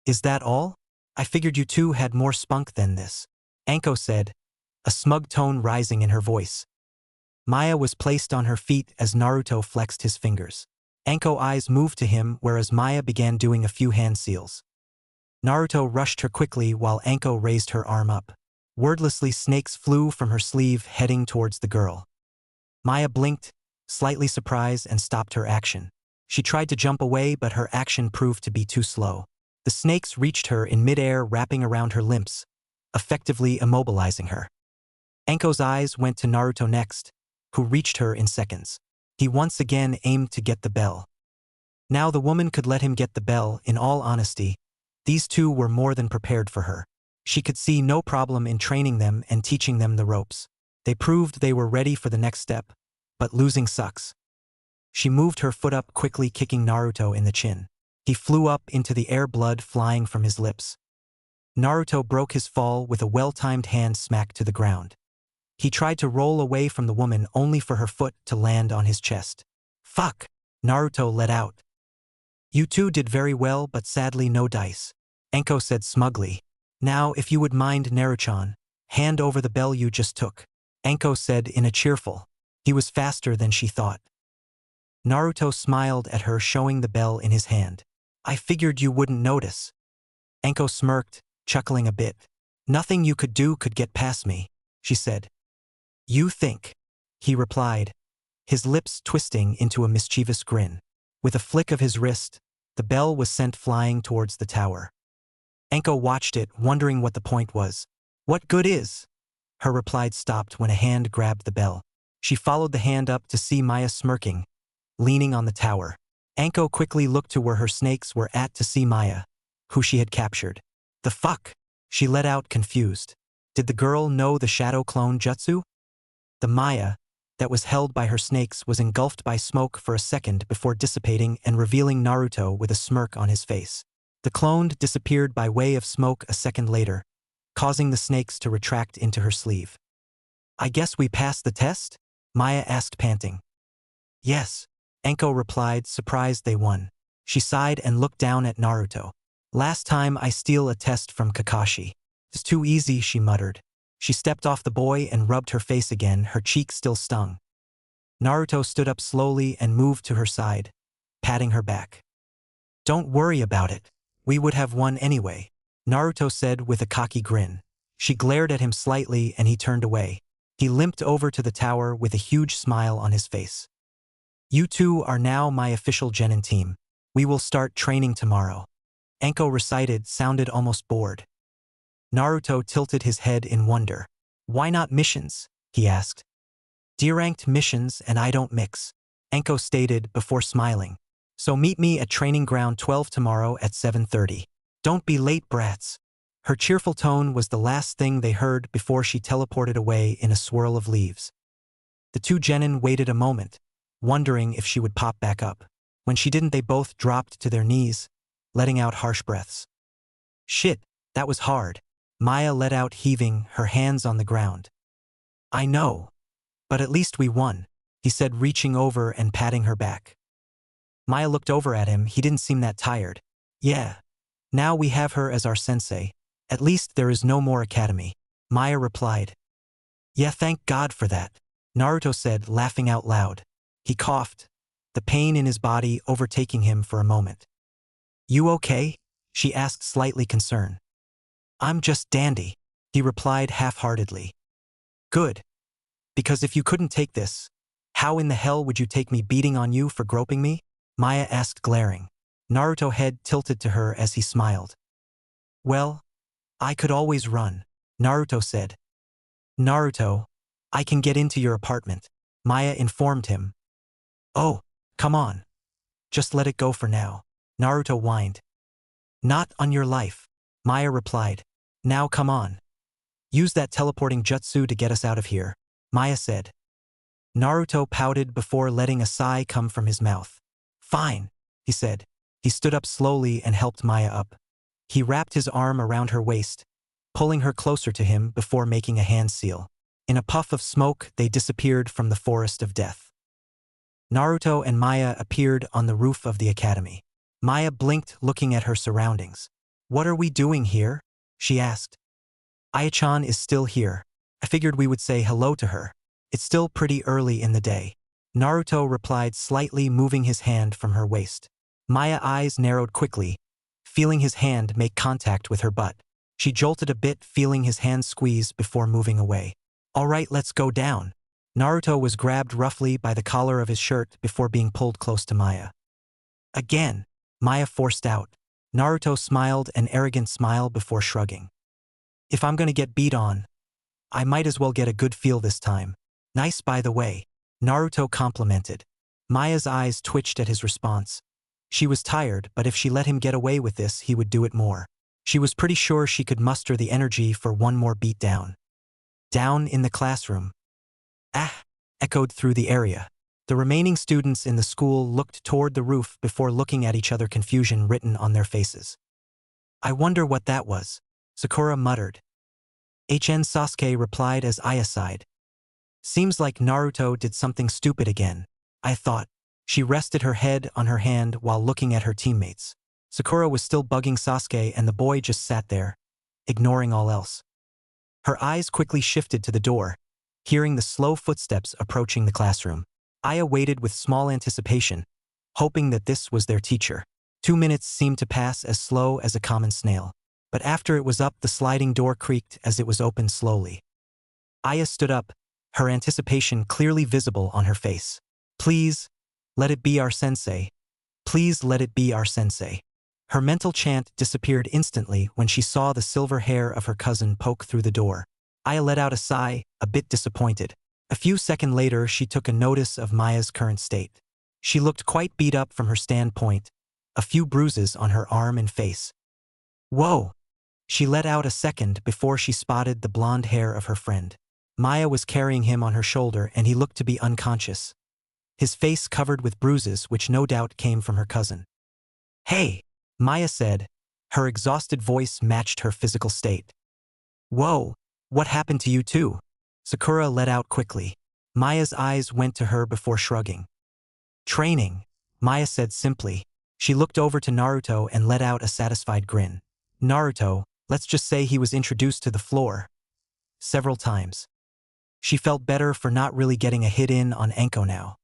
"Is that all? I figured you two had more spunk than this," Anko said, a smug tone rising in her voice. Maya was placed on her feet as Naruto flexed his fingers. Anko's eyes moved to him whereas Maya began doing a few hand seals. Naruto rushed her quickly while Anko raised her arm up. Wordlessly, snakes flew from her sleeve heading towards the girl. Maya blinked, slightly surprised, and stopped her action. She tried to jump away, but her action proved to be too slow. The snakes reached her in midair, wrapping around her limbs, effectively immobilizing her. Anko's eyes went to Naruto next, who reached her in seconds. He once again aimed to get the bell. Now the woman could let him get the bell. In all honesty, these two were more than prepared for her. She could see no problem in training them and teaching them the ropes. They proved they were ready for the next step, but losing sucks. She moved her foot up quickly, kicking Naruto in the chin. He flew up into the air, blood flying from his lips. Naruto broke his fall with a well-timed hand smack to the ground. He tried to roll away from the woman only for her foot to land on his chest. "Fuck!" Naruto let out. "You two did very well, but sadly no dice," Anko said smugly. "Now, if you would mind, Naruchan, hand over the bell you just took," Anko said in a cheerful. He was faster than she thought. Naruto smiled at her, showing the bell in his hand. "I figured you wouldn't notice." Anko smirked, chuckling a bit. "Nothing you could do could get past me," she said. "You think?" he replied, his lips twisting into a mischievous grin. With a flick of his wrist, the bell was sent flying towards the tower. Anko watched it, wondering what the point was. "What good is?" Her reply stopped when a hand grabbed the bell. She followed the hand up to see Maya smirking, leaning on the tower. Anko quickly looked to where her snakes were at to see Maya, who she had captured. "The fuck?" she let out, confused. Did the girl know the shadow clone jutsu? The Maya, that was held by her snakes was engulfed by smoke for a second before dissipating and revealing Naruto with a smirk on his face. The clone disappeared by way of smoke a second later, causing the snakes to retract into her sleeve. "I guess we passed the test?" Maya asked, panting. "Yes," Enko replied, surprised they won. She sighed and looked down at Naruto. "Last time I steal a test from Kakashi. It's too easy," she muttered. She stepped off the boy and rubbed her face again, her cheek still stung. Naruto stood up slowly and moved to her side, patting her back. "Don't worry about it. We would have won anyway," Naruto said with a cocky grin. She glared at him slightly and he turned away. He limped over to the tower with a huge smile on his face. "You two are now my official genin team. We will start training tomorrow," Enko recited, sounded almost bored. Naruto tilted his head in wonder. "Why not missions?" he asked. "D-ranked missions and I don't mix," Enko stated before smiling. "So meet me at Training Ground 12 tomorrow at 7:30. Don't be late, brats." Her cheerful tone was the last thing they heard before she teleported away in a swirl of leaves. The two genin waited a moment, wondering if she would pop back up. When she didn't, they both dropped to their knees, letting out harsh breaths. "Shit, that was hard," Maya let out, heaving, her hands on the ground. "I know. But at least we won," he said, reaching over and patting her back. Maya looked over at him. He didn't seem that tired. "Yeah. Now we have her as our sensei. At least there is no more academy," Maya replied. "Yeah, thank God for that," Naruto said, laughing out loud. He coughed, the pain in his body overtaking him for a moment. "You okay?" she asked, slightly concerned. "I'm just dandy," he replied half-heartedly. "Good. Because if you couldn't take this, how in the hell would you take me beating on you for groping me?" Maya asked, glaring. Naruto head tilted to her as he smiled. "Well, I could always run," Naruto said. "Naruto, I can get into your apartment," Maya informed him. "Oh, come on. Just let it go for now," Naruto whined. "Not on your life," Maya replied. "Now come on. Use that teleporting jutsu to get us out of here," Maya said. Naruto pouted before letting a sigh come from his mouth. "Fine," he said. He stood up slowly and helped Maya up. He wrapped his arm around her waist, pulling her closer to him before making a hand seal. In a puff of smoke, they disappeared from the forest of death. Naruto and Maya appeared on the roof of the academy. Maya blinked, looking at her surroundings. "What are we doing here?" she asked. "Aya-chan is still here. I figured we would say hello to her. It's still pretty early in the day," Naruto replied, slightly moving his hand from her waist. Maya's eyes narrowed quickly, feeling his hand make contact with her butt. She jolted a bit, feeling his hand squeeze before moving away. "All right, let's go down." Naruto was grabbed roughly by the collar of his shirt before being pulled close to Maya. "Again," Maya forced out. Naruto smiled an arrogant smile before shrugging. "If I'm gonna get beat on, I might as well get a good feel this time." "Nice, by the way," Naruto complimented. Maya's eyes twitched at his response. She was tired, but if she let him get away with this, he would do it more. She was pretty sure she could muster the energy for one more beatdown. Down in the classroom. "Ah!" echoed through the area. The remaining students in the school looked toward the roof before looking at each other, confusion written on their faces. "I wonder what that was," Sakura muttered. Sasuke replied as Aya sighed. "Seems like Naruto did something stupid again, I thought." She rested her head on her hand while looking at her teammates. Sakura was still bugging Sasuke and the boy just sat there, ignoring all else. Her eyes quickly shifted to the door, hearing the slow footsteps approaching the classroom. Aya waited with small anticipation, hoping that this was their teacher. 2 minutes seemed to pass as slow as a common snail. But after it was up, the sliding door creaked as it was opened slowly. Aya stood up, her anticipation clearly visible on her face. "Please, let it be our sensei. Please let it be our sensei." Her mental chant disappeared instantly when she saw the silver hair of her cousin poke through the door. Aya let out a sigh, a bit disappointed. A few seconds later, she took a notice of Maya's current state. She looked quite beat up from her standpoint, a few bruises on her arm and face. "Whoa!" She let out a second before she spotted the blonde hair of her friend. Maya was carrying him on her shoulder and he looked to be unconscious, his face covered with bruises which no doubt came from her cousin. "Hey," Maya said. Her exhausted voice matched her physical state. "Whoa, what happened to you too?" Sakura let out quickly. Maya's eyes went to her before shrugging. "Training," Maya said simply. She looked over to Naruto and let out a satisfied grin. Naruto, let's just say he was introduced to the floor several times. She felt better for not really getting a hit in on Enko now.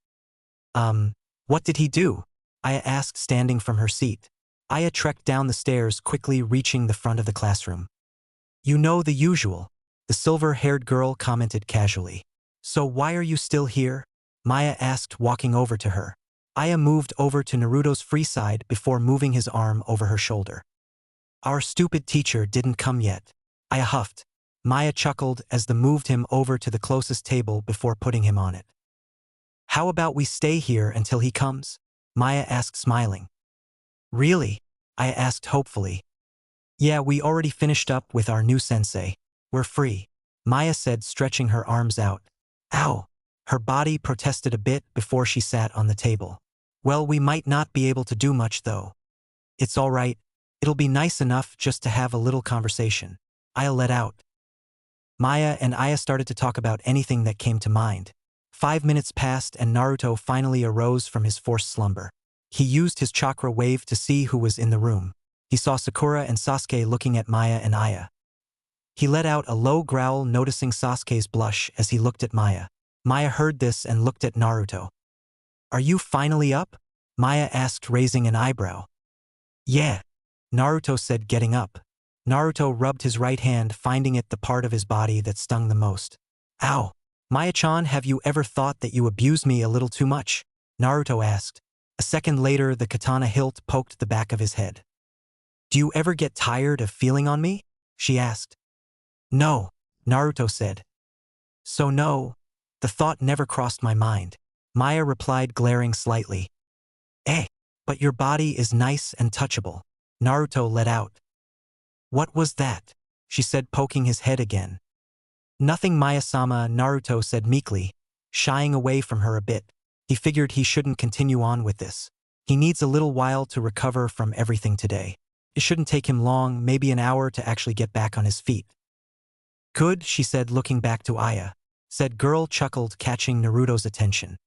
What did he do?" Aya asked, standing from her seat. Aya trekked down the stairs, quickly reaching the front of the classroom. "You know the usual," the silver-haired girl commented casually. "So why are you still here?" Maya asked, walking over to her. Aya moved over to Naruto's free side before moving his arm over her shoulder. "Our stupid teacher didn't come yet," Aya huffed. Maya chuckled as they moved him over to the closest table before putting him on it. "How about we stay here until he comes?" Maya asked, smiling. "Really?" Aya asked hopefully. "Yeah, we already finished up with our new sensei. We're free," Maya said, stretching her arms out. "Ow!" Her body protested a bit before she sat on the table. "Well, we might not be able to do much though." "It's all right. It'll be nice enough just to have a little conversation," Aya let out. Maya and Aya started to talk about anything that came to mind. 5 minutes passed and Naruto finally arose from his forced slumber. He used his chakra wave to see who was in the room. He saw Sakura and Sasuke looking at Maya and Aya. He let out a low growl, noticing Sasuke's blush as he looked at Maya. Maya heard this and looked at Naruto. "Are you finally up?" Maya asked, raising an eyebrow. "Yeah," Naruto said, getting up. Naruto rubbed his right hand, finding it the part of his body that stung the most. "Ow! Maya-chan, have you ever thought that you abuse me a little too much?" Naruto asked. A second later, the katana hilt poked the back of his head. "Do you ever get tired of feeling on me?" she asked. "No," Naruto said. "So no, the thought never crossed my mind," Maya replied, glaring slightly. "Eh, but your body is nice and touchable," Naruto let out. "What was that?" she said, poking his head again. "Nothing, Maya-sama," Naruto said meekly, shying away from her a bit. He figured he shouldn't continue on with this. He needs a little while to recover from everything today. It shouldn't take him long, maybe an hour, to actually get back on his feet. "Good," she said, looking back to Aya. Said girl chuckled, catching Naruto's attention.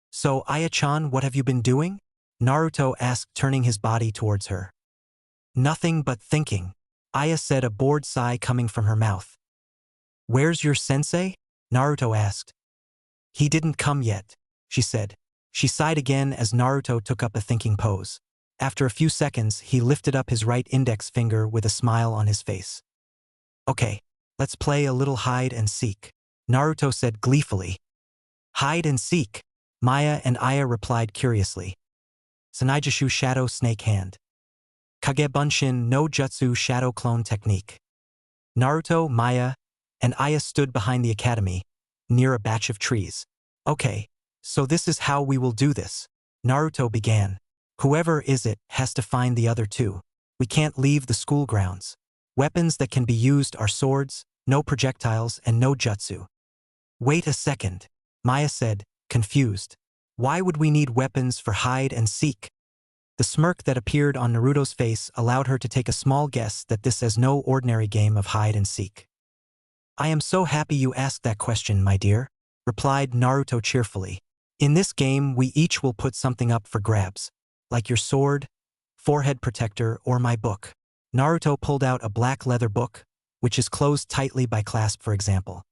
"So, Aya-chan, what have you been doing?" Naruto asked, turning his body towards her. "Nothing but thinking," Aya said, a bored sigh coming from her mouth. "Where's your sensei?" Naruto asked. "He didn't come yet," she said. She sighed again as Naruto took up a thinking pose. After a few seconds, he lifted up his right index finger with a smile on his face. "Okay, let's play a little hide and seek," Naruto said gleefully. "Hide and seek?" Maya and Aya replied curiously. "Sanaijushu Shadow Snake Hand. Kagebunshin no Jutsu Shadow Clone Technique." Naruto, Maya, and Aya stood behind the academy, near a batch of trees. "Okay, so this is how we will do this," Naruto began. "Whoever is it has to find the other two. We can't leave the school grounds. Weapons that can be used are swords, no projectiles, and no jutsu." "Wait a second," Maya said, confused. "Why would we need weapons for hide and seek?" The smirk that appeared on Naruto's face allowed her to take a small guess that this is no ordinary game of hide and seek. "I am so happy you asked that question, my dear," replied Naruto cheerfully. "In this game, we each will put something up for grabs, like your sword, forehead protector, or my book." Naruto pulled out a black leather book, which is closed tightly by clasp, for example.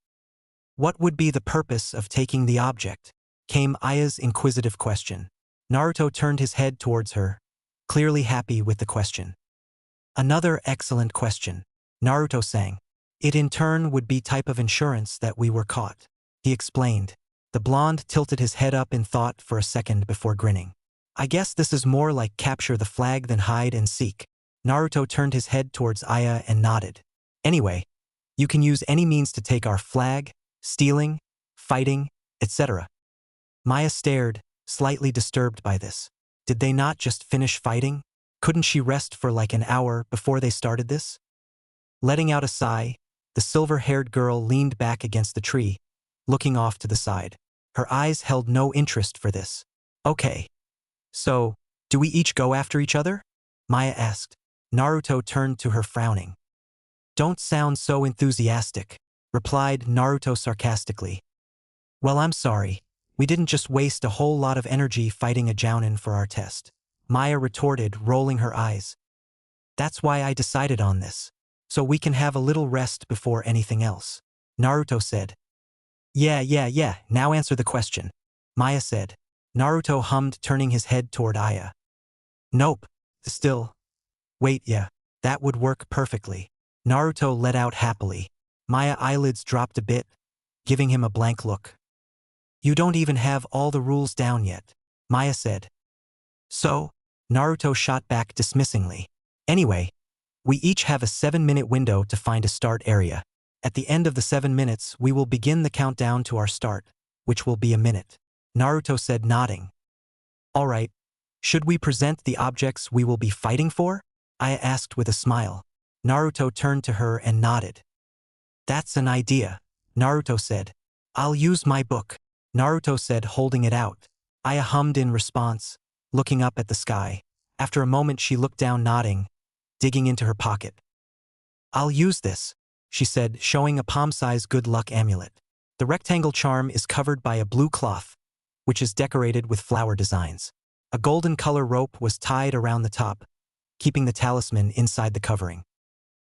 "What would be the purpose of taking the object?" came Aya's inquisitive question. Naruto turned his head towards her, clearly happy with the question. "Another excellent question," Naruto sang. "It in turn would be type of insurance that we were caught," he explained. The blonde tilted his head up in thought for a second before grinning. "I guess this is more like capture the flag than hide and seek." Naruto turned his head towards Aya and nodded. "Anyway, you can use any means to take our flag, stealing, fighting, etc." Maya stared, slightly disturbed by this. Did they not just finish fighting? Couldn't she rest for like an hour before they started this? Letting out a sigh, The silver-haired girl leaned back against the tree, looking off to the side. Her eyes held no interest for this. Okay. So, do we each go after each other? Maya asked. Naruto turned to her frowning. Don't sound so enthusiastic, replied Naruto sarcastically. Well, I'm sorry. We didn't just waste a whole lot of energy fighting a jounin for our test. Maya retorted, rolling her eyes. That's why I decided on this. So we can have a little rest before anything else. Naruto said. Yeah, now answer the question. Maya said. Naruto hummed, turning his head toward Aya. Nope. Still. Wait, yeah. That would work perfectly. Naruto let out happily. Maya's eyelids dropped a bit, giving him a blank look. You don't even have all the rules down yet, Maya said. So? Naruto shot back dismissingly. Anyway, we each have a 7-minute window to find a start area. At the end of the 7 minutes, we will begin the countdown to our start, which will be a minute. Naruto said, nodding. All right. Should we present the objects we will be fighting for? Aya asked with a smile. Naruto turned to her and nodded. That's an idea, Naruto said. I'll use my book, Naruto said, holding it out. Aya hummed in response, looking up at the sky. After a moment she looked down, nodding, digging into her pocket. I'll use this, she said, showing a palm-sized good luck amulet. The rectangle charm is covered by a blue cloth, which is decorated with flower designs. A golden color rope was tied around the top, keeping the talisman inside the covering.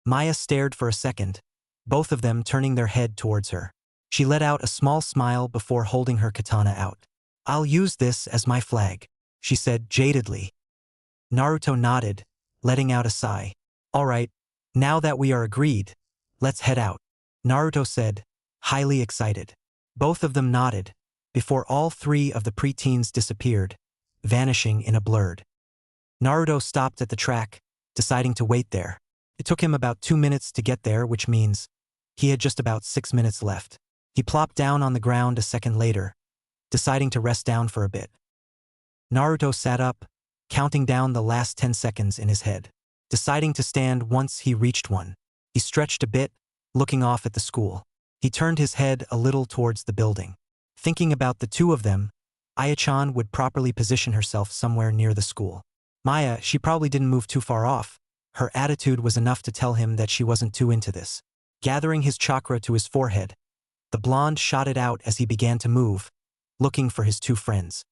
Maya stared for a second, both of them turning their head towards her. She let out a small smile before holding her katana out. I'll use this as my flag, she said jadedly. Naruto nodded, letting out a sigh. All right, now that we are agreed, let's head out, Naruto said, highly excited. Both of them nodded, before all three of the preteens disappeared, vanishing in a blurred. Naruto stopped at the track, deciding to wait there. It took him about 2 minutes to get there, which means he had just about 6 minutes left. He plopped down on the ground a second later, deciding to rest down for a bit. Naruto sat up, counting down the last 10 seconds in his head, deciding to stand once he reached one. He stretched a bit, looking off at the school. He turned his head a little towards the building. Thinking about the two of them, Aya-chan would properly position herself somewhere near the school. Maya, she probably didn't move too far off. Her attitude was enough to tell him that she wasn't too into this. Gathering his chakra to his forehead, the blonde shot it out as he began to move, looking for his two friends.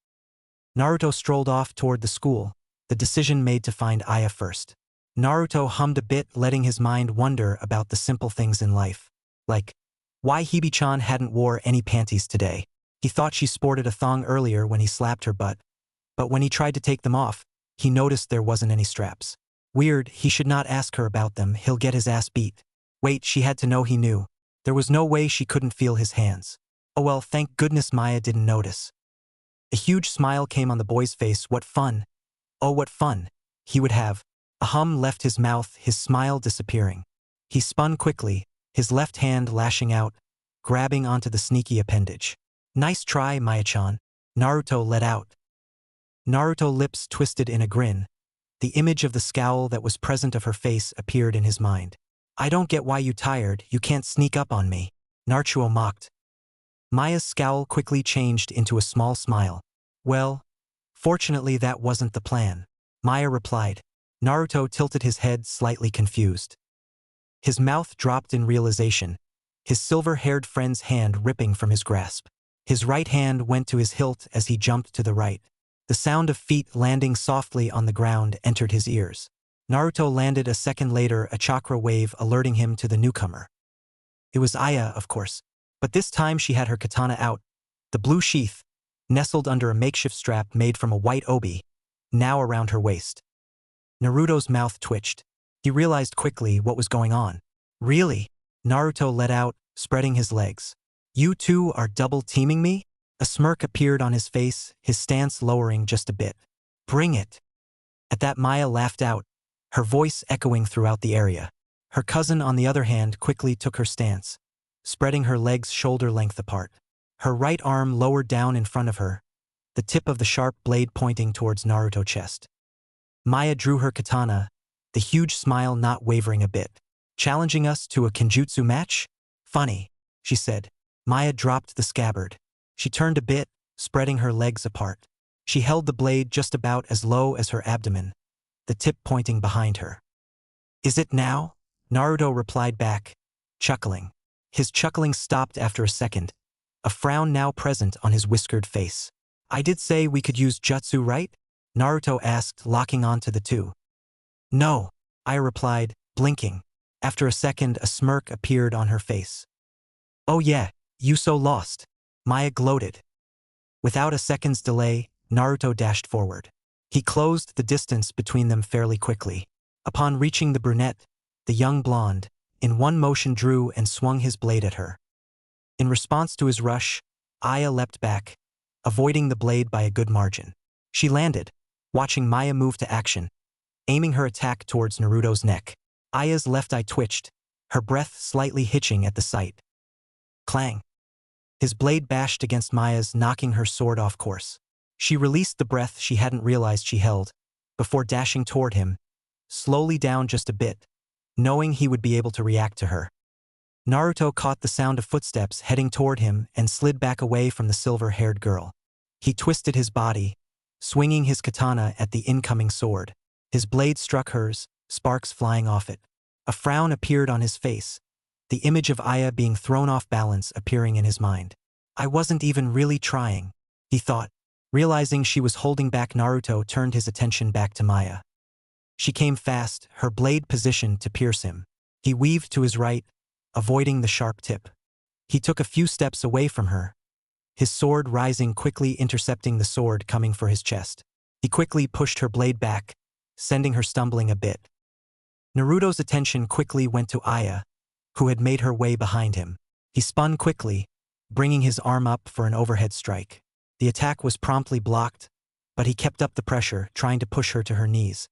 Naruto strolled off toward the school, the decision made to find Aya first. Naruto hummed a bit, letting his mind wonder about the simple things in life. Like, why Hebe-chan hadn't wore any panties today. He thought she sported a thong earlier when he slapped her butt, but when he tried to take them off, he noticed there wasn't any straps. Weird, he should not ask her about them, he'll get his ass beat. Wait, she had to know he knew. There was no way she couldn't feel his hands. Oh well, thank goodness Maya didn't notice. A huge smile came on the boy's face. What fun. Oh, what fun he would have. A hum left his mouth, his smile disappearing. He spun quickly, his left hand lashing out, grabbing onto the sneaky appendage. Nice try, Maya-chan, Naruto let out. Naruto's lips twisted in a grin. The image of the scowl that was present of her face appeared in his mind. I don't get why you tired, you can't sneak up on me, Naruto mocked. Maya's scowl quickly changed into a small smile. Well, fortunately that wasn't the plan, Maya replied. Naruto tilted his head, slightly confused. His mouth dropped in realization, his silver-haired friend's hand ripping from his grasp. His right hand went to his hilt as he jumped to the right. The sound of feet landing softly on the ground entered his ears. Naruto landed a second later, a chakra wave alerting him to the newcomer. It was Aya, of course, but this time she had her katana out, the blue sheath, nestled under a makeshift strap made from a white obi, now around her waist. Naruto's mouth twitched. He realized quickly what was going on. Really? Naruto let out, spreading his legs. You two are double-teaming me? A smirk appeared on his face, his stance lowering just a bit. Bring it. At that, Maya laughed out, her voice echoing throughout the area. Her cousin, on the other hand, quickly took her stance, spreading her legs shoulder-length apart. Her right arm lowered down in front of her, the tip of the sharp blade pointing towards Naruto's chest. Maya drew her katana, the huge smile not wavering a bit. Challenging us to a kenjutsu match? Funny, she said. Maya dropped the scabbard. She turned a bit, spreading her legs apart. She held the blade just about as low as her abdomen, the tip pointing behind her. Is it now? Naruto replied back, chuckling. His chuckling stopped after a second, a frown now present on his whiskered face. I did say we could use jutsu, right? Naruto asked, locking onto the two. No, Aya replied, blinking. After a second, a smirk appeared on her face. Oh yeah, you so lost, Maya gloated. Without a second's delay, Naruto dashed forward. He closed the distance between them fairly quickly. Upon reaching the brunette, the young blonde, in one motion drew and swung his blade at her. In response to his rush, Aya leapt back, avoiding the blade by a good margin. She landed, watching Maya move to action, aiming her attack towards Naruto's neck. Aya's left eye twitched, her breath slightly hitching at the sight. Clang. His blade bashed against Maya's, knocking her sword off course. She released the breath she hadn't realized she held, before dashing toward him, slowly down just a bit, knowing he would be able to react to her. Naruto caught the sound of footsteps heading toward him and slid back away from the silver-haired girl. He twisted his body, swinging his katana at the incoming sword. His blade struck hers, sparks flying off it. A frown appeared on his face, the image of Aya being thrown off balance appearing in his mind. I wasn't even really trying, he thought. Realizing she was holding back, Naruto turned his attention back to Maya. She came fast, her blade positioned to pierce him. He weaved to his right, avoiding the sharp tip. He took a few steps away from her, his sword rising quickly, intercepting the sword coming for his chest. He quickly pushed her blade back, sending her stumbling a bit. Naruto's attention quickly went to Aya, who had made her way behind him. He spun quickly, bringing his arm up for an overhead strike. The attack was promptly blocked, but he kept up the pressure, trying to push her to her knees.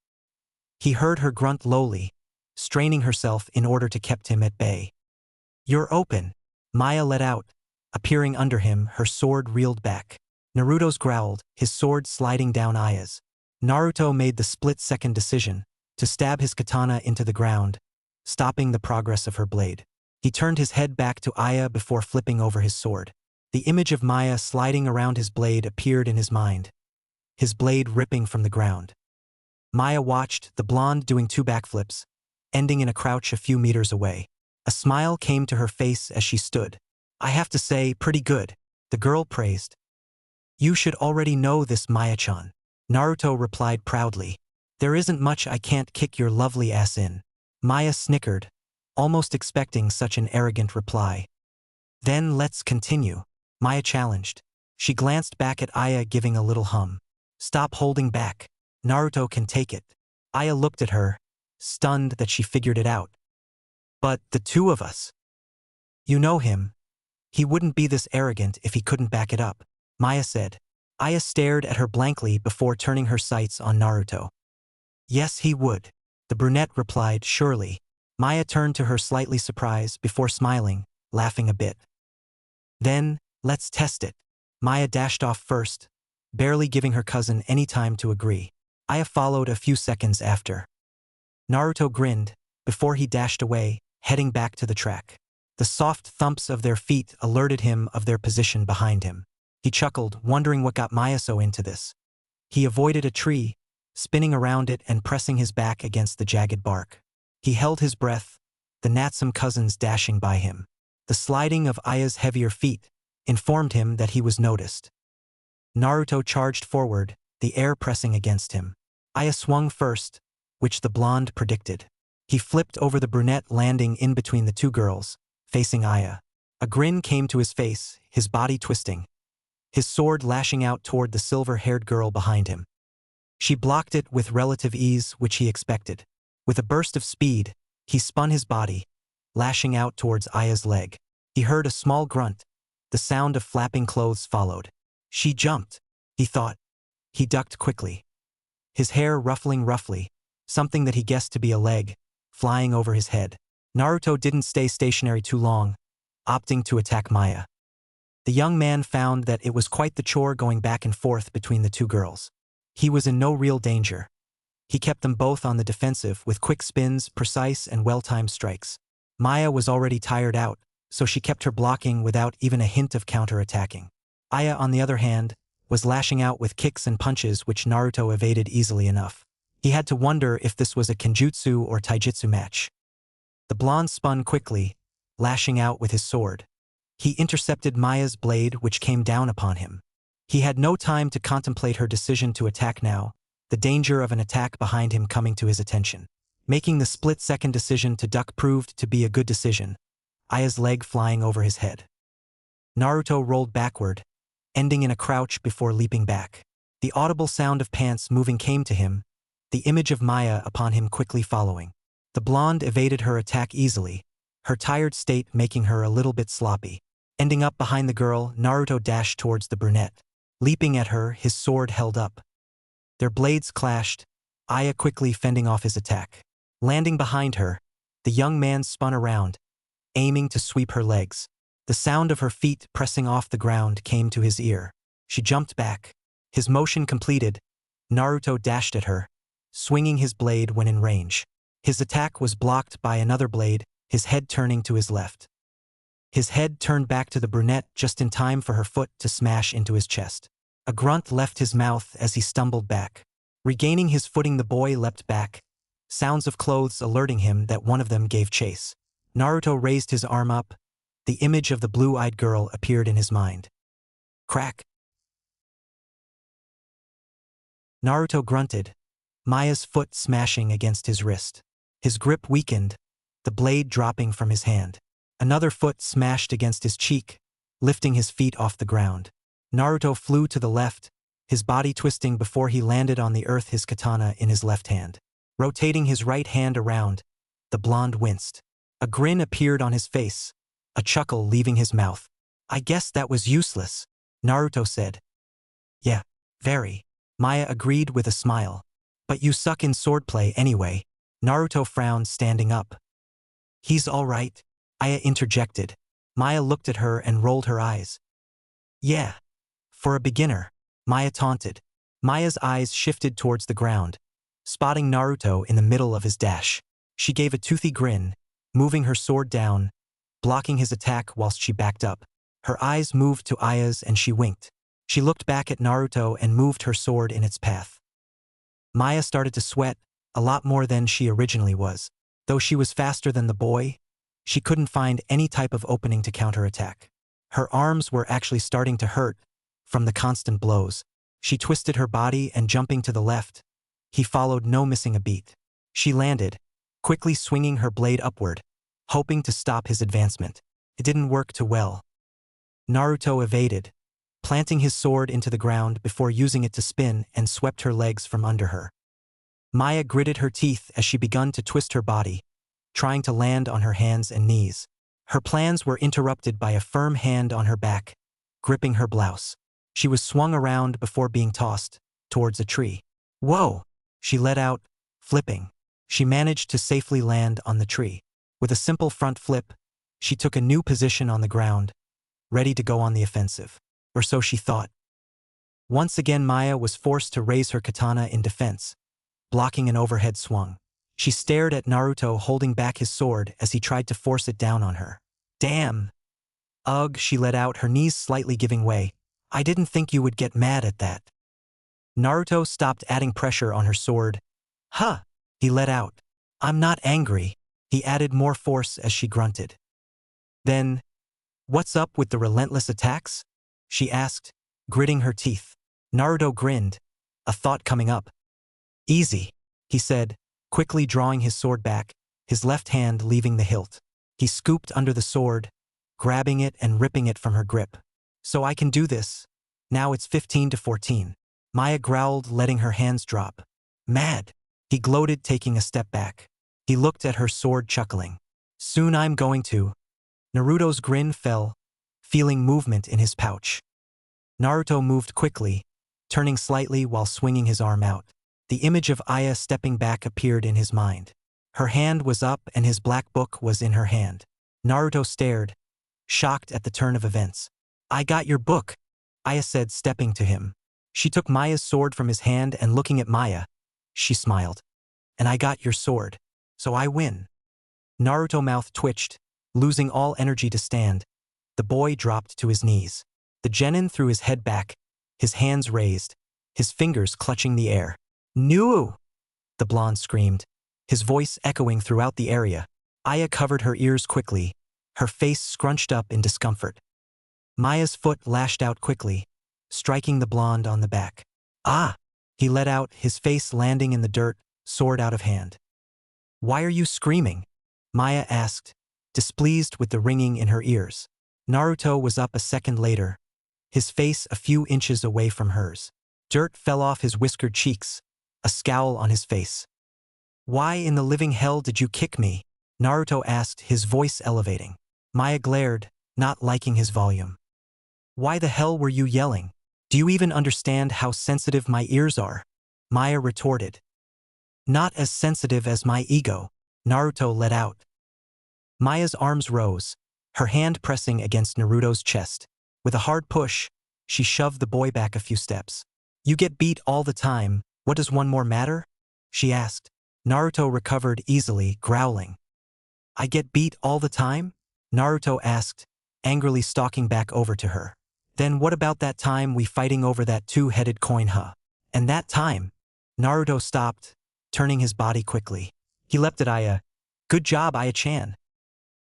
He heard her grunt lowly, straining herself in order to keep him at bay. You're open, Maya let out. Appearing under him, her sword reeled back. Naruto's growled, his sword sliding down Aya's. Naruto made the split-second decision to stab his katana into the ground, stopping the progress of her blade. He turned his head back to Aya before flipping over his sword. The image of Maya sliding around his blade appeared in his mind, his blade ripping from the ground. Maya watched, the blonde doing 2 backflips, ending in a crouch a few meters away. A smile came to her face as she stood. I have to say, pretty good, the girl praised. You should already know this, Maya-chan, Naruto replied proudly. There isn't much I can't kick your lovely ass in. Maya snickered, almost expecting such an arrogant reply. Then let's continue, Maya challenged. She glanced back at Aya, giving a little hum. Stop holding back. Naruto can take it. Aya looked at her, stunned that she figured it out. But the two of us. You know him. He wouldn't be this arrogant if he couldn't back it up, Maya said. Aya stared at her blankly before turning her sights on Naruto. Yes, he would, the brunette replied surely. Maya turned to her, slightly surprised, before smiling, laughing a bit. Then, let's test it. Maya dashed off first, barely giving her cousin any time to agree. Aya followed a few seconds after. Naruto grinned, before he dashed away, heading back to the track. The soft thumps of their feet alerted him of their position behind him. He chuckled, wondering what got Maya so into this. He avoided a tree, spinning around it and pressing his back against the jagged bark. He held his breath, the Natsume cousins dashing by him. The sliding of Aya's heavier feet informed him that he was noticed. Naruto charged forward, the air pressing against him. Aya swung first, which the blonde predicted. He flipped over the brunette, landing in between the two girls, facing Aya. A grin came to his face, his body twisting, his sword lashing out toward the silver-haired girl behind him. She blocked it with relative ease, which he expected. With a burst of speed, he spun his body, lashing out towards Aya's leg. He heard a small grunt. The sound of flapping clothes followed. She jumped, he thought. He ducked quickly, his hair ruffling roughly, something that he guessed to be a leg, flying over his head. Naruto didn't stay stationary too long, opting to attack Maya. The young man found that it was quite the chore going back and forth between the two girls. He was in no real danger. He kept them both on the defensive with quick spins, precise and well-timed strikes. Maya was already tired out, so she kept her blocking without even a hint of counter-attacking. Aya, on the other hand, was lashing out with kicks and punches which Naruto evaded easily enough. He had to wonder if this was a kenjutsu or taijutsu match. The blonde spun quickly, lashing out with his sword. He intercepted Maya's blade which came down upon him. He had no time to contemplate her decision to attack now, the danger of an attack behind him coming to his attention. Making the split-second decision to duck proved to be a good decision, Aya's leg flying over his head. Naruto rolled backward, ending in a crouch before leaping back. The audible sound of pants moving came to him, the image of Maya upon him quickly following. The blonde evaded her attack easily, her tired state making her a little bit sloppy. Ending up behind the girl, Naruto dashed towards the brunette. Leaping at her, his sword held up. Their blades clashed, Aya quickly fending off his attack. Landing behind her, the young man spun around, aiming to sweep her legs. The sound of her feet pressing off the ground came to his ear. She jumped back. His motion completed, Naruto dashed at her, swinging his blade when in range. His attack was blocked by another blade, his head turning to his left. His head turned back to the brunette just in time for her foot to smash into his chest. A grunt left his mouth as he stumbled back. Regaining his footing, the boy leapt back, sounds of clothes alerting him that one of them gave chase. Naruto raised his arm up. The image of the blue-eyed girl appeared in his mind. Crack. Naruto grunted, Maya's foot smashing against his wrist. His grip weakened, the blade dropping from his hand. Another foot smashed against his cheek, lifting his feet off the ground. Naruto flew to the left, his body twisting before he landed on the earth, his katana in his left hand. Rotating his right hand around, the blonde winced. A grin appeared on his face, a chuckle leaving his mouth. I guess that was useless, Naruto said. Yeah, very. Maya agreed with a smile. But you suck in swordplay anyway. Naruto frowned, standing up. He's all right, Aya interjected. Maya looked at her and rolled her eyes. Yeah. For a beginner, Maya taunted. Maya's eyes shifted towards the ground, spotting Naruto in the middle of his dash. She gave a toothy grin, moving her sword down, blocking his attack whilst she backed up. Her eyes moved to Aya's and she winked. She looked back at Naruto and moved her sword in its path. Maya started to sweat, a lot more than she originally was. Though she was faster than the boy, she couldn't find any type of opening to counterattack. Her arms were actually starting to hurt from the constant blows. She twisted her body and jumping to the left. He followed, no missing a beat. She landed, quickly swinging her blade upward, hoping to stop his advancement. It didn't work too well. Naruto evaded, planting his sword into the ground before using it to spin and swept her legs from under her. Maya gritted her teeth as she began to twist her body, trying to land on her hands and knees. Her plans were interrupted by a firm hand on her back, gripping her blouse. She was swung around before being tossed towards a tree. Whoa! She let out, flipping. She managed to safely land on the tree. With a simple front flip, she took a new position on the ground, ready to go on the offensive. Or so she thought. Once again, Maya was forced to raise her katana in defense, blocking an overhead swung. She stared at Naruto holding back his sword as he tried to force it down on her. Damn! Ugh, she let out, her knees slightly giving way. I didn't think you would get mad at that. Naruto stopped adding pressure on her sword. Huh! He let out. I'm not angry. He added more force as she grunted. Then, what's up with the relentless attacks? She asked, gritting her teeth. Naruto grinned, a thought coming up. Easy, he said, quickly drawing his sword back, his left hand leaving the hilt. He scooped under the sword, grabbing it and ripping it from her grip. So I can do this. Now it's 15-14. Maya growled, letting her hands drop. Mad. He gloated, taking a step back. He looked at her sword, chuckling. Soon I'm going to. Naruto's grin fell, feeling movement in his pouch. Naruto moved quickly, turning slightly while swinging his arm out. The image of Aya stepping back appeared in his mind. Her hand was up and his black book was in her hand. Naruto stared, shocked at the turn of events. I got your book, Aya said, stepping to him. She took Maya's sword from his hand and looking at Maya, she smiled. And I got your sword. So I win. Naruto's mouth twitched, losing all energy to stand. The boy dropped to his knees. The genin threw his head back, his hands raised, his fingers clutching the air. "Nu!" the blonde screamed, his voice echoing throughout the area. Aya covered her ears quickly, her face scrunched up in discomfort. Maya's foot lashed out quickly, striking the blonde on the back. "Ah!" he let out, his face landing in the dirt, sword out of hand. "Why are you screaming?" Maya asked, displeased with the ringing in her ears. Naruto was up a second later, his face a few inches away from hers. Dirt fell off his whiskered cheeks, a scowl on his face. "Why in the living hell did you kick me?" Naruto asked, his voice elevating. Maya glared, not liking his volume. "Why the hell were you yelling? Do you even understand how sensitive my ears are?" Maya retorted. "Not as sensitive as my ego," Naruto let out. Maya's arms rose, her hand pressing against Naruto's chest. With a hard push, she shoved the boy back a few steps. "You get beat all the time, what does one more matter?" she asked. Naruto recovered easily, growling. "I get beat all the time?" Naruto asked, angrily stalking back over to her. "Then what about that time we fighting over that two-headed coin, huh?" "And that time?" Naruto stopped, turning his body quickly. He leapt at Aya. "Good job, Aya-chan."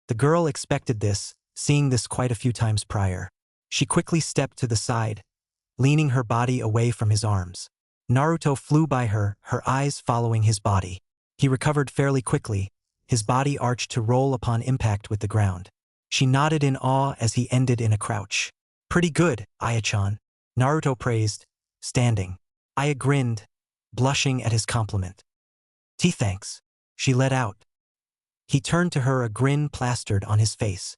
The girl expected this, seeing this quite a few times prior. She quickly stepped to the side, leaning her body away from his arms. Naruto flew by her, her eyes following his body. He recovered fairly quickly, his body arched to roll upon impact with the ground. She nodded in awe as he ended in a crouch. "Pretty good, Aya-chan," Naruto praised, standing. Aya grinned, blushing at his compliment. "Thanks," she let out. He turned to her, a grin plastered on his face.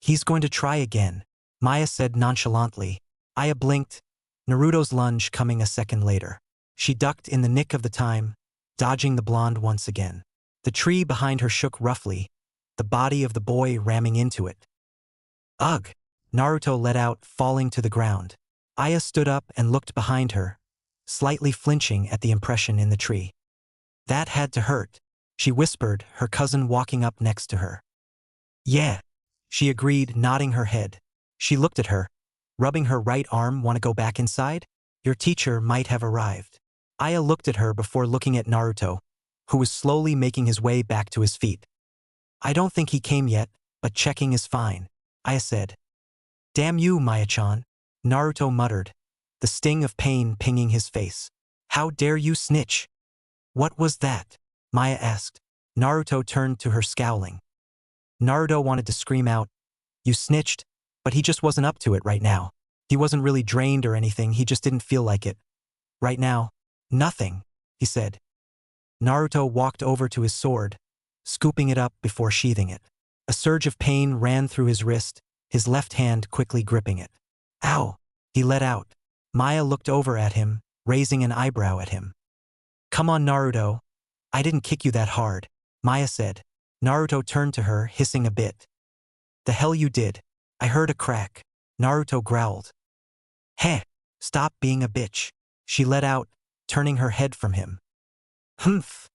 "He's going to try again," Maya said nonchalantly. Aya blinked, Naruto's lunge coming a second later. She ducked in the nick of the time, dodging the blonde once again. The tree behind her shook roughly, the body of the boy ramming into it. "Ugh!" Naruto let out, falling to the ground. Aya stood up and looked behind her, slightly flinching at the impression in the tree. "That had to hurt," she whispered, her cousin walking up next to her. "Yeah," she agreed, nodding her head. She looked at her, rubbing her right arm. "Want to go back inside? Your teacher might have arrived." Aya looked at her before looking at Naruto, who was slowly making his way back to his feet. "I don't think he came yet, but checking is fine," Aya said. "Damn you, Maya-chan," Naruto muttered, the sting of pain pinging his face. "How dare you snitch?" "What was that?" Maya asked. Naruto turned to her, scowling. Naruto wanted to scream out, "You snitched," but he just wasn't up to it right now. He wasn't really drained or anything, he just didn't feel like it. Right now, "Nothing," he said. Naruto walked over to his sword, scooping it up before sheathing it. A surge of pain ran through his wrist, his left hand quickly gripping it. "Ow!" he let out. Maya looked over at him, raising an eyebrow at him. "Come on, Naruto. I didn't kick you that hard," Maya said. Naruto turned to her, hissing a bit. "The hell you did. I heard a crack," Naruto growled. "Heh, stop being a bitch," she let out, turning her head from him. "Humph,"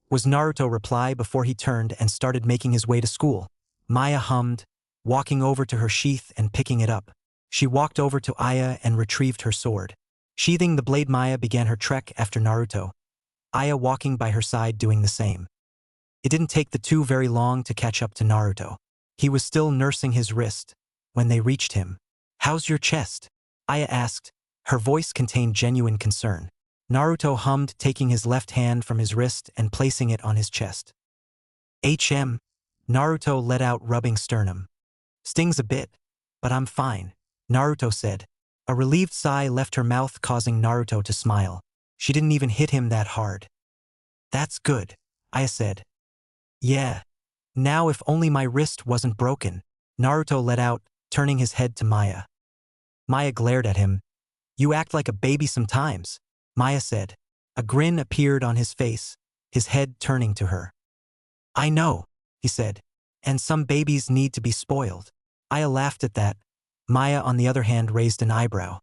was Naruto's reply before he turned and started making his way to school. Maya hummed, walking over to her sheath and picking it up. She walked over to Aya and retrieved her sword. Sheathing the blade, Maya began her trek after Naruto, Aya walking by her side doing the same. It didn't take the two very long to catch up to Naruto. He was still nursing his wrist when they reached him. "How's your chest?" Aya asked. Her voice contained genuine concern. Naruto hummed, taking his left hand from his wrist and placing it on his chest. Naruto let out, rubbing sternum. "Stings a bit, but I'm fine," Naruto said. A relieved sigh left her mouth, causing Naruto to smile. She didn't even hit him that hard. "That's good," Aya said. "Yeah. Now if only my wrist wasn't broken," Naruto let out, turning his head to Maya. Maya glared at him. "You act like a baby sometimes," Maya said. A grin appeared on his face, his head turning to her. "I know," he said. "And some babies need to be spoiled." Aya laughed at that. Maya, on the other hand, raised an eyebrow.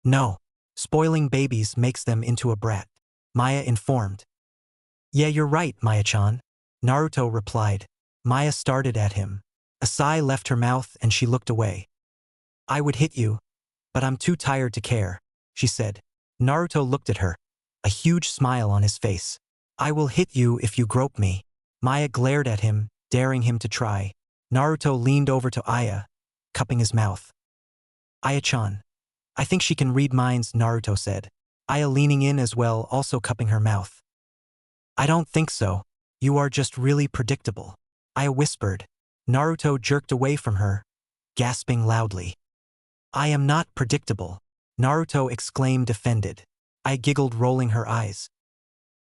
"No. Spoiling babies makes them into a brat." Maya informed. Yeah, you're right, Maya-chan, Naruto replied. Maya started at him. A sigh left her mouth and she looked away. I would hit you, but I'm too tired to care, she said. Naruto looked at her, a huge smile on his face. I will hit you if you grope me. Maya glared at him, daring him to try. Naruto leaned over to Aya, cupping his mouth. Aya-chan. I think she can read minds, Naruto said. Aya leaning in as well, also cupping her mouth. I don't think so. You are just really predictable, Aya whispered. Naruto jerked away from her, gasping loudly. I am not predictable, Naruto exclaimed offended. Aya giggled, rolling her eyes.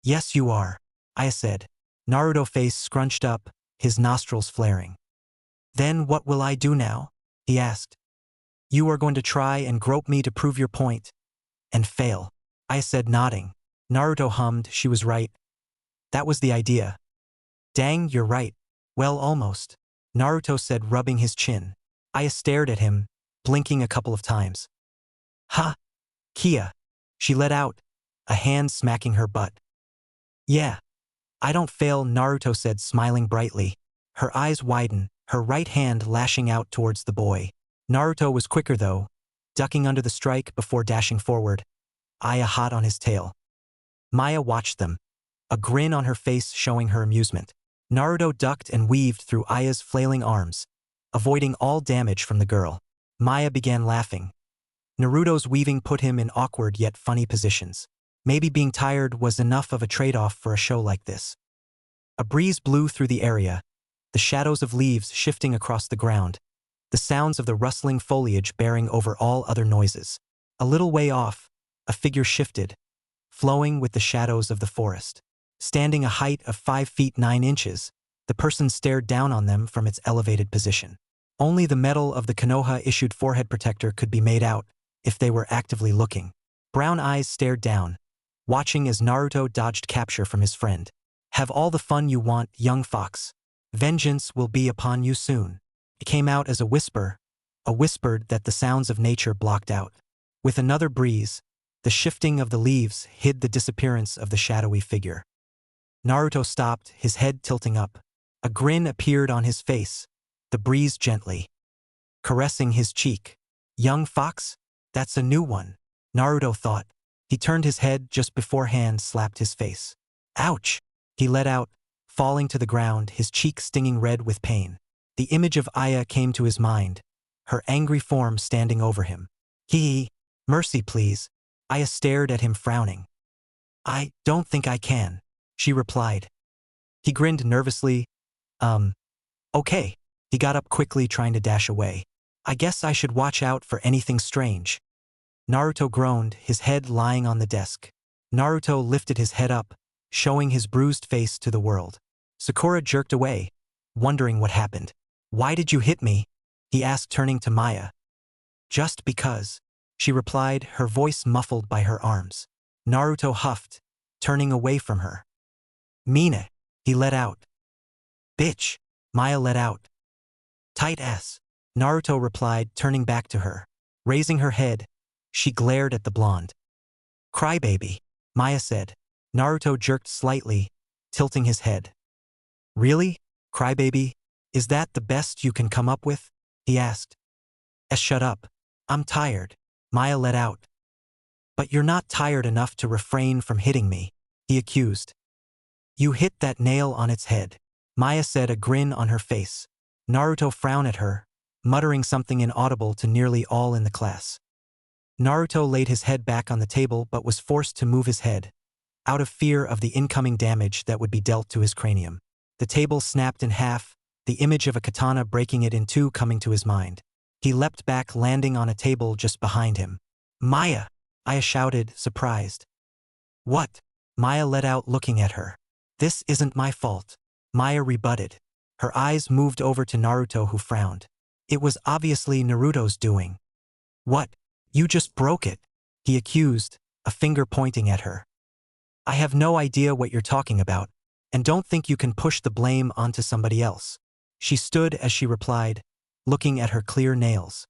Yes you are, Aya said. Naruto's face scrunched up, his nostrils flaring. Then what will I do now? He asked. You are going to try and grope me to prove your point. And fail, Aya said, nodding. Naruto hummed, she was right. That was the idea. Dang, you're right. Well, almost, Naruto said, rubbing his chin. Aya stared at him, blinking a couple of times. Ha! Kia! She let out, a hand smacking her butt. Yeah. I don't fail, Naruto said, smiling brightly. Her eyes widened, her right hand lashing out towards the boy. Naruto was quicker though, ducking under the strike before dashing forward, Aya hot on his tail. Maya watched them, a grin on her face showing her amusement. Naruto ducked and weaved through Aya's flailing arms, avoiding all damage from the girl. Maya began laughing. Naruto's weaving put him in awkward yet funny positions. Maybe being tired was enough of a trade-off for a show like this. A breeze blew through the area, the shadows of leaves shifting across the ground, the sounds of the rustling foliage bearing over all other noises. A little way off, a figure shifted, flowing with the shadows of the forest. Standing a height of 5 feet 9 inches, the person stared down on them from its elevated position. Only the metal of the Konoha-issued forehead protector could be made out, if they were actively looking. Brown eyes stared down, watching as Naruto dodged capture from his friend. Have all the fun you want, young fox. Vengeance will be upon you soon. It came out as a whisper that the sounds of nature blocked out. With another breeze, the shifting of the leaves hid the disappearance of the shadowy figure. Naruto stopped, his head tilting up. A grin appeared on his face, the breeze gently caressing his cheek. Young fox? That's a new one, Naruto thought. He turned his head just before hand slapped his face. Ouch! He let out, falling to the ground, his cheek stinging red with pain. The image of Aya came to his mind, her angry form standing over him. Mercy please. Aya stared at him frowning. I don't think I can, she replied. He grinned nervously. Okay. He got up quickly, trying to dash away. I guess I should watch out for anything strange. Naruto groaned, his head lying on the desk. Naruto lifted his head up, showing his bruised face to the world. Sakura jerked away, wondering what happened. Why did you hit me? He asked, turning to Maya. Just because, she replied, her voice muffled by her arms. Naruto huffed, turning away from her. Mina, he let out. Bitch, Maya let out. Tight ass, Naruto replied, turning back to her. Raising her head, she glared at the blonde. Crybaby, Maya said. Naruto jerked slightly, tilting his head. Really? Crybaby? Is that the best you can come up with? He asked. Shut up. I'm tired, Maya let out. But you're not tired enough to refrain from hitting me, he accused. You hit that nail on its head, Maya said, a grin on her face. Naruto frowned at her, muttering something inaudible to nearly all in the class. Naruto laid his head back on the table but was forced to move his head, out of fear of the incoming damage that would be dealt to his cranium. The table snapped in half, the image of a katana breaking it in two coming to his mind. He leapt back, landing on a table just behind him. Maya! Aya shouted, surprised. What? Maya let out, looking at her. This isn't my fault, Maya rebutted. Her eyes moved over to Naruto, who frowned. It was obviously Naruto's doing. What? You just broke it, he accused, a finger pointing at her. I have no idea what you're talking about, and don't think you can push the blame onto somebody else. She stood as she replied, looking at her clear nails.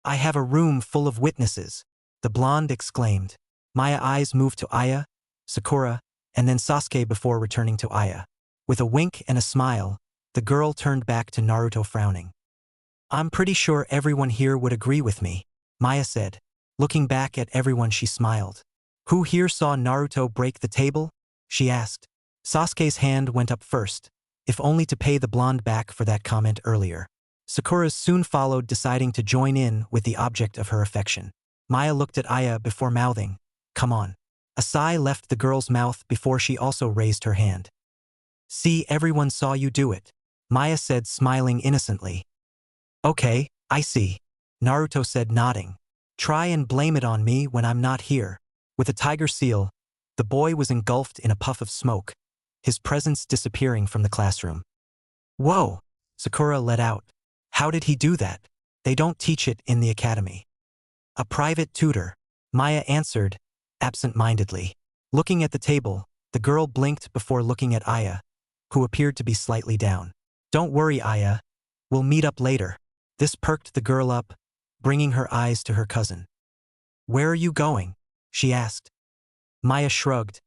I have a room full of witnesses, the blonde exclaimed. Maya's eyes moved to Aya, Sakura, and then Sasuke before returning to Aya. With a wink and a smile, the girl turned back to Naruto frowning. I'm pretty sure everyone here would agree with me, Maya said. Looking back at everyone, she smiled. Who here saw Naruto break the table? She asked. Sasuke's hand went up first, if only to pay the blonde back for that comment earlier. Sakura's soon followed, deciding to join in with the object of her affection. Maya looked at Aya before mouthing, "Come on." A sigh left the girl's mouth before she also raised her hand. "See, everyone saw you do it," Maya said, smiling innocently. "Okay, I see," Naruto said, nodding. "Try and blame it on me when I'm not here." With a tiger seal, the boy was engulfed in a puff of smoke, his presence disappearing from the classroom. "Whoa," Sakura let out. "How did he do that? They don't teach it in the academy." "A private tutor," Maya answered, absent-mindedly. Looking at the table, the girl blinked before looking at Aya, who appeared to be slightly down. "Don't worry, Aya. We'll meet up later." This perked the girl up, bringing her eyes to her cousin. "Where are you going?" she asked. Maya shrugged.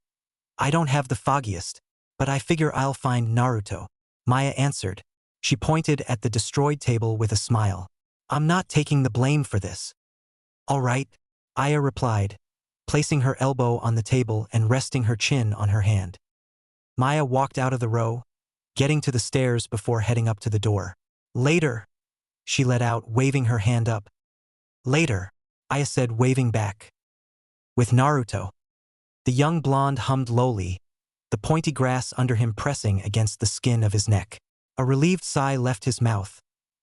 "I don't have the foggiest, but I figure I'll find Naruto," Maya answered. She pointed at the destroyed table with a smile. "I'm not taking the blame for this." "All right," Aya replied, placing her elbow on the table and resting her chin on her hand. Maya walked out of the row, getting to the stairs before heading up to the door. "Later," she let out, waving her hand up. "Later," Aya said, waving back. "With Naruto." The young blonde hummed lowly, the pointy grass under him pressing against the skin of his neck. A relieved sigh left his mouth,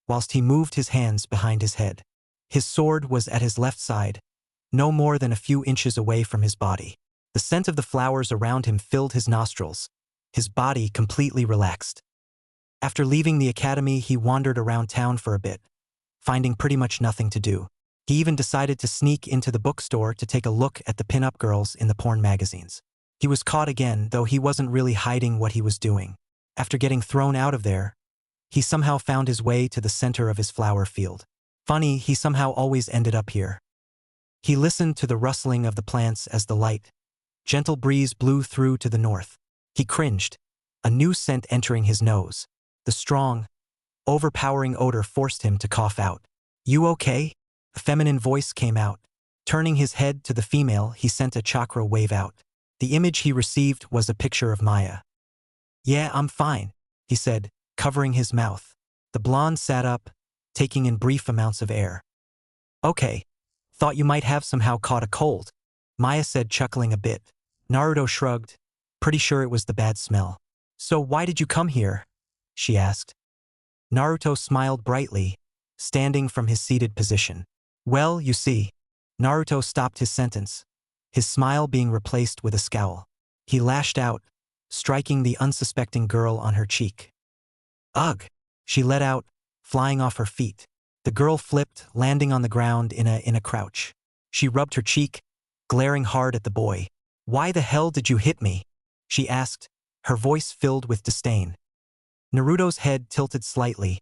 whilst he moved his hands behind his head. His sword was at his left side, no more than a few inches away from his body. The scent of the flowers around him filled his nostrils, his body completely relaxed. After leaving the academy, he wandered around town for a bit, finding pretty much nothing to do. He even decided to sneak into the bookstore to take a look at the pin-up girls in the porn magazines. He was caught again, though he wasn't really hiding what he was doing. After getting thrown out of there, he somehow found his way to the center of his flower field. Funny, he somehow always ended up here. He listened to the rustling of the plants as the light, gentle breeze blew through to the north. He cringed, a new scent entering his nose. The strong, overpowering odor forced him to cough out. "You okay?" A feminine voice came out. Turning his head to the female, he sent a chakra wave out. The image he received was a picture of Maya. "Yeah, I'm fine," he said, covering his mouth. The blonde sat up, taking in brief amounts of air. "Okay. Thought you might have somehow caught a cold," Maya said, chuckling a bit. Naruto shrugged, pretty sure it was the bad smell. "So why did you come here?" she asked. Naruto smiled brightly, standing from his seated position. "Well, you see." Naruto stopped his sentence, his smile being replaced with a scowl. He lashed out, striking the unsuspecting girl on her cheek. "Ugh!" she let out, flying off her feet. The girl flipped, landing on the ground in a crouch. She rubbed her cheek, glaring hard at the boy. "Why the hell did you hit me?" she asked, her voice filled with disdain. Naruto's head tilted slightly,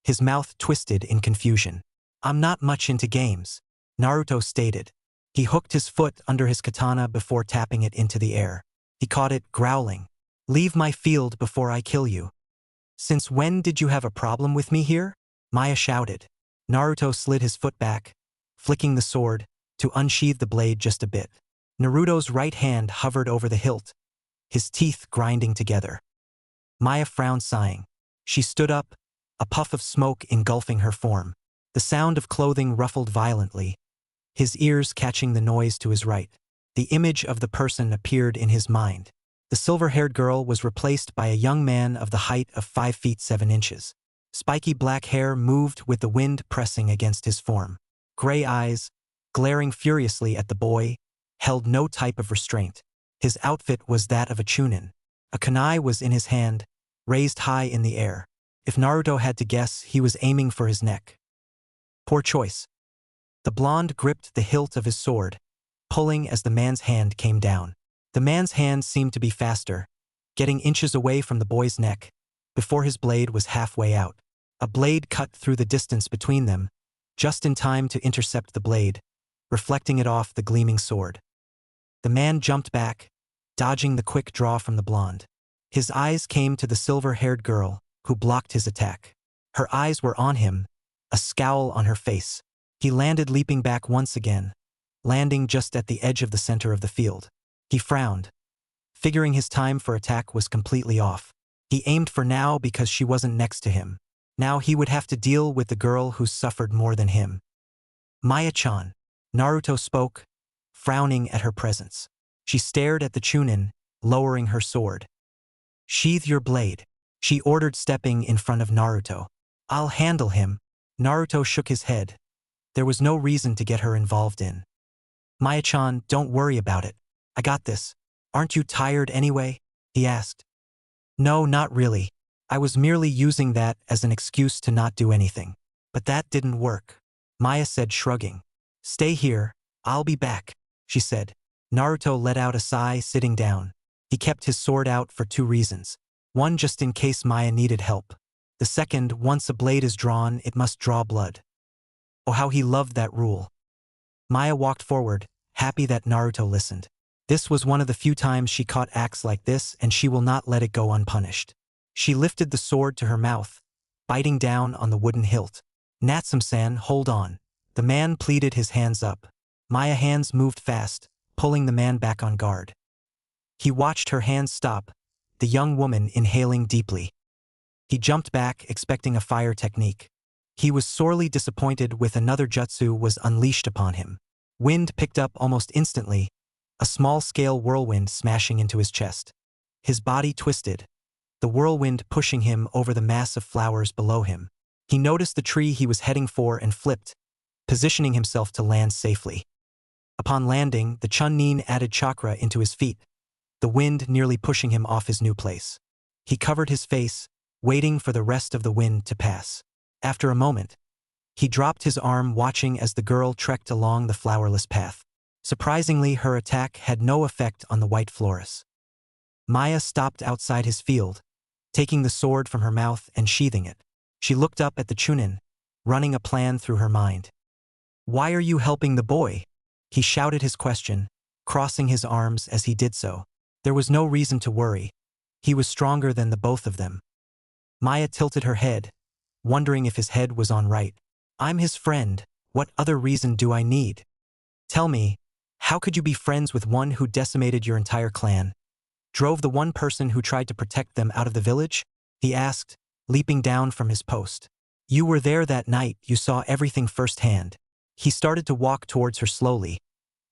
his mouth twisted in confusion. "I'm not much into games," Naruto stated. He hooked his foot under his katana before tapping it into the air. He caught it, growling. "Leave my field before I kill you." "Since when did you have a problem with me here?" Maya shouted. Naruto slid his foot back, flicking the sword, to unsheathe the blade just a bit. Naruto's right hand hovered over the hilt, his teeth grinding together. Maya frowned, sighing. She stood up, a puff of smoke engulfing her form. The sound of clothing ruffled violently, his ears catching the noise to his right. The image of the person appeared in his mind. The silver-haired girl was replaced by a young man of the height of 5 feet 7 inches. Spiky black hair moved with the wind pressing against his form. Gray eyes, glaring furiously at the boy, held no type of restraint. His outfit was that of a chunin. A kunai was in his hand, raised high in the air. If Naruto had to guess, he was aiming for his neck. Poor choice. The blonde gripped the hilt of his sword, pulling as the man's hand came down. The man's hand seemed to be faster, getting inches away from the boy's neck, before his blade was halfway out. A blade cut through the distance between them, just in time to intercept the blade, reflecting it off the gleaming sword. The man jumped back, dodging the quick draw from the blonde. His eyes came to the silver-haired girl, who blocked his attack. Her eyes were on him, a scowl on her face. He landed, leaping back once again, landing just at the edge of the center of the field. He frowned, figuring his time for attack was completely off. He aimed for now because she wasn't next to him. Now he would have to deal with the girl who suffered more than him. Maya-chan. Naruto spoke, frowning at her presence. She stared at the Chunin, lowering her sword. Sheathe your blade, she ordered, stepping in front of Naruto. I'll handle him. Naruto shook his head. There was no reason to get her involved in. Maya-chan, don't worry about it. I got this. Aren't you tired anyway? He asked. No, not really. I was merely using that as an excuse to not do anything. But that didn't work. Maya said, shrugging. Stay here, I'll be back, she said. Naruto let out a sigh, sitting down. He kept his sword out for two reasons. One, just in case Maya needed help. The second, once a blade is drawn, it must draw blood. Oh, how he loved that rule. Maya walked forward, happy that Naruto listened. This was one of the few times she caught acts like this, and she will not let it go unpunished. She lifted the sword to her mouth, biting down on the wooden hilt. Natsume-san, hold on. The man pleaded, his hands up. Maya's hands moved fast, pulling the man back on guard. He watched her hands stop, the young woman inhaling deeply. He jumped back, expecting a fire technique. He was sorely disappointed with another jutsu was unleashed upon him. Wind picked up almost instantly, a small-scale whirlwind smashing into his chest. His body twisted, the whirlwind pushing him over the mass of flowers below him. He noticed the tree he was heading for and flipped, positioning himself to land safely. Upon landing, the Chunin added chakra into his feet, the wind nearly pushing him off his new place. He covered his face, waiting for the rest of the wind to pass. After a moment, he dropped his arm, watching as the girl trekked along the flowerless path. Surprisingly, her attack had no effect on the white florist. Maya stopped outside his field, taking the sword from her mouth and sheathing it. She looked up at the Chunin, running a plan through her mind. Why are you helping the boy? He shouted his question, crossing his arms as he did so. There was no reason to worry. He was stronger than the both of them. Maya tilted her head, wondering if his head was on right. I'm his friend. What other reason do I need? Tell me, how could you be friends with one who decimated your entire clan? Drove the one person who tried to protect them out of the village? He asked, leaping down from his post. You were there that night, you saw everything firsthand. He started to walk towards her slowly,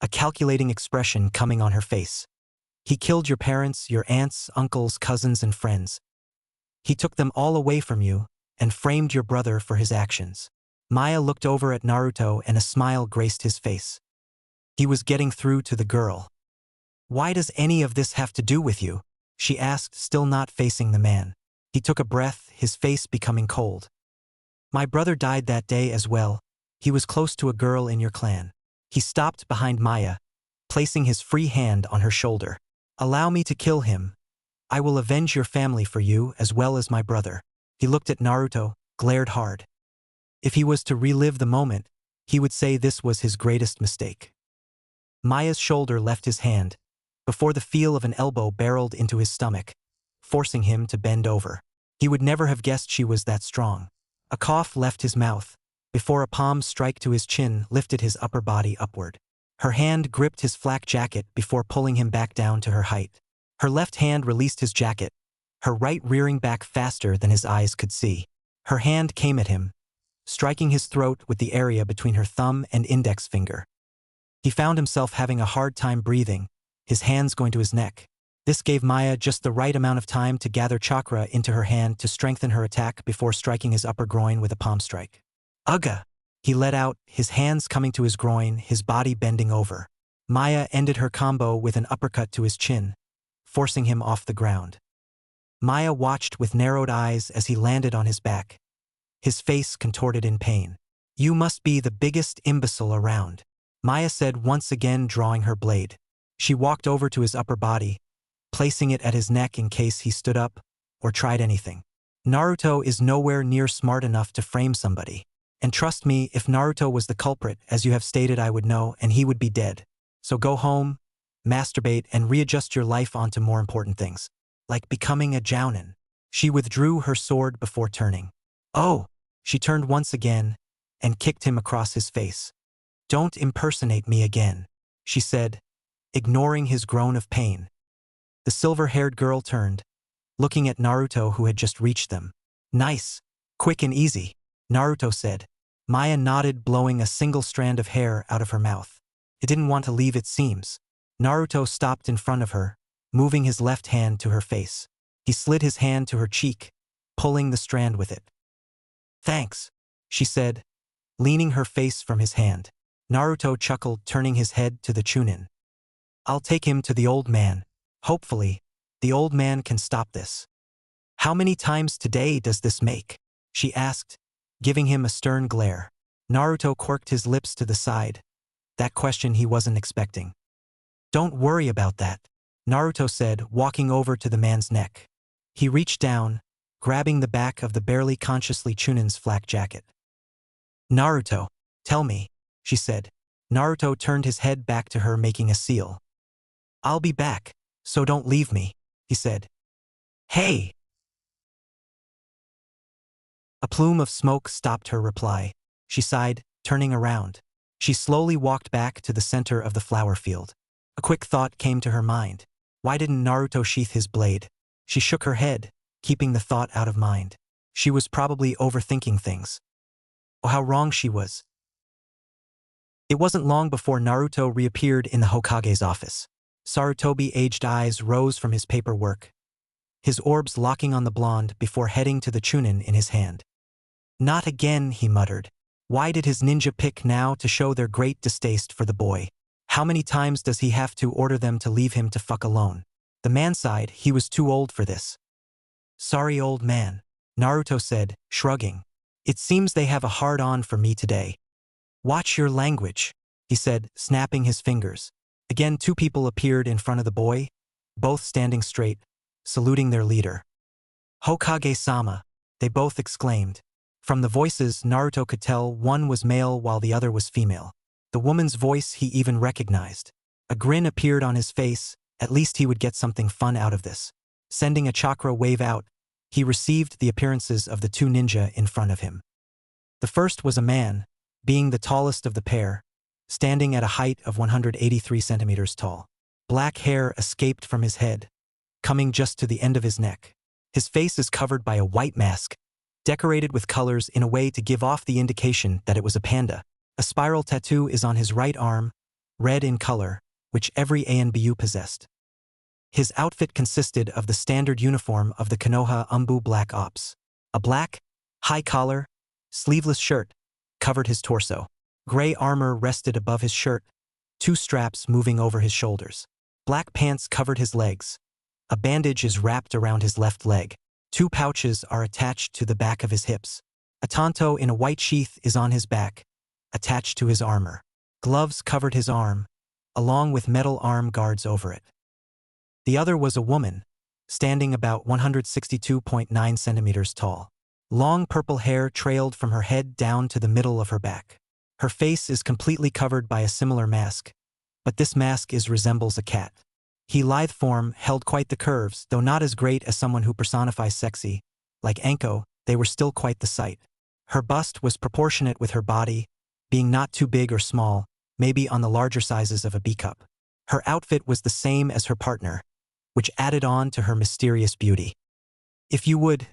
a calculating expression coming on her face. He killed your parents, your aunts, uncles, cousins, and friends. He took them all away from you, and framed your brother for his actions. Maya looked over at Naruto and a smile graced his face. He was getting through to the girl. Why does any of this have to do with you? She asked, still not facing the man. He took a breath, his face becoming cold. My brother died that day as well. He was close to a girl in your clan. He stopped behind Maya, placing his free hand on her shoulder. Allow me to kill him. I will avenge your family for you as well as my brother. He looked at Naruto, glared hard. If he was to relive the moment, he would say this was his greatest mistake. Maya's shoulder left his hand, before the feel of an elbow barreled into his stomach, forcing him to bend over. He would never have guessed she was that strong. A cough left his mouth, before a palm strike to his chin lifted his upper body upward. Her hand gripped his flak jacket before pulling him back down to her height. Her left hand released his jacket, her right rearing back faster than his eyes could see. Her hand came at him, striking his throat with the area between her thumb and index finger. He found himself having a hard time breathing, his hands going to his neck. This gave Maya just the right amount of time to gather chakra into her hand to strengthen her attack before striking his upper groin with a palm strike. Ugga! He let out, his hands coming to his groin, his body bending over. Maya ended her combo with an uppercut to his chin, forcing him off the ground. Maya watched with narrowed eyes as he landed on his back, his face contorted in pain. You must be the biggest imbecile around, Maya said, once again drawing her blade. She walked over to his upper body, placing it at his neck in case he stood up or tried anything. Naruto is nowhere near smart enough to frame somebody. And trust me, if Naruto was the culprit, as you have stated, I would know, and he would be dead. So go home, masturbate, and readjust your life onto more important things, like becoming a jounin. She withdrew her sword before turning. Oh! She turned once again and kicked him across his face. Don't impersonate me again, she said, ignoring his groan of pain. The silver-haired girl turned, looking at Naruto who had just reached them. Nice. Quick and easy, Naruto said. Maya nodded, blowing a single strand of hair out of her mouth. It didn't want to leave, it seems. Naruto stopped in front of her, moving his left hand to her face. He slid his hand to her cheek, pulling the strand with it. Thanks, she said, leaning her face from his hand. Naruto chuckled, turning his head to the Chunin. I'll take him to the old man. Hopefully, the old man can stop this. How many times today does this make? She asked, giving him a stern glare. Naruto quirked his lips to the side. That question he wasn't expecting. Don't worry about that, Naruto said, walking over to the man's neck. He reached down, grabbing the back of the barely consciously Chunin's flak jacket. Naruto, tell me, she said. Naruto turned his head back to her, making a seal. I'll be back, so don't leave me, he said. Hey! A plume of smoke stopped her reply. She sighed, turning around. She slowly walked back to the center of the flower field. A quick thought came to her mind. Why didn't Naruto sheath his blade? She shook her head, keeping the thought out of mind. She was probably overthinking things. Oh, how wrong she was. It wasn't long before Naruto reappeared in the Hokage's office. Sarutobi's aged eyes rose from his paperwork, his orbs locking on the blonde before heading to the Chunin in his hand. Not again, he muttered. Why did his ninja pick now to show their great distaste for the boy? How many times does he have to order them to leave him to fuck alone? The man sighed. He was too old for this. Sorry, old man, Naruto said, shrugging. It seems they have a hard-on for me today. Watch your language, he said, snapping his fingers. Again, two people appeared in front of the boy, both standing straight, saluting their leader. Hokage-sama, they both exclaimed. From the voices, Naruto could tell one was male while the other was female. The woman's voice he even recognized. A grin appeared on his face. At least he would get something fun out of this. Sending a chakra wave out, he received the appearances of the two ninja in front of him. The first was a man, being the tallest of the pair, standing at a height of 183 centimeters tall. Black hair escaped from his head, coming just to the end of his neck. His face is covered by a white mask, decorated with colors in a way to give off the indication that it was a panda. A spiral tattoo is on his right arm, red in color, which every ANBU possessed. His outfit consisted of the standard uniform of the Konoha Umbu Black Ops. A black, high collar, sleeveless shirt covered his torso. Gray armor rested above his shirt, two straps moving over his shoulders. Black pants covered his legs. A bandage is wrapped around his left leg. Two pouches are attached to the back of his hips. A tanto in a white sheath is on his back, attached to his armor. Gloves covered his arm, along with metal arm guards over it. The other was a woman, standing about 162.9 centimeters tall. Long purple hair trailed from her head down to the middle of her back. Her face is completely covered by a similar mask, but this mask resembles a cat. Her lithe form held quite the curves, though not as great as someone who personifies sexy. Like Anko, they were still quite the sight. Her bust was proportionate with her body, being not too big or small, maybe on the larger sizes of a B-cup. Her outfit was the same as her partner, which added on to her mysterious beauty. If you would,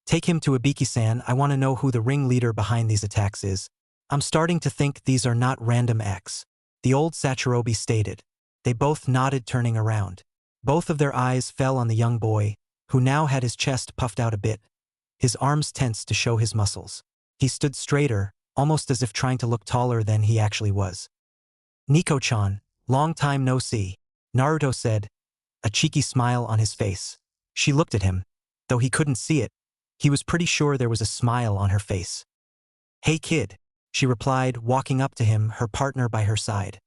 take him to Ibiki-san. I want to know who the ringleader behind these attacks is. I'm starting to think these are not random acts, the old Sachirobi stated. They both nodded, turning around. Both of their eyes fell on the young boy, who now had his chest puffed out a bit, his arms tensed to show his muscles. He stood straighter, almost as if trying to look taller than he actually was. Nico-chan, long time no see, Naruto said, a cheeky smile on his face. She looked at him. Though he couldn't see it, he was pretty sure there was a smile on her face. Hey kid, she replied, walking up to him, her partner by her side.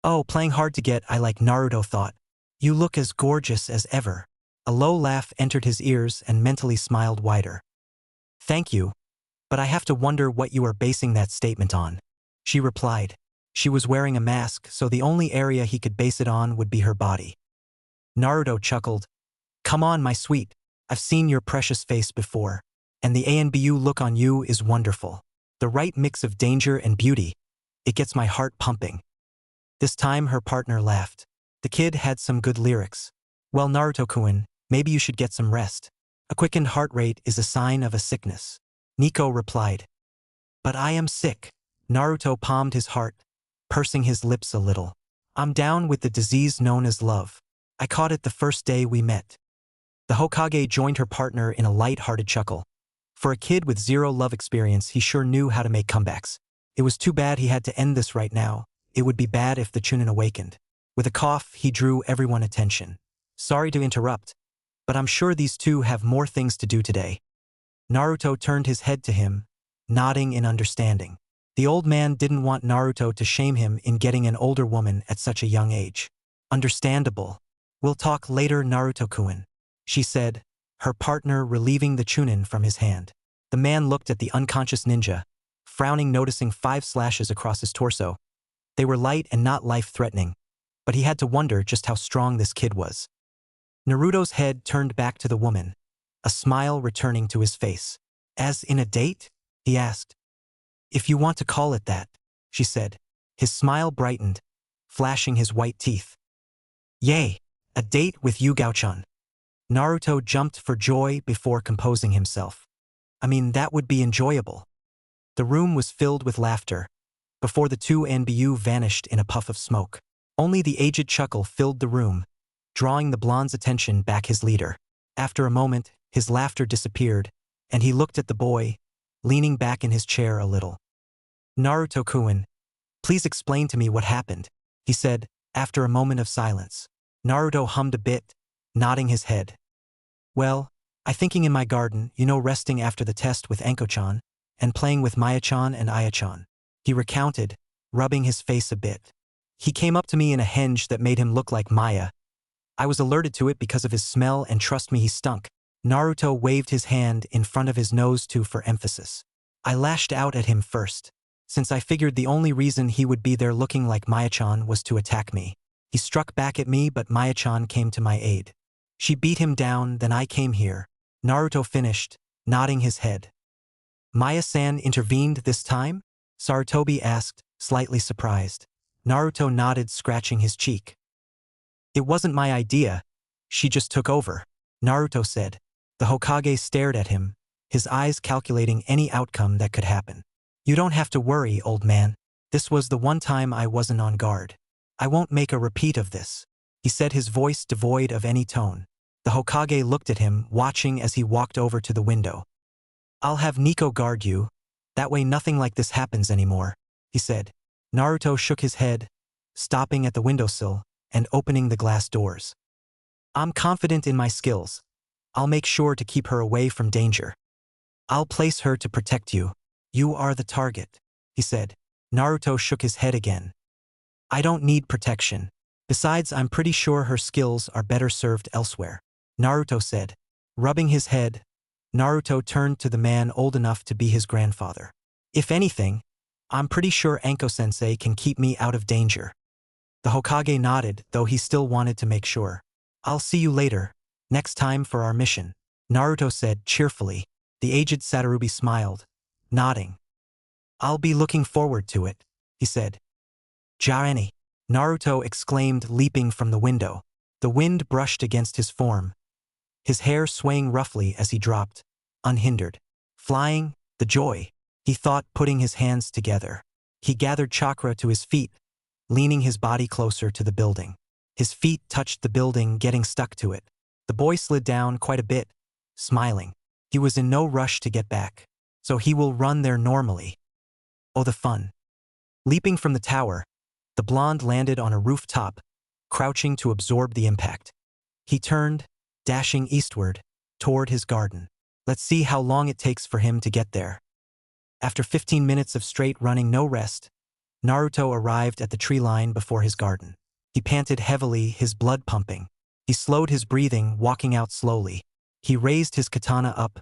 Oh, playing hard to get, I like, Naruto thought. You look as gorgeous as ever. A low laugh entered his ears and mentally smiled wider. Thank you, but I have to wonder what you are basing that statement on, she replied. She was wearing a mask, so the only area he could base it on would be her body. Naruto chuckled. Come on, my sweet. I've seen your precious face before. And the ANBU look on you is wonderful. The right mix of danger and beauty. It gets my heart pumping. This time her partner laughed. The kid had some good lyrics. Well, Naruto-kun, maybe you should get some rest. A quickened heart rate is a sign of a sickness. Nico replied. But I am sick. Naruto palmed his heart, pursing his lips a little. I'm down with the disease known as love. I caught it the first day we met. The Hokage joined her partner in a light-hearted chuckle. For a kid with zero love experience, he sure knew how to make comebacks. It was too bad he had to end this right now. It would be bad if the Chunin awakened. With a cough, he drew everyone's attention. Sorry to interrupt, but I'm sure these two have more things to do today. Naruto turned his head to him, nodding in understanding. The old man didn't want Naruto to shame him in getting an older woman at such a young age. Understandable. We'll talk later, Naruto-kun, she said, her partner relieving the Chunin from his hand. The man looked at the unconscious ninja, frowning, noticing 5 slashes across his torso. They were light and not life-threatening, but he had to wonder just how strong this kid was. Naruto's head turned back to the woman, a smile returning to his face. As in a date? He asked. If you want to call it that, she said. His smile brightened, flashing his white teeth. Yay, a date with you, Gao-chan. Naruto jumped for joy before composing himself. I mean, that would be enjoyable. The room was filled with laughter, before the two ANBU vanished in a puff of smoke. Only the aged chuckle filled the room, drawing the blonde's attention back his leader. After a moment, his laughter disappeared, and he looked at the boy, leaning back in his chair a little. Naruto-kun, please explain to me what happened, he said, after a moment of silence. Naruto hummed a bit, nodding his head. Well, I thinking in my garden, resting after the test with Anko-chan, and playing with Maya-chan and Aya-chan. He recounted, rubbing his face a bit. He came up to me in a henge that made him look like Maya. I was alerted to it because of his smell, and trust me, he stunk. Naruto waved his hand in front of his nose for emphasis. I lashed out at him first, since I figured the only reason he would be there looking like Maya-chan was to attack me. He struck back at me, but Maya-chan came to my aid. She beat him down, then I came here. Naruto finished, nodding his head. Maya-san intervened this time? Sarutobi asked, slightly surprised. Naruto nodded, scratching his cheek. It wasn't my idea. She just took over, Naruto said. The Hokage stared at him, his eyes calculating any outcome that could happen. You don't have to worry, old man. This was the one time I wasn't on guard. I won't make a repeat of this, he said, his voice devoid of any tone. The Hokage looked at him, watching as he walked over to the window. I'll have Nico guard you. That way nothing like this happens anymore, he said. Naruto shook his head, stopping at the windowsill and opening the glass doors. I'm confident in my skills. I'll make sure to keep her away from danger. I'll place her to protect you. You are the target, he said. Naruto shook his head again. I don't need protection. Besides, I'm pretty sure her skills are better served elsewhere, Naruto said. Rubbing his head, Naruto turned to the man old enough to be his grandfather. If anything, I'm pretty sure Anko-sensei can keep me out of danger. The Hokage nodded, though he still wanted to make sure. I'll see you later, next time for our mission, Naruto said cheerfully. The aged Satorubi smiled, nodding. I'll be looking forward to it, he said. Jarani, Naruto exclaimed, leaping from the window. The wind brushed against his form, his hair swaying roughly as he dropped, unhindered. Flying, the joy, he thought, putting his hands together. He gathered chakra to his feet, leaning his body closer to the building. His feet touched the building, getting stuck to it. The boy slid down quite a bit, smiling. He was in no rush to get back, so he will run there normally. Oh, the fun. Leaping from the tower, the blonde landed on a rooftop, crouching to absorb the impact. He turned, dashing eastward, toward his garden. Let's see how long it takes for him to get there. After 15 minutes of straight running, no rest, Naruto arrived at the tree line before his garden. He panted heavily, his blood pumping. He slowed his breathing, walking out slowly. He raised his katana up,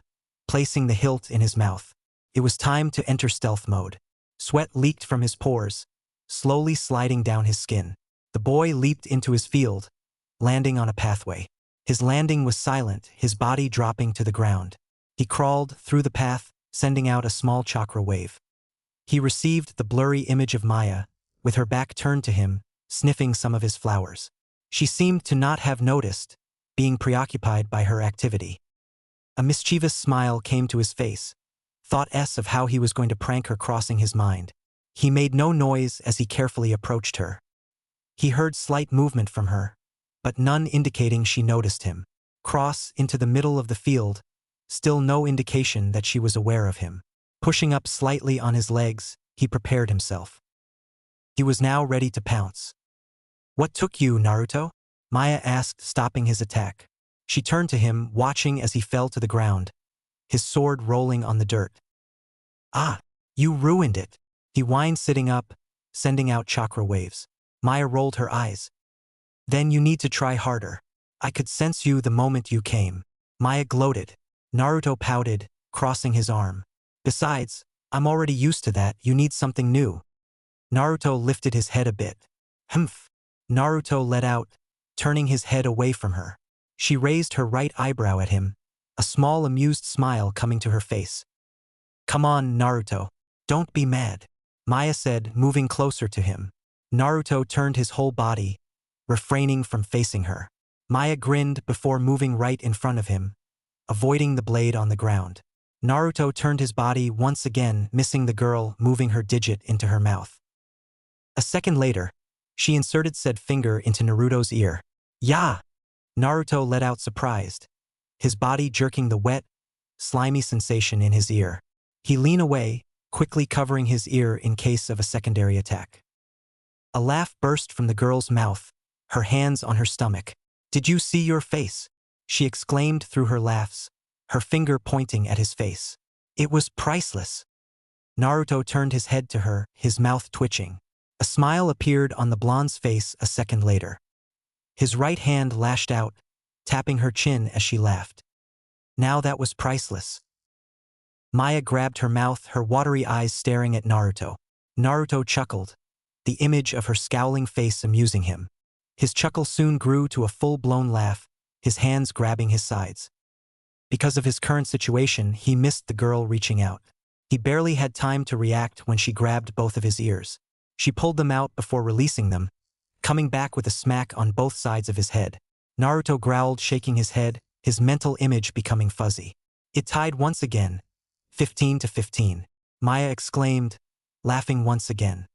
placing the hilt in his mouth. It was time to enter stealth mode. Sweat leaked from his pores, slowly sliding down his skin. The boy leaped into his field, landing on a pathway. His landing was silent, his body dropping to the ground. He crawled through the path, sending out a small chakra wave. He received the blurry image of Maya, with her back turned to him, sniffing some of his flowers. She seemed to not have noticed, being preoccupied by her activity. A mischievous smile came to his face, thoughts of how he was going to prank her crossing his mind. He made no noise as he carefully approached her. He heard slight movement from her, but none indicating she noticed him. Cross into the middle of the field, still no indication that she was aware of him. Pushing up slightly on his legs, he prepared himself. He was now ready to pounce. "What took you, Naruto?" Maya asked, stopping his attack. She turned to him, watching as he fell to the ground, his sword rolling on the dirt. "Ah, you ruined it," he whined, sitting up, sending out chakra waves. Maya rolled her eyes. "Then you need to try harder. I could sense you the moment you came." Maya gloated. Naruto pouted, crossing his arm. "Besides, I'm already used to that, you need something new." Naruto lifted his head a bit. "Humph." Naruto let out, turning his head away from her. She raised her right eyebrow at him, a small amused smile coming to her face. "Come on, Naruto. Don't be mad," Maya said, moving closer to him. Naruto turned his whole body, refraining from facing her. Maya grinned before moving right in front of him, avoiding the blade on the ground. Naruto turned his body once again, missing the girl, moving her digit into her mouth. A second later, she inserted said finger into Naruto's ear. "Yeah!" Naruto let out surprised, his body jerking the wet, slimy sensation in his ear. He leaned away, quickly covering his ear in case of a secondary attack. A laugh burst from the girl's mouth, her hands on her stomach. "Did you see your face?" she exclaimed through her laughs, her finger pointing at his face. "It was priceless." Naruto turned his head to her, his mouth twitching. A smile appeared on the blonde's face a second later. His right hand lashed out, tapping her chin as she laughed. "Now that was priceless." Maya grabbed her mouth, her watery eyes staring at Naruto. Naruto chuckled, the image of her scowling face amusing him. His chuckle soon grew to a full-blown laugh, his hands grabbing his sides. Because of his current situation, he missed the girl reaching out. He barely had time to react when she grabbed both of his ears. She pulled them out before releasing them, coming back with a smack on both sides of his head. Naruto growled, shaking his head, his mental image becoming fuzzy. It tied once again, 15-15. Maya exclaimed, laughing once again.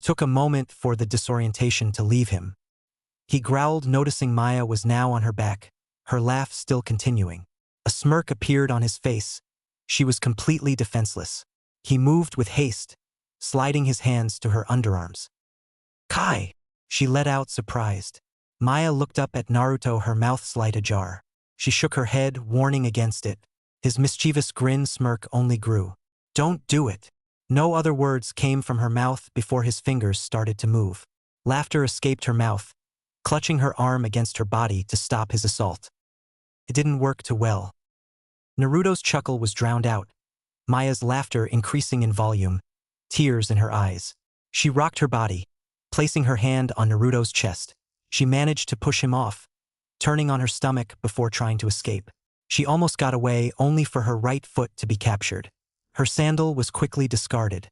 Took a moment for the disorientation to leave him. He growled, noticing Maya was now on her back, her laugh still continuing. A smirk appeared on his face. She was completely defenseless. He moved with haste, sliding his hands to her underarms. "Kai!" she let out, surprised. Maya looked up at Naruto, her mouth slight ajar. She shook her head, warning against it. His mischievous grin smirk only grew. "Don't do it." No other words came from her mouth before his fingers started to move. Laughter escaped her mouth, clutching her arm against her body to stop his assault. It didn't work too well. Naruto's chuckle was drowned out, Maya's laughter increasing in volume, tears in her eyes. She rocked her body, placing her hand on Naruto's chest. She managed to push him off, turning on her stomach before trying to escape. She almost got away, only for her right foot to be captured. Her sandal was quickly discarded,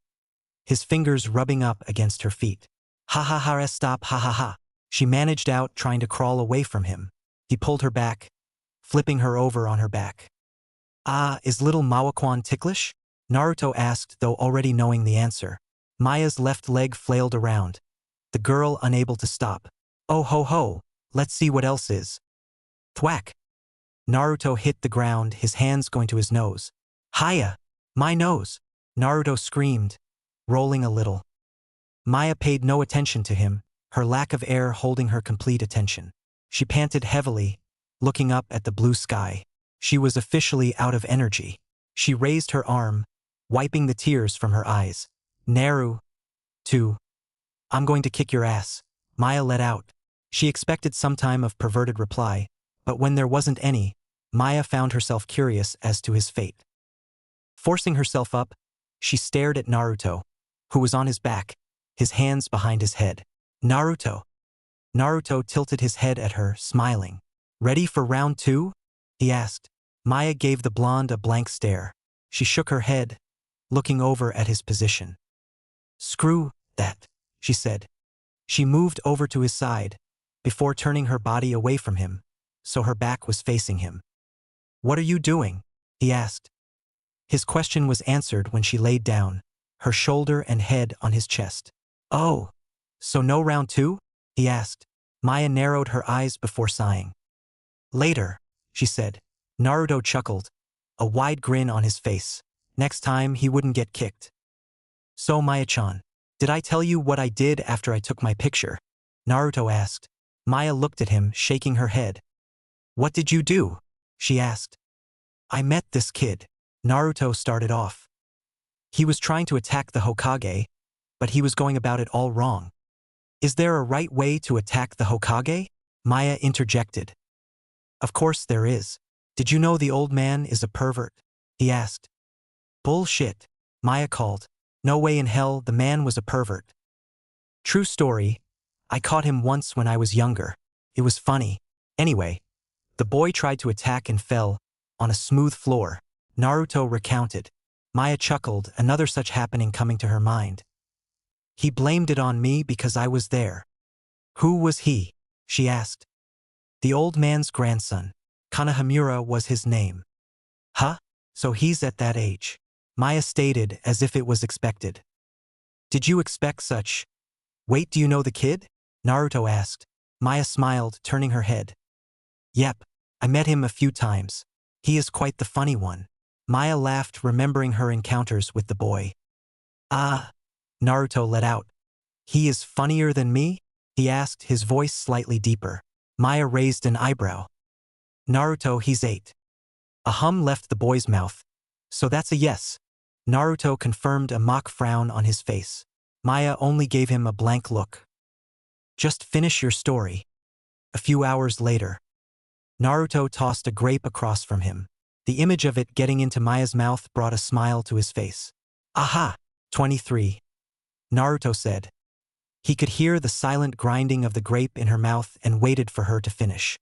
his fingers rubbing up against her feet. "Ha ha ha, stop, ha ha ha." She managed out, trying to crawl away from him. He pulled her back, flipping her over on her back. "Ah, is little Mawakwan ticklish?" Naruto asked, though already knowing the answer. Maya's left leg flailed around, the girl unable to stop. "Oh ho ho, let's see what else is." Thwack! Naruto hit the ground, his hands going to his nose. "Hiya! My nose!" Naruto screamed, rolling a little. Maya paid no attention to him, her lack of air holding her complete attention. She panted heavily, looking up at the blue sky. She was officially out of energy. She raised her arm, wiping the tears from her eyes. "Naruto, I'm going to kick your ass," Maya let out. She expected some time of perverted reply, but when there wasn't any, Maya found herself curious as to his fate. Forcing herself up, she stared at Naruto, who was on his back, his hands behind his head. Naruto. Naruto tilted his head at her, smiling. Ready for round 2? He asked. Maya gave the blonde a blank stare. She shook her head, looking over at his position. Screw that, she said. She moved over to his side, before turning her body away from him, so her back was facing him. What are you doing? He asked. His question was answered when she laid down, her shoulder and head on his chest. Oh, so no round 2? He asked. Maya narrowed her eyes before sighing. Later, she said. Naruto chuckled, a wide grin on his face. Next time he wouldn't get kicked. So Maya-chan, did I tell you what I did after I took my picture? Naruto asked. Maya looked at him, shaking her head. What did you do? She asked. I met this kid. Naruto started off. He was trying to attack the Hokage, but he was going about it all wrong. Is there a right way to attack the Hokage? Maya interjected. Of course there is. Did you know the old man is a pervert? He asked. Bullshit, Maya called. No way in hell the man was a pervert. True story. I caught him once when I was younger. It was funny. Anyway, the boy tried to attack and fell on a smooth floor. Naruto recounted. Maya chuckled, another such happening coming to her mind. He blamed it on me because I was there. Who was he? She asked. The old man's grandson. Kanahamura was his name. Huh? So he's at that age. Maya stated as if it was expected. Did you expect such? Wait, do you know the kid? Naruto asked. Maya smiled, turning her head. Yep, I met him a few times. He is quite the funny one. Maya laughed, remembering her encounters with the boy. Ah, Naruto let out. He is funnier than me? He asked, his voice slightly deeper. Maya raised an eyebrow. Naruto, he's 8. A hum left the boy's mouth. So that's a yes. Naruto confirmed, a mock frown on his face. Maya only gave him a blank look. Just finish your story. A few hours later. Naruto tossed a grape across from him. The image of it getting into Maya's mouth brought a smile to his face. Aha! 23. Naruto said. He could hear the silent grinding of the grape in her mouth and waited for her to finish.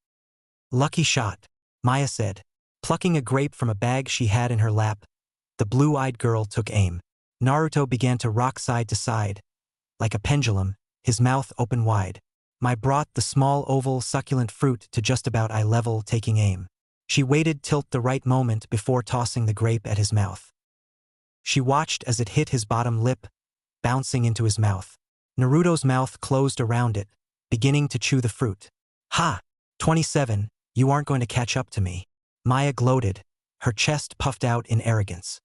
Lucky shot, Maya said. Plucking a grape from a bag she had in her lap, the blue-eyed girl took aim. Naruto began to rock side to side, like a pendulum, his mouth open wide. Maya brought the small oval succulent fruit to just about eye level, taking aim. She waited till the right moment before tossing the grape at his mouth. She watched as it hit his bottom lip, bouncing into his mouth. Naruto's mouth closed around it, beginning to chew the fruit. Ha! 27, you aren't going to catch up to me. Maya gloated, her chest puffed out in arrogance.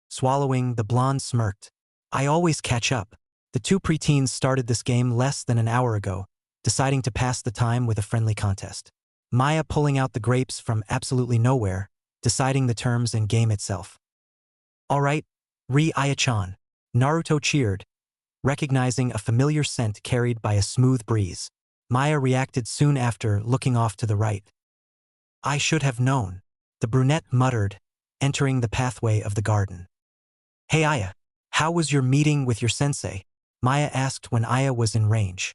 Swallowing, the blonde smirked. I always catch up. The two preteens started this game less than an hour ago, deciding to pass the time with a friendly contest. Maya pulling out the grapes from absolutely nowhere, deciding the terms and game itself. All right, Aya-chan. Naruto cheered, recognizing a familiar scent carried by a smooth breeze. Maya reacted soon after, looking off to the right. I should have known, the brunette muttered, entering the pathway of the garden. Hey Aya, how was your meeting with your sensei? Maya asked when Aya was in range.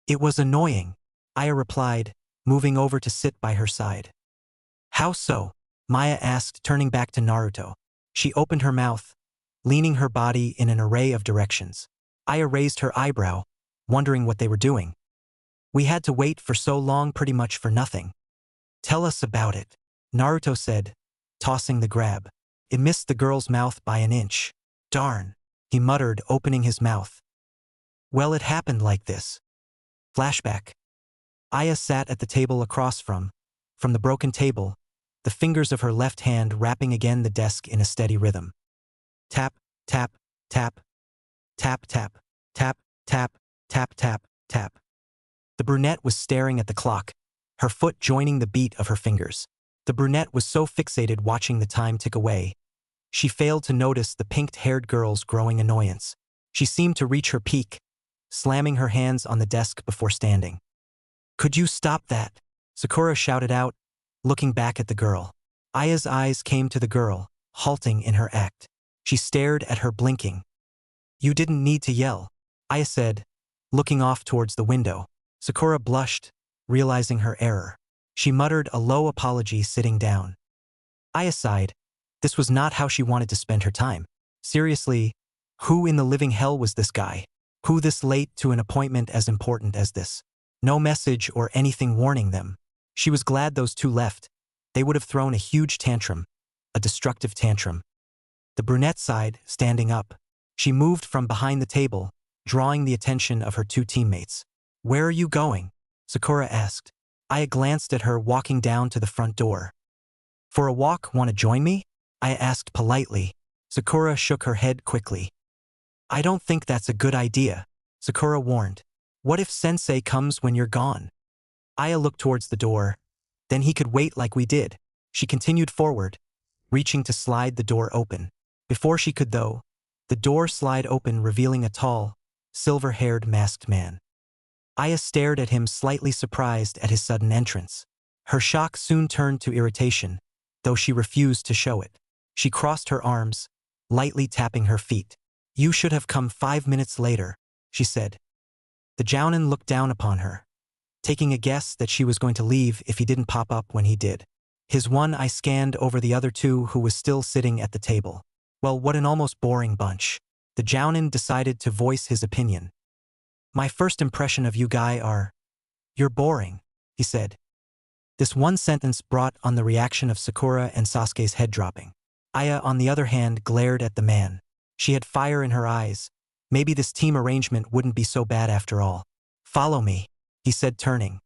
It was annoying, Aya replied, moving over to sit by her side. How so? Maya asked, turning back to Naruto. She opened her mouth, leaning her body in an array of directions. Aya raised her eyebrow, wondering what they were doing. We had to wait for so long, pretty much for nothing. Tell us about it, Naruto said, tossing the grab. It missed the girl's mouth by an inch. Darn, he muttered, opening his mouth. Well, it happened like this. Flashback. Aya sat at the table across from the broken table, the fingers of her left hand rapping again the desk in a steady rhythm. Tap, tap, tap, tap, tap, tap, tap, tap, tap, tap. The brunette was staring at the clock, her foot joining the beat of her fingers. The brunette was so fixated watching the time tick away, she failed to notice the pink-haired girl's growing annoyance. She seemed to reach her peak, slamming her hands on the desk before standing. Could you stop that? Sakura shouted out, looking back at the girl. Aya's eyes came to the girl, halting in her act. She stared at her, blinking. You didn't need to yell. Aya said, looking off towards the window. Sakura blushed, realizing her error. She muttered a low apology sitting down. Aya sighed. This was not how she wanted to spend her time. Seriously, who in the living hell was this guy? Who this late to an appointment as important as this? No message or anything warning them. She was glad those two left. They would have thrown a huge tantrum. A destructive tantrum. The brunette sighed, standing up. She moved from behind the table, drawing the attention of her two teammates. Where are you going? Sakura asked. Aya glanced at her walking down to the front door. For a walk, want to join me? Aya asked politely. Sakura shook her head quickly. I don't think that's a good idea, Sakura warned. What if Sensei comes when you're gone? Aya looked towards the door. Then he could wait like we did. She continued forward, reaching to slide the door open. Before she could though, the door slid open revealing a tall, silver-haired masked man. Aya stared at him slightly surprised at his sudden entrance. Her shock soon turned to irritation, though she refused to show it. She crossed her arms, lightly tapping her feet. You should have come 5 minutes later, she said. The Jounin looked down upon her, taking a guess that she was going to leave if he didn't pop up when he did. His one eye scanned over the other two who was still sitting at the table. Well, what an almost boring bunch. The Jounin decided to voice his opinion. My first impression of you guy are, you're boring, he said. This one sentence brought on the reaction of Sakura and Sasuke's head dropping. Aya, on the other hand, glared at the man. She had fire in her eyes. Maybe this team arrangement wouldn't be so bad after all. Follow me, he said, turning.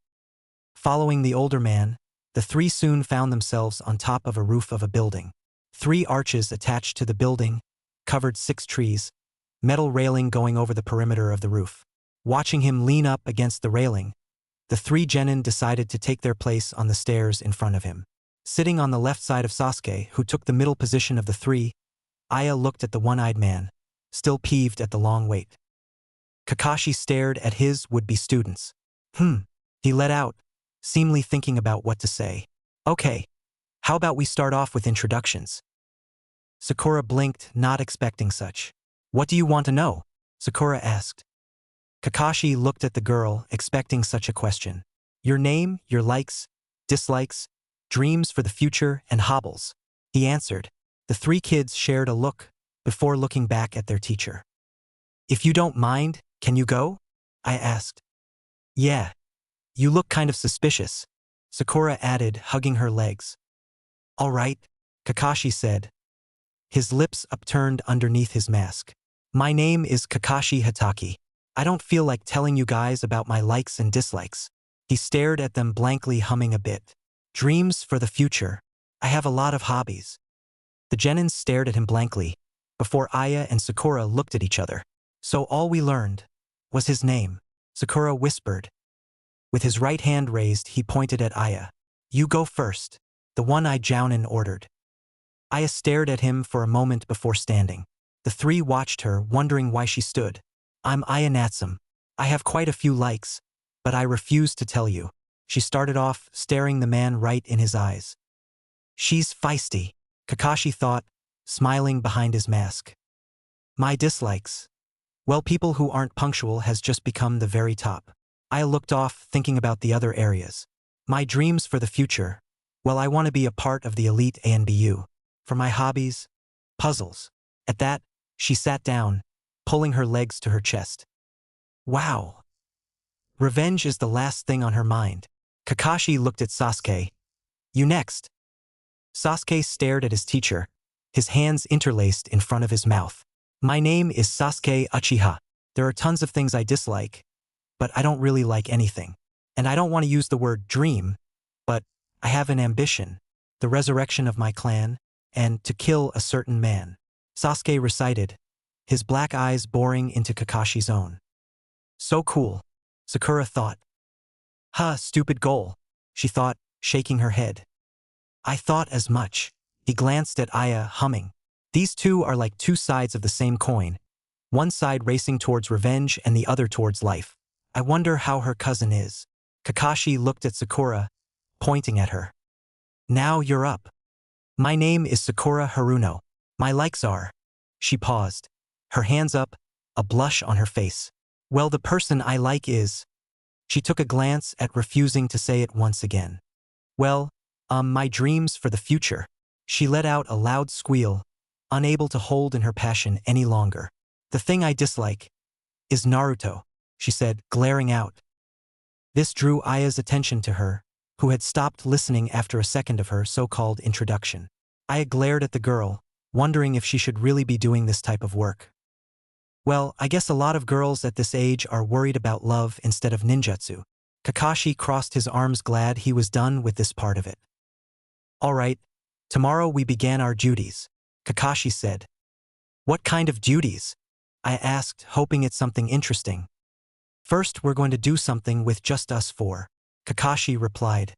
Following the older man, the three soon found themselves on top of a roof of a building. 3 arches attached to the building, covered 6 trees, metal railing going over the perimeter of the roof. Watching him lean up against the railing, the 3 genin decided to take their place on the stairs in front of him. Sitting on the left side of Sasuke, who took the middle position of the 3, Aya looked at the one-eyed man, still peeved at the long wait. Kakashi stared at his would-be students. He let out, seemingly thinking about what to say. Okay, how about we start off with introductions? Sakura blinked, not expecting such. What do you want to know? Sakura asked. Kakashi looked at the girl, expecting such a question. Your name, your likes, dislikes, dreams for the future, and hobbles. He answered. The 3 kids shared a look, before looking back at their teacher. If you don't mind, can you go? I asked. Yeah. You look kind of suspicious, Sakura added, hugging her legs. All right, Kakashi said, his lips upturned underneath his mask. My name is Kakashi Hatake. I don't feel like telling you guys about my likes and dislikes. He stared at them blankly, humming a bit. Dreams for the future. I have a lot of hobbies. The genin stared at him blankly, before Aya and Sakura looked at each other. So all we learned was his name, Sakura whispered. With his right hand raised, he pointed at Aya. You go first, the one-eyed Jounin ordered. Aya stared at him for a moment before standing. The 3 watched her, wondering why she stood. I'm Aya Natsume. I have quite a few likes, but I refuse to tell you. She started off, staring the man right in his eyes. She's feisty, Kakashi thought, smiling behind his mask. My dislikes. Well, people who aren't punctual has just become the very top. I looked off, thinking about the other areas. My dreams for the future. Well, I want to be a part of the elite ANBU. For my hobbies, puzzles. At that, she sat down, pulling her legs to her chest. Wow. Revenge is the last thing on her mind. Kakashi looked at Sasuke. You next. Sasuke stared at his teacher, his hands interlaced in front of his mouth. My name is Sasuke Uchiha. There are tons of things I dislike, but I don't really like anything. And I don't want to use the word dream, but I have an ambition, the resurrection of my clan, and to kill a certain man. Sasuke recited, his black eyes boring into Kakashi's own. So cool, Sakura thought. Stupid goal, she thought, shaking her head. I thought as much. He glanced at Aya, humming. These two are like 2 sides of the same coin, one side racing towards revenge and the other towards life. I wonder how her cousin is. Kakashi looked at Sakura, pointing at her. Now you're up. My name is Sakura Haruno. My likes are. She paused, her hands up, a blush on her face. Well, the person I like is… She took a glance at refusing to say it once again. Well, my dreams for the future. She let out a loud squeal, unable to hold in her passion any longer. The thing I dislike is Naruto, she said, glaring out. This drew Aya's attention to her, who had stopped listening after a second of her so-called introduction. Aya glared at the girl, wondering if she should really be doing this type of work. Well, I guess a lot of girls at this age are worried about love instead of ninjutsu. Kakashi crossed his arms, glad he was done with this part of it. All right, tomorrow we began our duties, Kakashi said. What kind of duties? I asked, hoping it's something interesting. First, we're going to do something with just us four, Kakashi replied.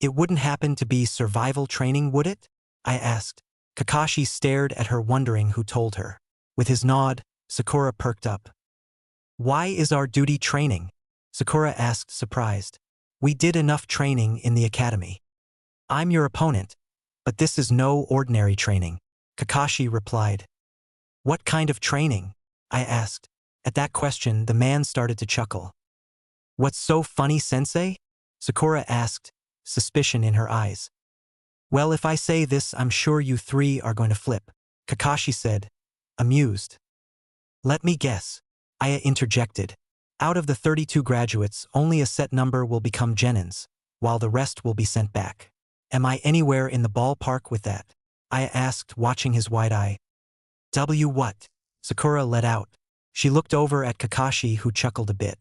It wouldn't happen to be survival training, would it? I asked. Kakashi stared at her, wondering who told her. With his nod, Sakura perked up. Why is our duty training? Sakura asked, surprised. We did enough training in the academy. I'm your opponent, but this is no ordinary training, Kakashi replied. What kind of training? I asked. At that question, the man started to chuckle. What's so funny, sensei? Sakura asked, suspicion in her eyes. Well, if I say this, I'm sure you three are going to flip, Kakashi said, amused. Let me guess, Aya interjected. Out of the 32 graduates, only a set number will become genins, while the rest will be sent back. Am I anywhere in the ballpark with that? Aya asked, watching his wide eye. What? Sakura let out. She looked over at Kakashi, who chuckled a bit.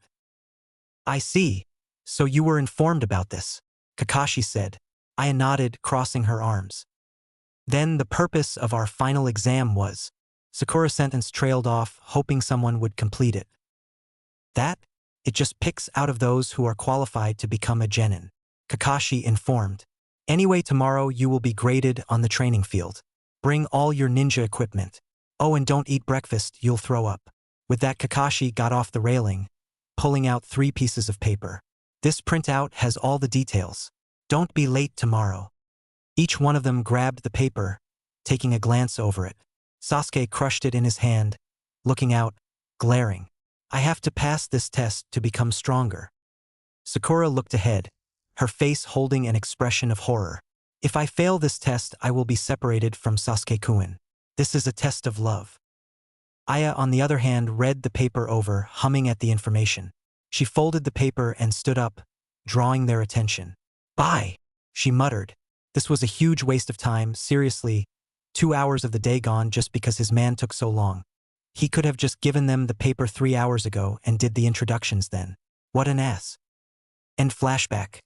I see. So you were informed about this, Kakashi said. Aya nodded, crossing her arms. Then the purpose of our final exam was… Sakura's sentence trailed off, hoping someone would complete it. That? It just picks out of those who are qualified to become a genin, Kakashi informed. Anyway, tomorrow you will be graded on the training field. Bring all your ninja equipment. Oh, and don't eat breakfast, you'll throw up. With that, Kakashi got off the railing, pulling out 3 pieces of paper. This printout has all the details. Don't be late tomorrow. Each one of them grabbed the paper, taking a glance over it. Sasuke crushed it in his hand, looking out, glaring. I have to pass this test to become stronger. Sakura looked ahead, her face holding an expression of horror. If I fail this test, I will be separated from Sasuke-kun. This is a test of love. Aya, on the other hand, read the paper over, humming at the information. She folded the paper and stood up, drawing their attention. Bye, she muttered. This was a huge waste of time, seriously. 2 hours of the day gone just because his man took so long. He could have just given them the paper 3 hours ago and did the introductions then. What an ass. End flashback.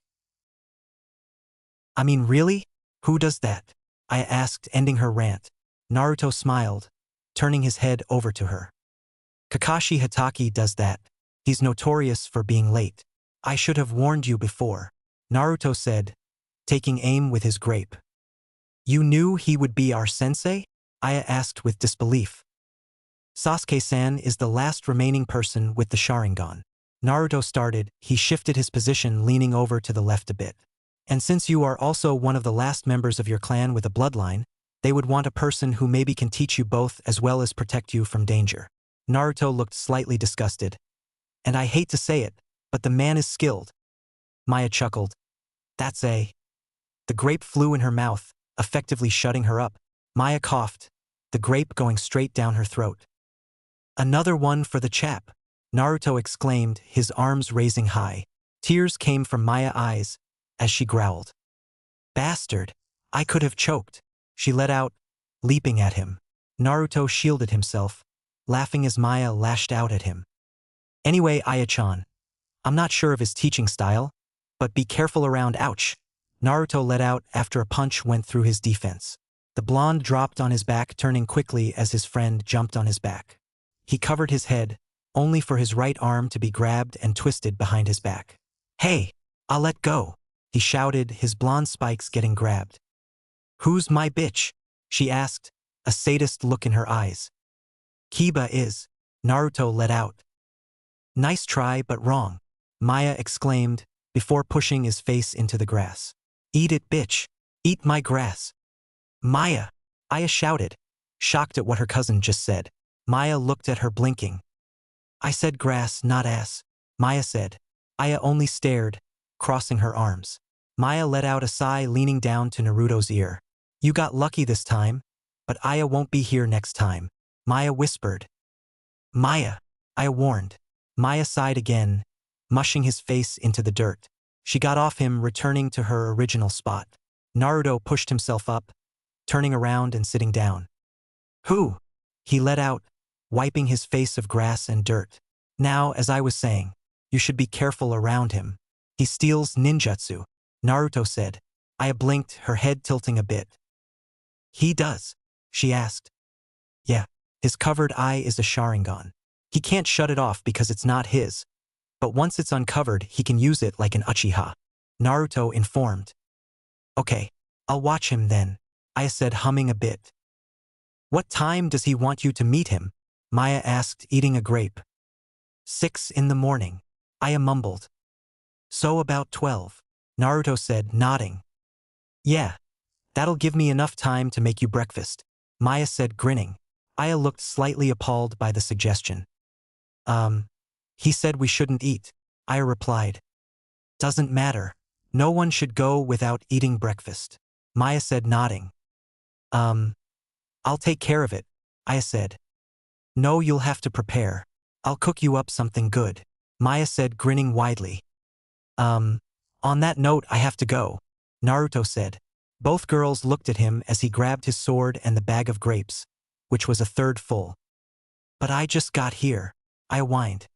I mean, really? Who does that? I asked, ending her rant. Naruto smiled, turning his head over to her. Kakashi Hatake does that. He's notorious for being late. I should have warned you before, Naruto said, taking aim with his grape. You knew he would be our sensei? Aya asked with disbelief. Sasuke-san is the last remaining person with the Sharingan. Naruto started, he shifted his position, leaning over to the left a bit. And since you are also one of the last members of your clan with a bloodline, they would want a person who maybe can teach you both as well as protect you from danger. Naruto looked slightly disgusted. And I hate to say it, but the man is skilled. Maya chuckled. That's a… The grape flew in her mouth, effectively shutting her up. Maya coughed, the grape going straight down her throat. Another one for the chap, Naruto exclaimed, his arms raising high. Tears came from Maya's eyes as she growled. Bastard, I could have choked, she let out, leaping at him. Naruto shielded himself, laughing as Maya lashed out at him. Anyway, Aya-chan, I'm not sure of his teaching style, but be careful around. Ouch, Naruto let out after a punch went through his defense. The blonde dropped on his back, turning quickly as his friend jumped on his back. He covered his head, only for his right arm to be grabbed and twisted behind his back. Hey, I'll let go, he shouted, his blonde spikes getting grabbed. Who's my bitch? She asked, a sadist look in her eyes. Kiba is, Naruto let out. Nice try but wrong, Maya exclaimed, before pushing his face into the grass. Eat it, bitch. Eat my grass. Maya, Aya shouted, shocked at what her cousin just said. Maya looked at her, blinking. I said grass, not ass, Maya said. Aya only stared, crossing her arms. Maya let out a sigh, leaning down to Naruto's ear. You got lucky this time, but Aya won't be here next time, Maya whispered. Maya, Aya warned. Maya sighed again, mushing his face into the dirt. She got off him, returning to her original spot. Naruto pushed himself up, turning around and sitting down. Who? He let out, wiping his face of grass and dirt. Now, as I was saying, you should be careful around him. He steals ninjutsu, Naruto said. Aya blinked, her head tilting a bit. He does? She asked. Yeah, his covered eye is a Sharingan. He can't shut it off because it's not his. But once it's uncovered, he can use it like an Uchiha, Naruto informed. Okay, I'll watch him then, Aya said, humming a bit. What time does he want you to meet him? Maya asked, eating a grape. 6 in the morning, Aya mumbled. So about 12, Naruto said, nodding. Yeah, that'll give me enough time to make you breakfast, Maya said, grinning. Aya looked slightly appalled by the suggestion. He said we shouldn't eat, Aya replied. Doesn't matter. No one should go without eating breakfast, Maya said, nodding. I'll take care of it, Aya said. No, you'll have to prepare. I'll cook you up something good, Maya said, grinning widely. On that note, I have to go, Naruto said. Both girls looked at him as he grabbed his sword and the bag of grapes, which was a third full. But I just got here, Aya whined.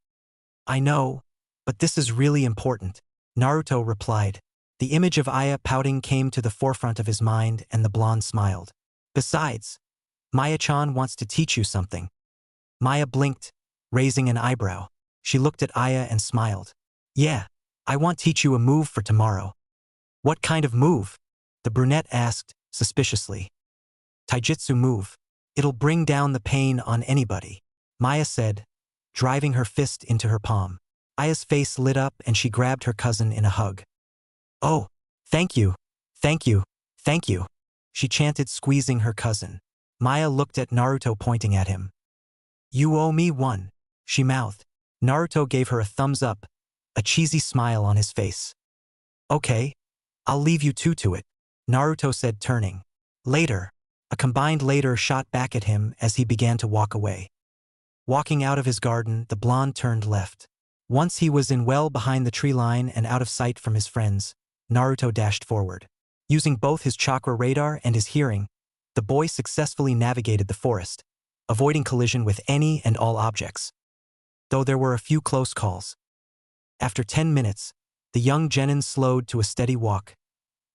I know, but this is really important, Naruto replied. The image of Aya pouting came to the forefront of his mind, and the blonde smiled. Besides, Maya-chan wants to teach you something. Maya blinked, raising an eyebrow. She looked at Aya and smiled. Yeah, I want to teach you a move for tomorrow. What kind of move? The brunette asked, suspiciously. Taijutsu move. It'll bring down the pain on anybody, Maya said, driving her fist into her palm. Aya's face lit up and she grabbed her cousin in a hug. Oh, thank you, thank you, thank you, she chanted, squeezing her cousin. Maya looked at Naruto, pointing at him. You owe me one, she mouthed. Naruto gave her a thumbs up, a cheesy smile on his face. Okay, I'll leave you two to it, Naruto said, turning. Later. A combined later shot back at him as he began to walk away. Walking out of his garden, the blonde turned left. Once he was in well behind the tree line and out of sight from his friends, Naruto dashed forward. Using both his chakra radar and his hearing, the boy successfully navigated the forest, avoiding collision with any and all objects. Though there were a few close calls. After 10 minutes, the young genin slowed to a steady walk,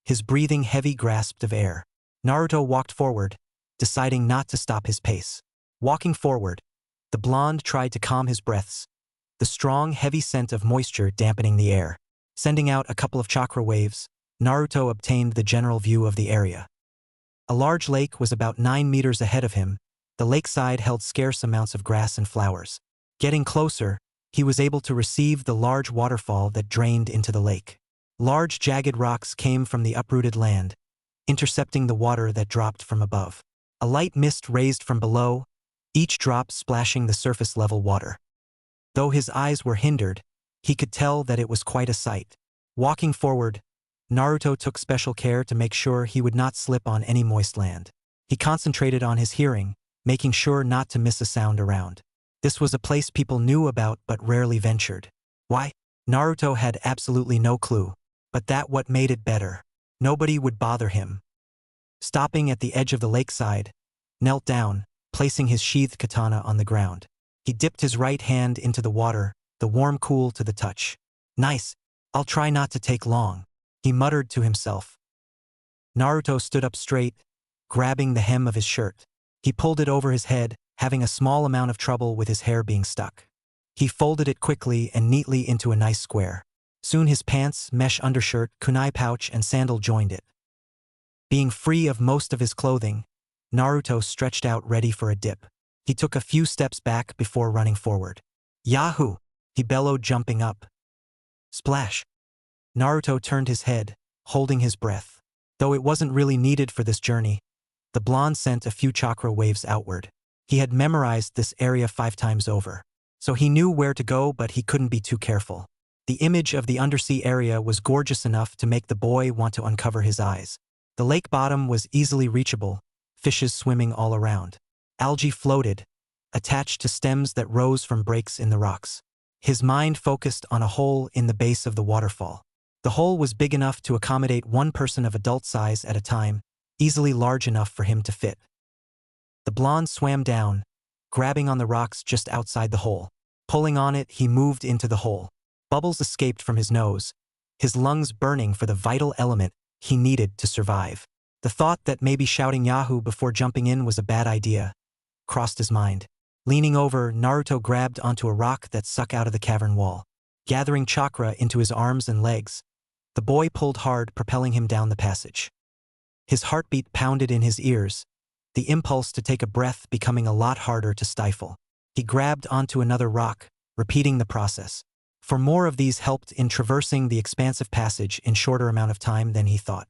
his breathing heavy, grasped of air. Naruto walked forward, deciding not to stop his pace. Walking forward, the blonde tried to calm his breaths, the strong, heavy scent of moisture dampening the air. Sending out a couple of chakra waves, Naruto obtained the general view of the area. A large lake was about 9 meters ahead of him. The lakeside held scarce amounts of grass and flowers. Getting closer, he was able to receive the large waterfall that drained into the lake. Large jagged rocks came from the uprooted land, intercepting the water that dropped from above. A light mist raised from below, each drop splashing the surface-level water. Though his eyes were hindered, he could tell that it was quite a sight. Walking forward, Naruto took special care to make sure he would not slip on any moist land. He concentrated on his hearing, making sure not to miss a sound around. This was a place people knew about but rarely ventured. Why? Naruto had absolutely no clue, but that what made it better. Nobody would bother him. Stopping at the edge of the lakeside, knelt down, placing his sheathed katana on the ground. He dipped his right hand into the water, the warm cool to the touch. Nice, I'll try not to take long, he muttered to himself. Naruto stood up straight, grabbing the hem of his shirt. He pulled it over his head, having a small amount of trouble with his hair being stuck. He folded it quickly and neatly into a nice square. Soon his pants, mesh undershirt, kunai pouch, and sandal joined it. Being free of most of his clothing, Naruto stretched out ready for a dip. He took a few steps back before running forward. Yahoo! He bellowed, jumping up. Splash! Naruto turned his head, holding his breath. Though it wasn't really needed for this journey, the blonde sent a few chakra waves outward. He had memorized this area 5 times over. so he knew where to go, but he couldn't be too careful. The image of the undersea area was gorgeous enough to make the boy want to uncover his eyes. The lake bottom was easily reachable, fishes swimming all around. Algae floated, attached to stems that rose from breaks in the rocks. His mind focused on a hole in the base of the waterfall. The hole was big enough to accommodate one person of adult size at a time, easily large enough for him to fit. The blonde swam down, grabbing on the rocks just outside the hole. Pulling on it, he moved into the hole. Bubbles escaped from his nose, his lungs burning for the vital element he needed to survive. The thought that maybe shouting Yahoo before jumping in was a bad idea crossed his mind. Leaning over, Naruto grabbed onto a rock that stuck out of the cavern wall. Gathering chakra into his arms and legs, the boy pulled hard, propelling him down the passage. His heartbeat pounded in his ears, the impulse to take a breath becoming a lot harder to stifle. He grabbed onto another rock, repeating the process. For more of these helped in traversing the expansive passage in shorter amount of time than he thought.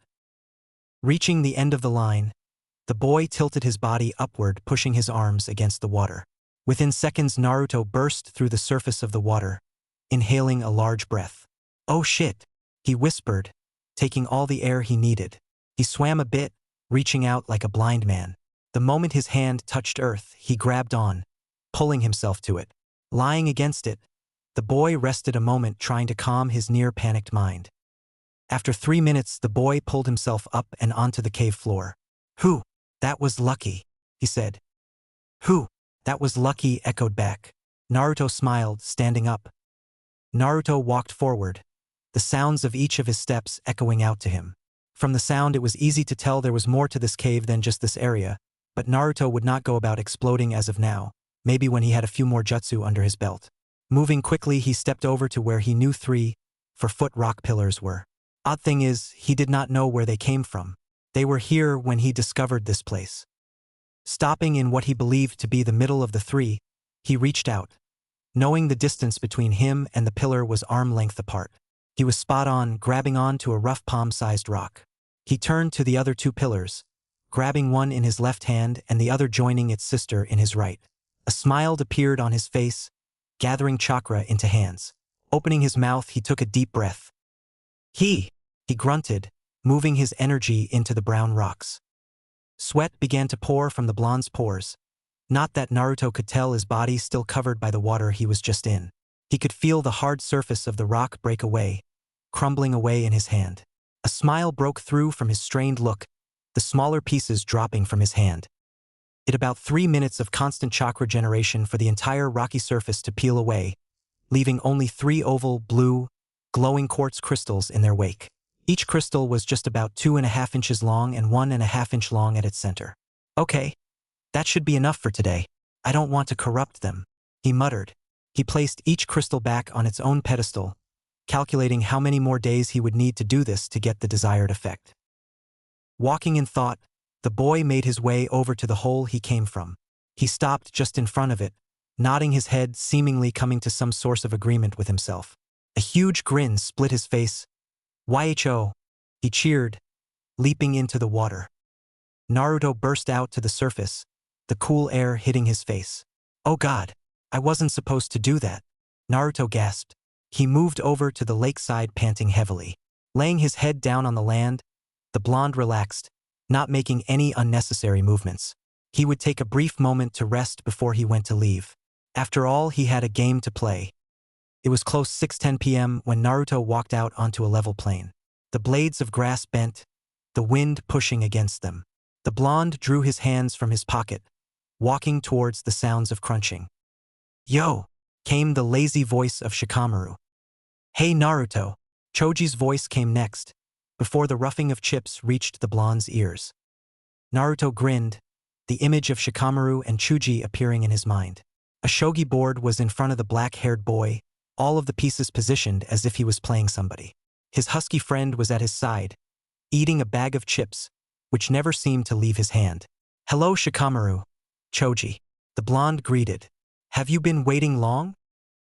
Reaching the end of the line, the boy tilted his body upward, pushing his arms against the water. Within seconds, Naruto burst through the surface of the water, inhaling a large breath. "Oh shit," he whispered, taking all the air he needed. He swam a bit, reaching out like a blind man. The moment his hand touched earth, he grabbed on, pulling himself to it. Lying against it, the boy rested a moment, trying to calm his near-panicked mind. After 3 minutes, the boy pulled himself up and onto the cave floor. "Whew, that was lucky," he said. "Whew, that was lucky," echoed back. Naruto smiled, standing up. Naruto walked forward, the sounds of each of his steps echoing out to him. From the sound, it was easy to tell there was more to this cave than just this area, but Naruto would not go about exploding as of now, maybe when he had a few more jutsu under his belt. Moving quickly, he stepped over to where he knew 3-4-foot rock pillars were. Odd thing is, he did not know where they came from. They were here when he discovered this place. Stopping in what he believed to be the middle of the 3, he reached out. Knowing the distance between him and the pillar was arm-length apart. He was spot on, grabbing on to a rough palm-sized rock. He turned to the other 2 pillars, grabbing one in his left hand and the other joining its sister in his right. A smile appeared on his face, gathering chakra into hands. Opening his mouth, he took a deep breath. He grunted, moving his energy into the brown rocks. Sweat began to pour from the blonde's pores. Not that Naruto could tell, his body still covered by the water he was just in. He could feel the hard surface of the rock break away, crumbling away in his hand. A smile broke through from his strained look, the smaller pieces dropping from his hand. It about 3 minutes of constant chakra generation for the entire rocky surface to peel away, leaving only 3 oval, blue, glowing quartz crystals in their wake. Each crystal was just about 2.5 inches long and 1.5 inch long at its center. "Okay, that should be enough for today. I don't want to corrupt them," he muttered. He placed each crystal back on its own pedestal, calculating how many more days he would need to do this to get the desired effect. Walking in thought, the boy made his way over to the hole he came from. He stopped just in front of it, nodding his head, seemingly coming to some source of agreement with himself. A huge grin split his face. "Who!" he cheered, leaping into the water. Naruto burst out to the surface, the cool air hitting his face. "Oh God, I wasn't supposed to do that," Naruto gasped. He moved over to the lakeside, panting heavily. Laying his head down on the land, the blonde relaxed, not making any unnecessary movements. He would take a brief moment to rest before he went to leave. After all, he had a game to play. It was close 6:10 p.m. when Naruto walked out onto a level plain. The blades of grass bent, the wind pushing against them. The blonde drew his hands from his pocket, walking towards the sounds of crunching. "Yo!" came the lazy voice of Shikamaru. "Hey Naruto!" Choji's voice came next, before the roughing of chips reached the blonde's ears. Naruto grinned, the image of Shikamaru and Chuji appearing in his mind. A shogi board was in front of the black-haired boy, all of the pieces positioned as if he was playing somebody. His husky friend was at his side, eating a bag of chips, which never seemed to leave his hand. "Hello Shikamaru, Choji," the blonde greeted. "Have you been waiting long?"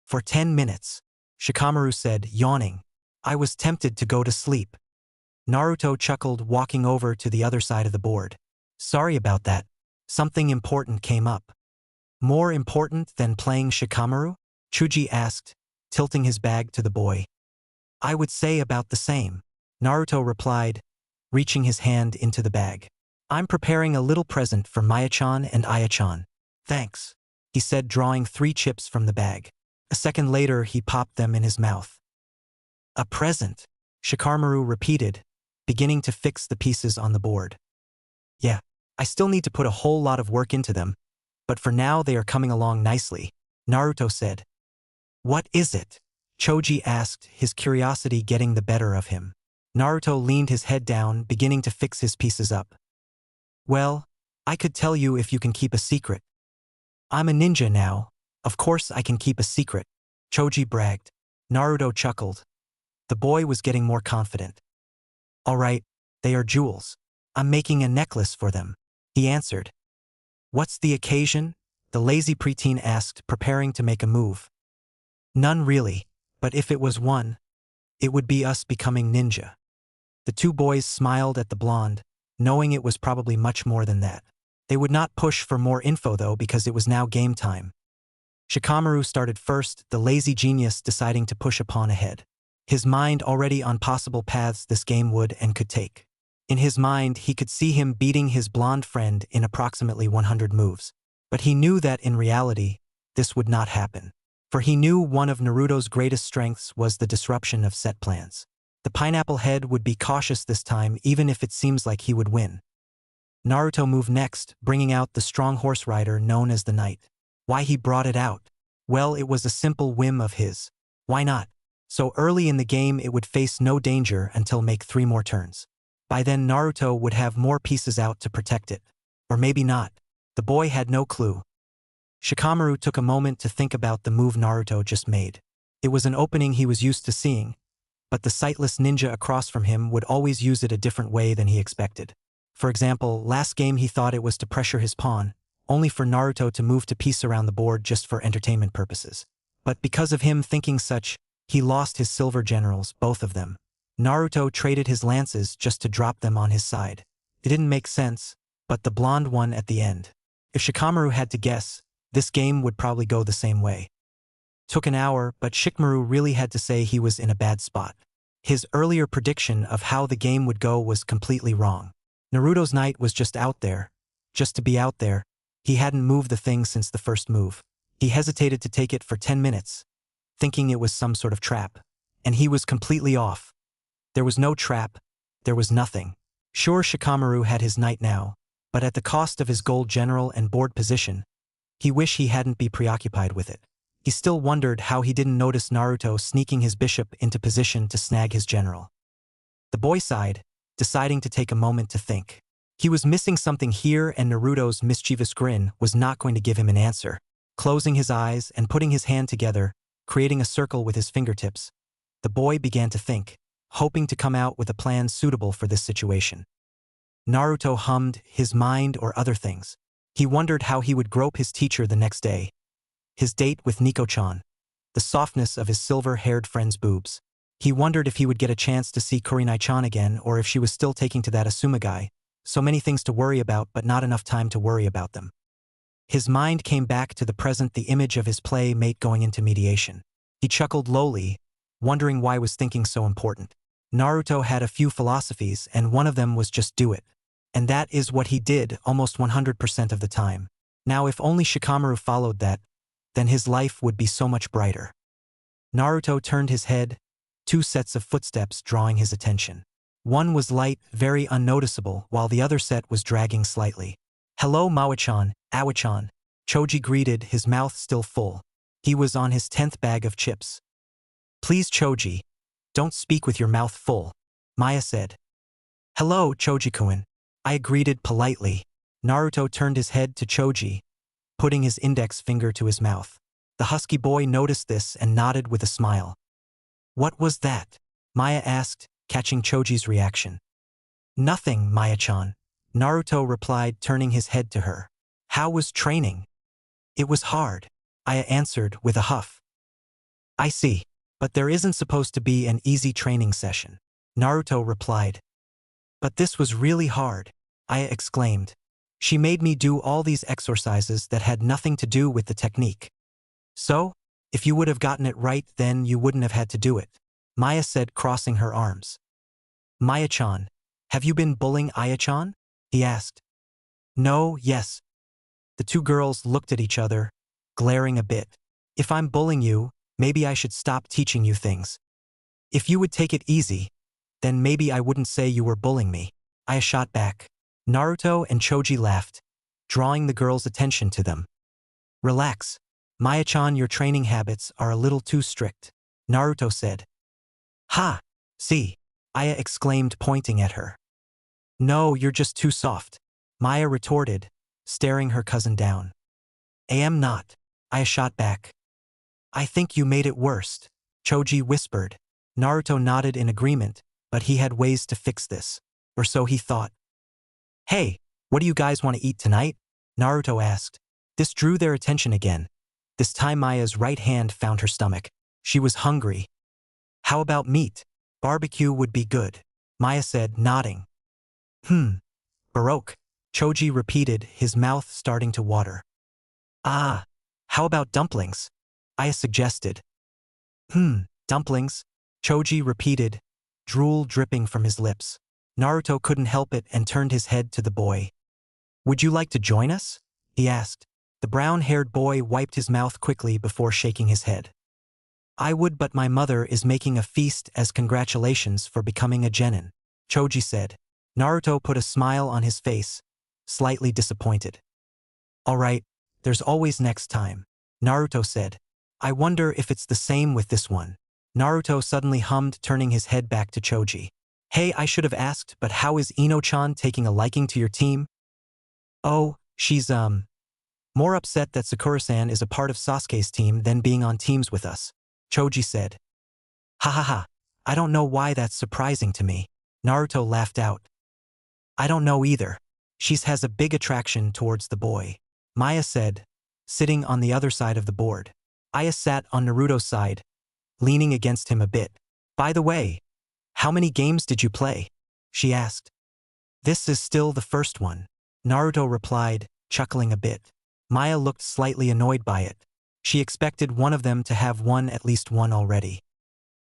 "For 10 minutes, Shikamaru said, yawning. "I was tempted to go to sleep." Naruto chuckled, walking over to the other side of the board. "Sorry about that. Something important came up." "More important than playing Shikamaru?" Chuji asked, tilting his bag to the boy. I would say about the same, Naruto replied, reaching his hand into the bag. I'm preparing a little present for Maya-chan and Aya-chan. Thanks, he said, drawing 3 chips from the bag. A second later, he popped them in his mouth. A present, Shikamaru repeated, beginning to fix the pieces on the board. Yeah, I still need to put a whole lot of work into them, but for now they are coming along nicely, Naruto said. What is it? Choji asked, his curiosity getting the better of him. Naruto leaned his head down, beginning to fix his pieces up. Well, I could tell you if you can keep a secret. I'm a ninja now. Of course I can keep a secret, Choji bragged. Naruto chuckled. The boy was getting more confident. All right, they are jewels. I'm making a necklace for them, he answered. What's the occasion? The lazy preteen asked, preparing to make a move. None really, but if it was one, it would be us becoming ninja. The 2 boys smiled at the blonde, knowing it was probably much more than that. They would not push for more info though because it was now game time. Shikamaru started first, the lazy genius deciding to push a pawn ahead. His mind already on possible paths this game would and could take. In his mind, he could see him beating his blonde friend in approximately 100 moves. But he knew that in reality, this would not happen. For he knew one of Naruto's greatest strengths was the disruption of set plans. The pineapple head would be cautious this time even if it seems like he would win. Naruto moved next, bringing out the strong horse rider known as the Knight. Why he brought it out? Well, it was a simple whim of his. Why not? So early in the game it would face no danger until make 3 more turns. By then Naruto would have more pieces out to protect it. Or maybe not. The boy had no clue. Shikamaru took a moment to think about the move Naruto just made. It was an opening he was used to seeing, but the sightless ninja across from him would always use it a different way than he expected. For example, last game he thought it was to pressure his pawn, only for Naruto to move to piece around the board just for entertainment purposes. But because of him thinking such, he lost his silver generals, both of them. Naruto traded his lances just to drop them on his side. It didn't make sense, but the blonde won at the end. If Shikamaru had to guess, this game would probably go the same way. Took an hour, but Shikamaru really had to say he was in a bad spot. His earlier prediction of how the game would go was completely wrong. Naruto's Knight was just out there. Just to be out there. He hadn't moved the thing since the first move. He hesitated to take it for 10 minutes, thinking it was some sort of trap. And he was completely off. There was no trap. There was nothing. Sure, Shikamaru had his Knight now, but at the cost of his gold general and board position. He wished he hadn't been preoccupied with it. He still wondered how he didn't notice Naruto sneaking his bishop into position to snag his general. The boy sighed, deciding to take a moment to think. He was missing something here, and Naruto's mischievous grin was not going to give him an answer. Closing his eyes and putting his hand together, creating a circle with his fingertips, the boy began to think, hoping to come out with a plan suitable for this situation. Naruto hummed, his mind or other things. He wondered how he would grope his teacher the next day. His date with Nico-chan. The softness of his silver-haired friend's boobs. He wondered if he would get a chance to see Kurenai-chan again or if she was still taking to that Asuma guy. So many things to worry about but not enough time to worry about them. His mind came back to the present, the image of his playmate going into mediation. He chuckled lowly, wondering why was thinking so important. Naruto had a few philosophies and one of them was just do it. And that is what he did almost 100% of the time. Now if only Shikamaru followed that, then his life would be so much brighter. Naruto turned his head, 2 sets of footsteps drawing his attention. One was light, very unnoticeable, while the other set was dragging slightly. Hello Mawa-chan, Awa-chan, Choji greeted, his mouth still full. He was on his 10th bag of chips. Please Choji, don't speak with your mouth full, Maya said. Hello Choji-kun, I greeted politely. Naruto turned his head to Choji, putting his index finger to his mouth. The husky boy noticed this and nodded with a smile. What was that? Maya asked, catching Choji's reaction. Nothing, Maya-chan, Naruto replied, turning his head to her. How was training? It was hard, Aya answered with a huff. I see, but there isn't supposed to be an easy training session, Naruto replied. But this was really hard, Aya exclaimed. She made me do all these exercises that had nothing to do with the technique. So, If you would have gotten it right, then you wouldn't have had to do it, Maya said, crossing her arms. Maya-chan, have you been bullying Aya-chan? He asked. No, yes. The two girls looked at each other, glaring a bit. If I'm bullying you, maybe I should stop teaching you things. If you would take it easy, then maybe I wouldn't say you were bullying me. Aya shot back. Naruto and Choji laughed, drawing the girls' attention to them. Relax. Maya-chan, your training habits are a little too strict, Naruto said. Ha! See? Aya exclaimed, pointing at her. No, you're just too soft, Maya retorted, staring her cousin down. I am not, Aya shot back. I think you made it worse, Choji whispered. Naruto nodded in agreement, but he had ways to fix this. Or so he thought. Hey, what do you guys want to eat tonight? Naruto asked. This drew their attention again. This time Maya's right hand found her stomach. She was hungry. How about meat? Barbecue would be good, Maya said, nodding. Baroque, Choji repeated, his mouth starting to water. Ah, how about dumplings? Aya suggested. Dumplings, Choji repeated, drool dripping from his lips. Naruto couldn't help it and turned his head to the boy. Would you like to join us? He asked. The brown-haired boy wiped his mouth quickly before shaking his head. I would, but my mother is making a feast as congratulations for becoming a genin, Choji said. Naruto put a smile on his face, slightly disappointed. All right, there's always next time, Naruto said. I wonder if it's the same with this one. Naruto suddenly hummed, turning his head back to Choji. Hey, I should have asked, but how is Ino-chan taking a liking to your team? Oh, she's, more upset that Sakura-san is a part of Sasuke's team than being on teams with us, Choji said. Ha ha ha, I don't know why that's surprising to me. Naruto laughed out. I don't know either. She has a big attraction towards the boy, Maya said, sitting on the other side of the board. Aya sat on Naruto's side, leaning against him a bit. By the way, how many games did you play? She asked. This is still the first one, Naruto replied, chuckling a bit. Maya looked slightly annoyed by it. She expected one of them to have won at least one already.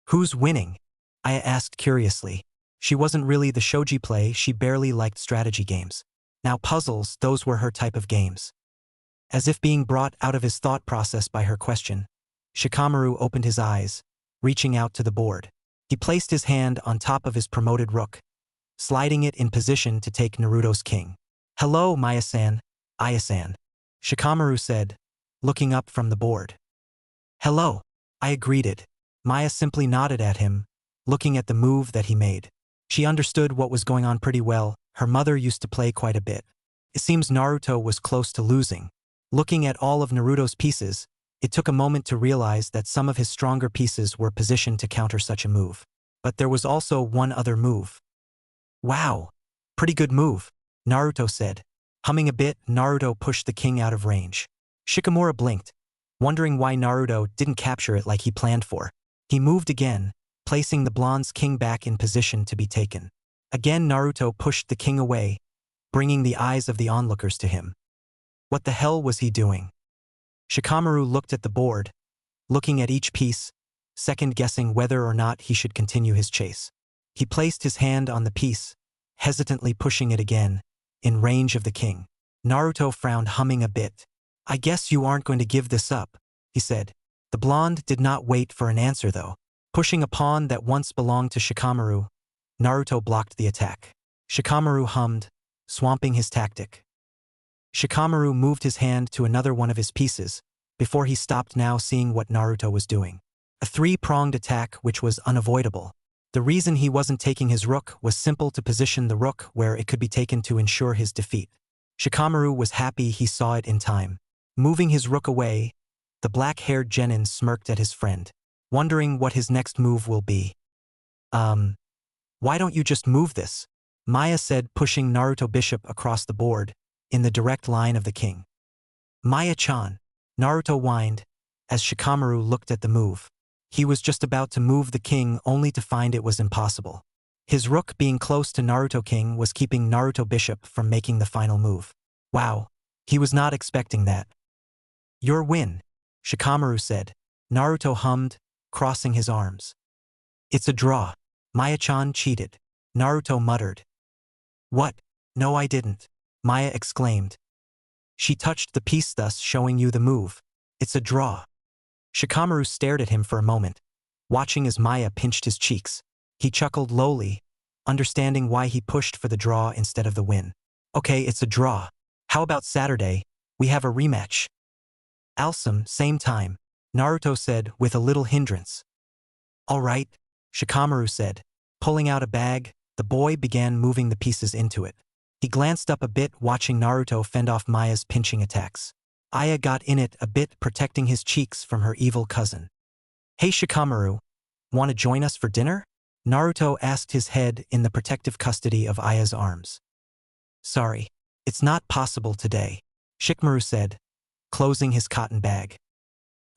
Who's winning? Aya asked curiously. She wasn't really the shogi play, she barely liked strategy games. Now puzzles, those were her type of games. As if being brought out of his thought process by her question, Shikamaru opened his eyes, reaching out to the board. He placed his hand on top of his promoted rook, sliding it in position to take Naruto's king. Hello, Maya-san, Aya-san, Shikamaru said, looking up from the board. Hello, Aya greeted. Maya simply nodded at him, looking at the move that he made. She understood what was going on pretty well. Her mother used to play quite a bit. It seems Naruto was close to losing. Looking at all of Naruto's pieces, it took a moment to realize that some of his stronger pieces were positioned to counter such a move. But there was also one other move. Wow, pretty good move, Naruto said. Humming a bit, Naruto pushed the king out of range. Shikamaru blinked, wondering why Naruto didn't capture it like he planned for. He moved again, placing the blonde's king back in position to be taken. Again Naruto pushed the king away, bringing the eyes of the onlookers to him. What the hell was he doing? Shikamaru looked at the board, looking at each piece, second-guessing whether or not he should continue his chase. He placed his hand on the piece, hesitantly pushing it again, in range of the king. Naruto frowned, humming a bit. I guess you aren't going to give this up, he said. The blonde did not wait for an answer though. Pushing a pawn that once belonged to Shikamaru, Naruto blocked the attack. Shikamaru hummed, swamping his tactic. Shikamaru moved his hand to another one of his pieces, before he stopped, now seeing what Naruto was doing. A three-pronged attack which was unavoidable. The reason he wasn't taking his rook was simple: to position the rook where it could be taken to ensure his defeat. Shikamaru was happy he saw it in time. Moving his rook away, the black-haired genin smirked at his friend, wondering what his next move will be. Why don't you just move this? Maya said, pushing Naruto bishop across the board, in the direct line of the king. Maya-chan, Naruto whined, as Shikamaru looked at the move. He was just about to move the king only to find it was impossible. His rook being close to Naruto king was keeping Naruto bishop from making the final move. Wow, he was not expecting that. Your win, Shikamaru said. Naruto hummed, crossing his arms. It's a draw. Maya-chan cheated. Naruto muttered. What? No, I didn't. Maya exclaimed. She touched the piece, thus showing you the move. It's a draw. Shikamaru stared at him for a moment, watching as Maya pinched his cheeks. He chuckled lowly, understanding why he pushed for the draw instead of the win. Okay, it's a draw. How about Saturday? We have a rematch. Alsum, same time, Naruto said with a little hindrance. All right, Shikamaru said. Pulling out a bag, the boy began moving the pieces into it. He glanced up a bit, watching Naruto fend off Maya's pinching attacks. Aya got in it a bit, protecting his cheeks from her evil cousin. Hey Shikamaru, want to join us for dinner? Naruto asked, his head in the protective custody of Aya's arms. Sorry, it's not possible today, Shikamaru said, closing his cotton bag.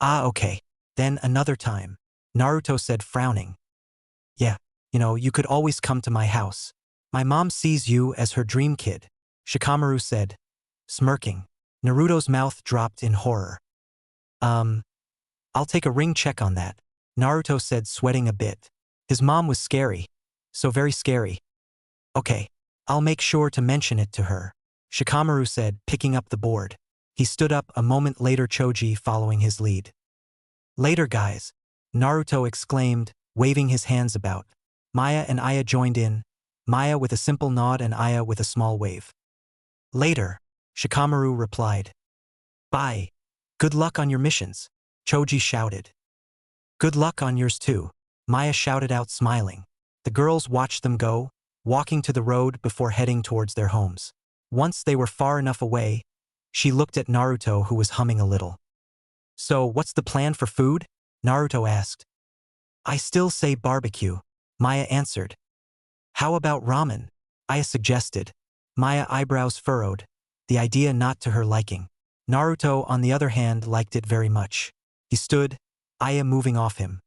Ah, okay, then another time, Naruto said, frowning. Yeah, you could always come to my house. My mom sees you as her dream kid, Shikamaru said, smirking. Naruto's mouth dropped in horror. I'll take a ring check on that, Naruto said, sweating a bit. His mom was scary. So very scary. Okay, I'll make sure to mention it to her, Shikamaru said, picking up the board. He stood up a moment later, Choji following his lead. Later, guys, Naruto exclaimed, waving his hands about. Maya and Aya joined in, Maya with a simple nod and Aya with a small wave. Later, Shikamaru replied. Bye. Good luck on your missions, Choji shouted. Good luck on yours too, Maya shouted out, smiling. The girls watched them go, walking to the road before heading towards their homes. Once they were far enough away, she looked at Naruto, who was humming a little. So what's the plan for food? Naruto asked. I still say barbecue, Maya answered. How about ramen? Aya suggested. Maya eyebrows furrowed, the idea not to her liking. Naruto, on the other hand, liked it very much. He stood, Aya moving off him.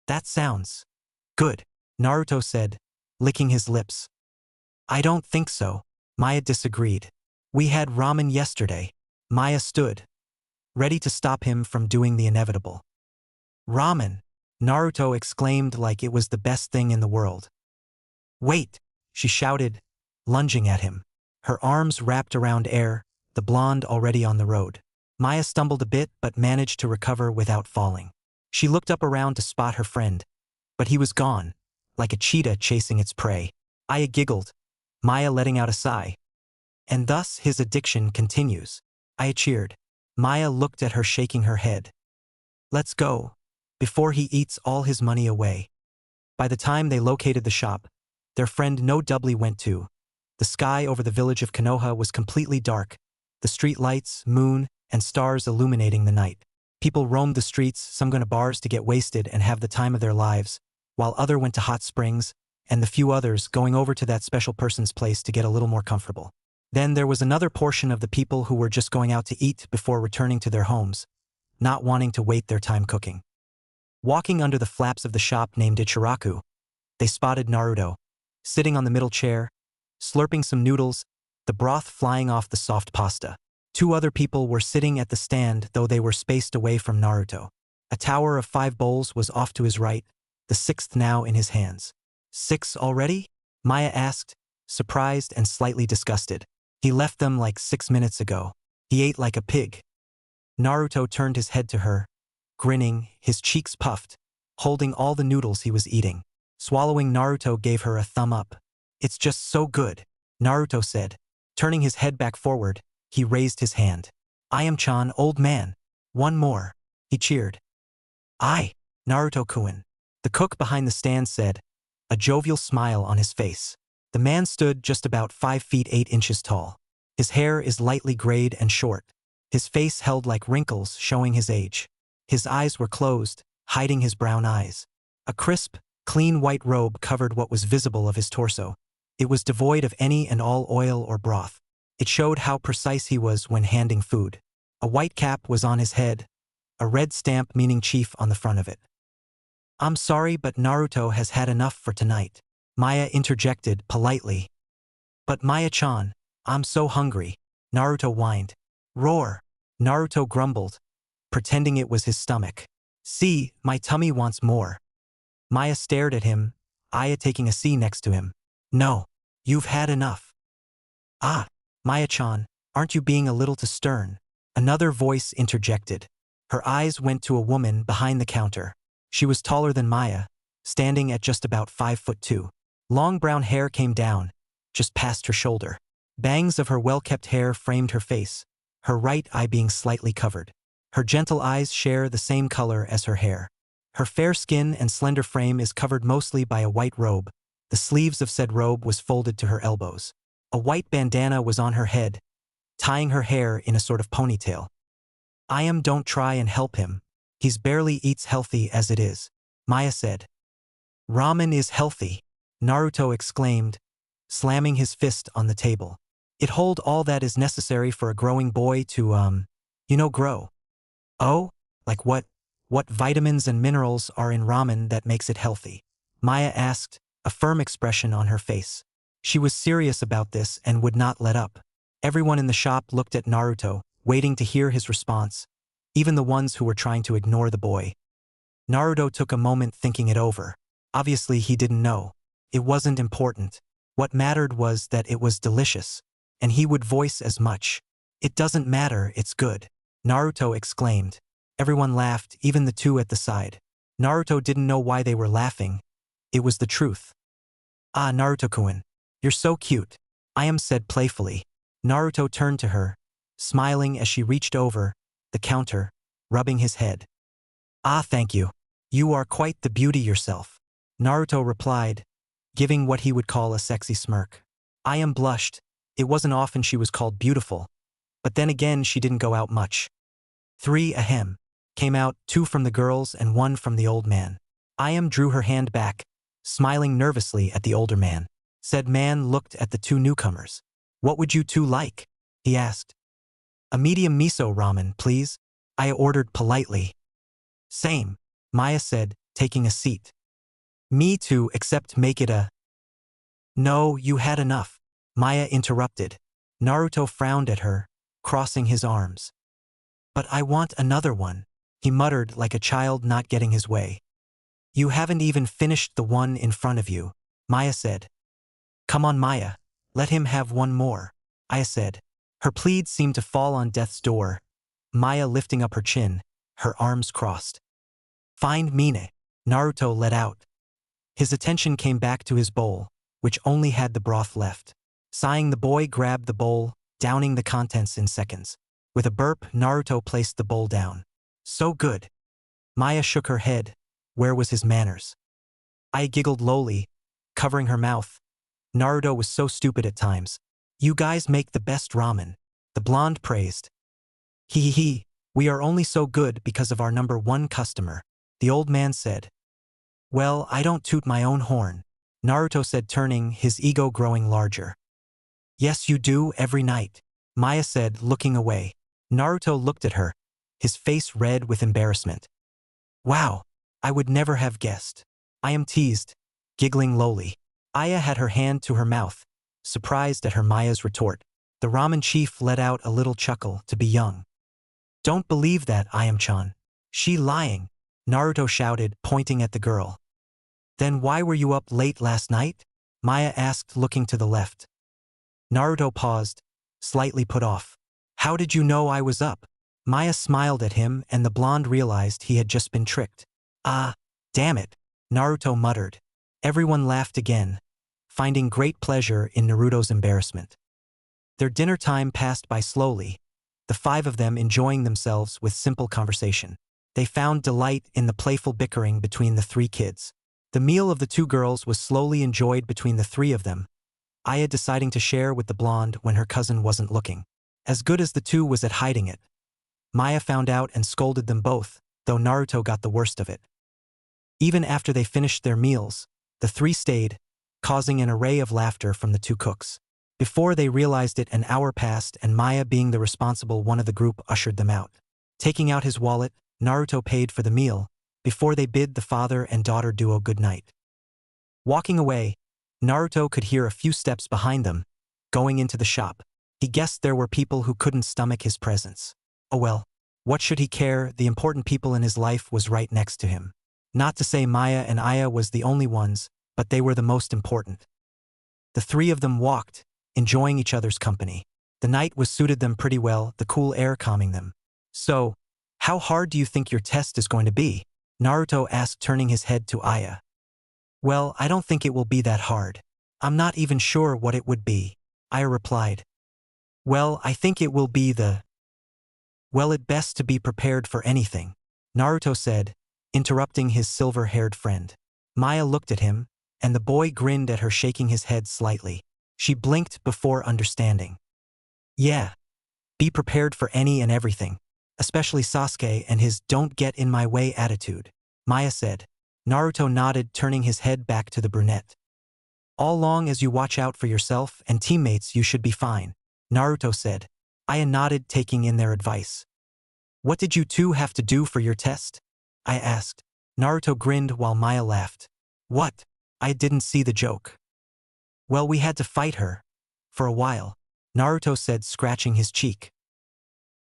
That sounds good, Naruto said, licking his lips. I don't think so, Maya disagreed. We had ramen yesterday. Maya stood, ready to stop him from doing the inevitable. Ramen, Naruto exclaimed like it was the best thing in the world. Wait, she shouted, lunging at him. Her arms wrapped around Air, the blonde already on the road. Maya stumbled a bit but managed to recover without falling. She looked up around to spot her friend, but he was gone, like a cheetah chasing its prey. Aya giggled, Maya letting out a sigh. And thus his addiction continues. Aya cheered. Maya looked at her, shaking her head. Let's go, before he eats all his money away. By the time they located the shop, their friend no doubly went to. The sky over the village of Konoha was completely dark, the street lights, moon, and stars illuminating the night. People roamed the streets, some going to bars to get wasted and have the time of their lives, while other went to hot springs, and the few others going over to that special person's place to get a little more comfortable. Then there was another portion of the people who were just going out to eat before returning to their homes, not wanting to wait their time cooking. Walking under the flaps of the shop named Ichiraku, they spotted Naruto, sitting on the middle chair, slurping some noodles, the broth flying off the soft pasta. Two other people were sitting at the stand, though they were spaced away from Naruto. A tower of 5 bowls was off to his right, the 6th now in his hands. 6 already? Maya asked, surprised and slightly disgusted. He left them like 6 minutes ago. He ate like a pig. Naruto turned his head to her, grinning, his cheeks puffed, holding all the noodles he was eating. Swallowing, Naruto gave her a thumb up. It's just so good, Naruto said. Turning his head back forward, he raised his hand. I am Chan, old man. One more. He cheered. Aye, Naruto-kun. The cook behind the stand said, a jovial smile on his face. The man stood just about 5 feet 8 inches tall. His hair is lightly grayed and short. His face held like wrinkles, showing his age. His eyes were closed, hiding his brown eyes. A crisp, clean white robe covered what was visible of his torso. It was devoid of any and all oil or broth. It showed how precise he was when handing food. A white cap was on his head, a red stamp meaning chief on the front of it. I'm sorry, but Naruto has had enough for tonight, Maya interjected politely. But Maya-chan, I'm so hungry, Naruto whined. Roar, Naruto grumbled, pretending it was his stomach. See, my tummy wants more. Maya stared at him, Aya taking a seat next to him. No, you've had enough. Ah, Maya-chan, aren't you being a little too stern? Another voice interjected. Her eyes went to a woman behind the counter. She was taller than Maya, standing at just about 5'2". Long brown hair came down, just past her shoulder. Bangs of her well-kept hair framed her face, her right eye being slightly covered. Her gentle eyes share the same color as her hair. Her fair skin and slender frame is covered mostly by a white robe. The sleeves of said robe was folded to her elbows. A white bandana was on her head, tying her hair in a sort of ponytail. Don't try and help him. He's barely eats healthy as it is, Maya said. Ramen is healthy, Naruto exclaimed, slamming his fist on the table. It hold all that is necessary for a growing boy to, grow. Oh, like what? What vitamins and minerals are in ramen that makes it healthy? Maya asked, a firm expression on her face. She was serious about this and would not let up. Everyone in the shop looked at Naruto, waiting to hear his response, even the ones who were trying to ignore the boy. Naruto took a moment thinking it over. Obviously he didn't know. It wasn't important. What mattered was that it was delicious, and he would voice as much. It doesn't matter, it's good, Naruto exclaimed. Everyone laughed, even the two at the side. Naruto didn't know why they were laughing. It was the truth. Ah, Naruto-kun, you're so cute, said playfully. Naruto turned to her, smiling as she reached over the counter, rubbing his head. Ah, thank you. You are quite the beauty yourself, Naruto replied, giving what he would call a sexy smirk. Blushed. It wasn't often she was called beautiful, but then again she didn't go out much. 3 ahem. Came out, 2 from the girls and 1 from the old man. Drew her hand back, smiling nervously at the older man. Said man looked at the 2 newcomers. What would you 2 like? He asked. A medium miso ramen, please, I ordered politely. Same, Maya said, taking a seat. Me too, except make it a... No, you had enough, Maya interrupted. Naruto frowned at her, crossing his arms. But I want another one, he muttered like a child not getting his way. You haven't even finished the one in front of you, Maya said. Come on, Maya, let him have one more, Aya said. Her plead seemed to fall on death's door, Maya lifting up her chin, her arms crossed. Find Mine, Naruto let out. His attention came back to his bowl, which only had the broth left. Sighing, the boy grabbed the bowl, downing the contents in seconds. With a burp, Naruto placed the bowl down. So good. Maya shook her head. Where was his manners? Aya giggled lowly, covering her mouth. Naruto was so stupid at times. You guys make the best ramen, the blonde praised. Hee, we are only so good because of our number 1 customer, the old man said. Well, I don't toot my own horn, Naruto said, turning, his ego growing larger. Yes, you do, every night, Maya said, looking away. Naruto looked at her, his face red with embarrassment. Wow, I would never have guessed. Teased, giggling lowly. Aya had her hand to her mouth, surprised at her Maya's retort. The ramen chief let out a little chuckle to be young. Don't believe that, Chan. She lying, Naruto shouted, pointing at the girl. Then why were you up late last night? Maya asked, looking to the left. Naruto paused, slightly put off. How did you know I was up? Maya smiled at him and the blonde realized he had just been tricked. Ah, damn it, Naruto muttered. Everyone laughed again, finding great pleasure in Naruto's embarrassment. Their dinner time passed by slowly, the 5 of them enjoying themselves with simple conversation. They found delight in the playful bickering between the 3 kids. The meal of the 2 girls was slowly enjoyed between the 3 of them, Aya deciding to share with the blonde when her cousin wasn't looking. As good as the 2 was at hiding it. Maya found out and scolded them both, though Naruto got the worst of it. Even after they finished their meals, the 3 stayed, causing an array of laughter from the 2 cooks. Before they realized it, an hour passed and Maya, being the responsible one of the group, ushered them out. Taking out his wallet, Naruto paid for the meal, before they bid the father and daughter duo good night. Walking away, Naruto could hear a few steps behind them, going into the shop. He guessed there were people who couldn't stomach his presence. Oh well, What should he care? The important people in his life was right next to him. Not to say Maya and Aya was the only ones, but they were the most important. The three of them walked, enjoying each other's company. The night was suited them pretty well, the cool air calming them. So, how hard do you think your test is going to be? Naruto asked, turning his head to Aya. Well, I don't think it will be that hard. I'm not even sure what it would be, Aya replied. Well, I think it will be Well, it's best to be prepared for anything, Naruto said, interrupting his silver-haired friend. Maya looked at him, and the boy grinned at her, shaking his head slightly. She blinked before understanding. Yeah. Be prepared for any and everything, especially Sasuke and his don't get in my way attitude, Maya said. Naruto nodded, turning his head back to the brunette. All long as you watch out for yourself and teammates, you should be fine, Naruto said. Aya nodded, taking in their advice. What did you two have to do for your test? I asked. Naruto grinned while Maya laughed. What? I didn't see the joke. Well, we had to fight her. For a while, Naruto said, scratching his cheek.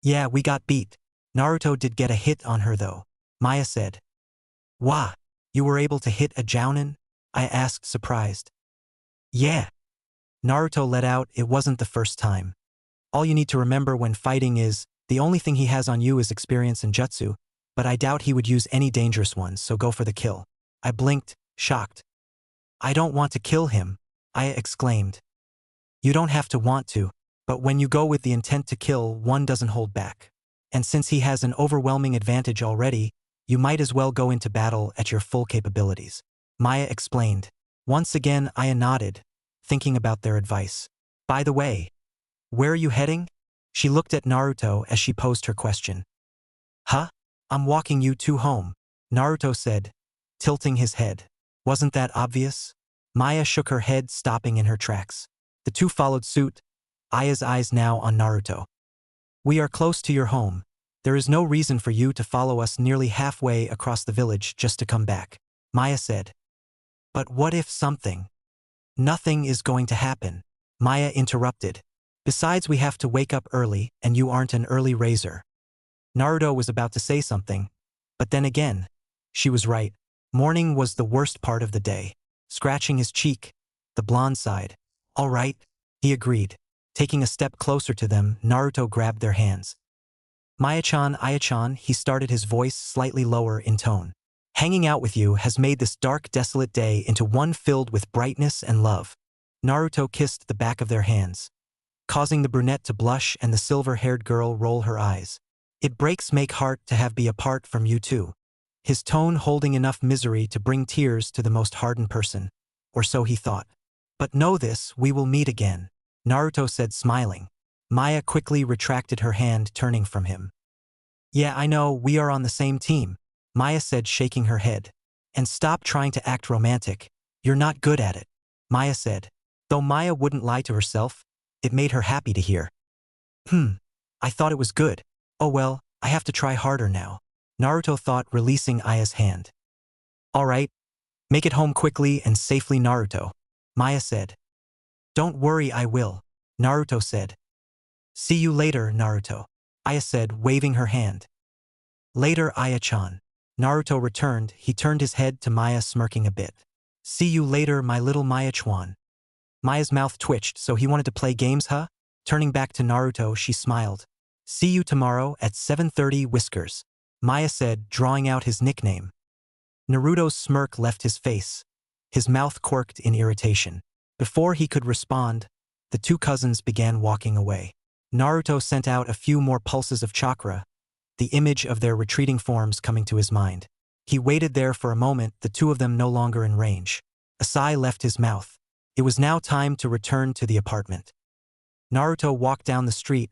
Yeah, we got beat. Naruto did get a hit on her though, Maya said. Wah, you were able to hit a jounin? I asked, surprised. Yeah. Naruto let out, it wasn't the first time. All you need to remember when fighting is, the only thing he has on you is experience in jutsu, but I doubt he would use any dangerous ones, so go for the kill. I blinked, shocked. I don't want to kill him, Aya exclaimed. You don't have to want to, but when you go with the intent to kill, one doesn't hold back. And since he has an overwhelming advantage already, you might as well go into battle at your full capabilities, Maya explained. Once again, Aya nodded, thinking about their advice. By the way, where are you heading? She looked at Naruto as she posed her question. Huh? I'm walking you two home, Naruto said, tilting his head. Wasn't that obvious? Maya shook her head, stopping in her tracks. The two followed suit, Aya's eyes now on Naruto. We are close to your home. There is no reason for you to follow us nearly halfway across the village just to come back, Maya said. But what if something? Nothing is going to happen, Maya interrupted. Besides, we have to wake up early, and you aren't an early raiser. Naruto was about to say something, but then again, she was right. Morning was the worst part of the day. Scratching his cheek, the blonde sighed. All right, he agreed. Taking a step closer to them, Naruto grabbed their hands. Maya-chan, Aya-chan, he started, his voice slightly lower in tone. Hanging out with you has made this dark, desolate day into one filled with brightness and love. Naruto kissed the back of their hands, causing the brunette to blush and the silver-haired girl roll her eyes. It breaks make heart to have be apart from you two. His tone holding enough misery to bring tears to the most hardened person. Or so he thought. But know this, we will meet again, Naruto said, smiling. Maya quickly retracted her hand, turning from him. Yeah, I know, we are on the same team, Maya said, shaking her head. And stop trying to act romantic. You're not good at it, Maya said. Though Maya wouldn't lie to herself, it made her happy to hear. I thought it was good. Oh well, I have to try harder now, Naruto thought, releasing Aya's hand. All right, make it home quickly and safely, Naruto, Maya said. Don't worry, I will, Naruto said. See you later, Naruto, Aya said, waving her hand. Later, Aya-chan. Naruto returned, he turned his head to Maya, smirking a bit. See you later, my little Maya-chan. Maya's mouth twitched, so he wanted to play games, huh? Turning back to Naruto, she smiled. See you tomorrow at 7:30, Whiskers, Maya said, drawing out his nickname. Naruto's smirk left his face. His mouth quirked in irritation. Before he could respond, the two cousins began walking away. Naruto sent out a few more pulses of chakra, the image of their retreating forms coming to his mind. He waited there for a moment, the two of them no longer in range. A sigh left his mouth. It was now time to return to the apartment. Naruto walked down the street,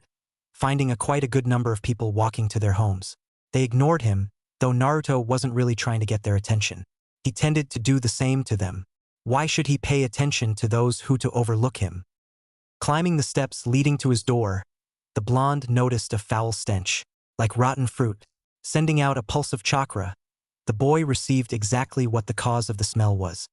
finding quite a good number of people walking to their homes. They ignored him, though Naruto wasn't really trying to get their attention. He tended to do the same to them. Why should he pay attention to those who to overlook him? Climbing the steps leading to his door, the blonde noticed a foul stench, like rotten fruit. Sending out a pulse of chakra, the boy received exactly what the cause of the smell was.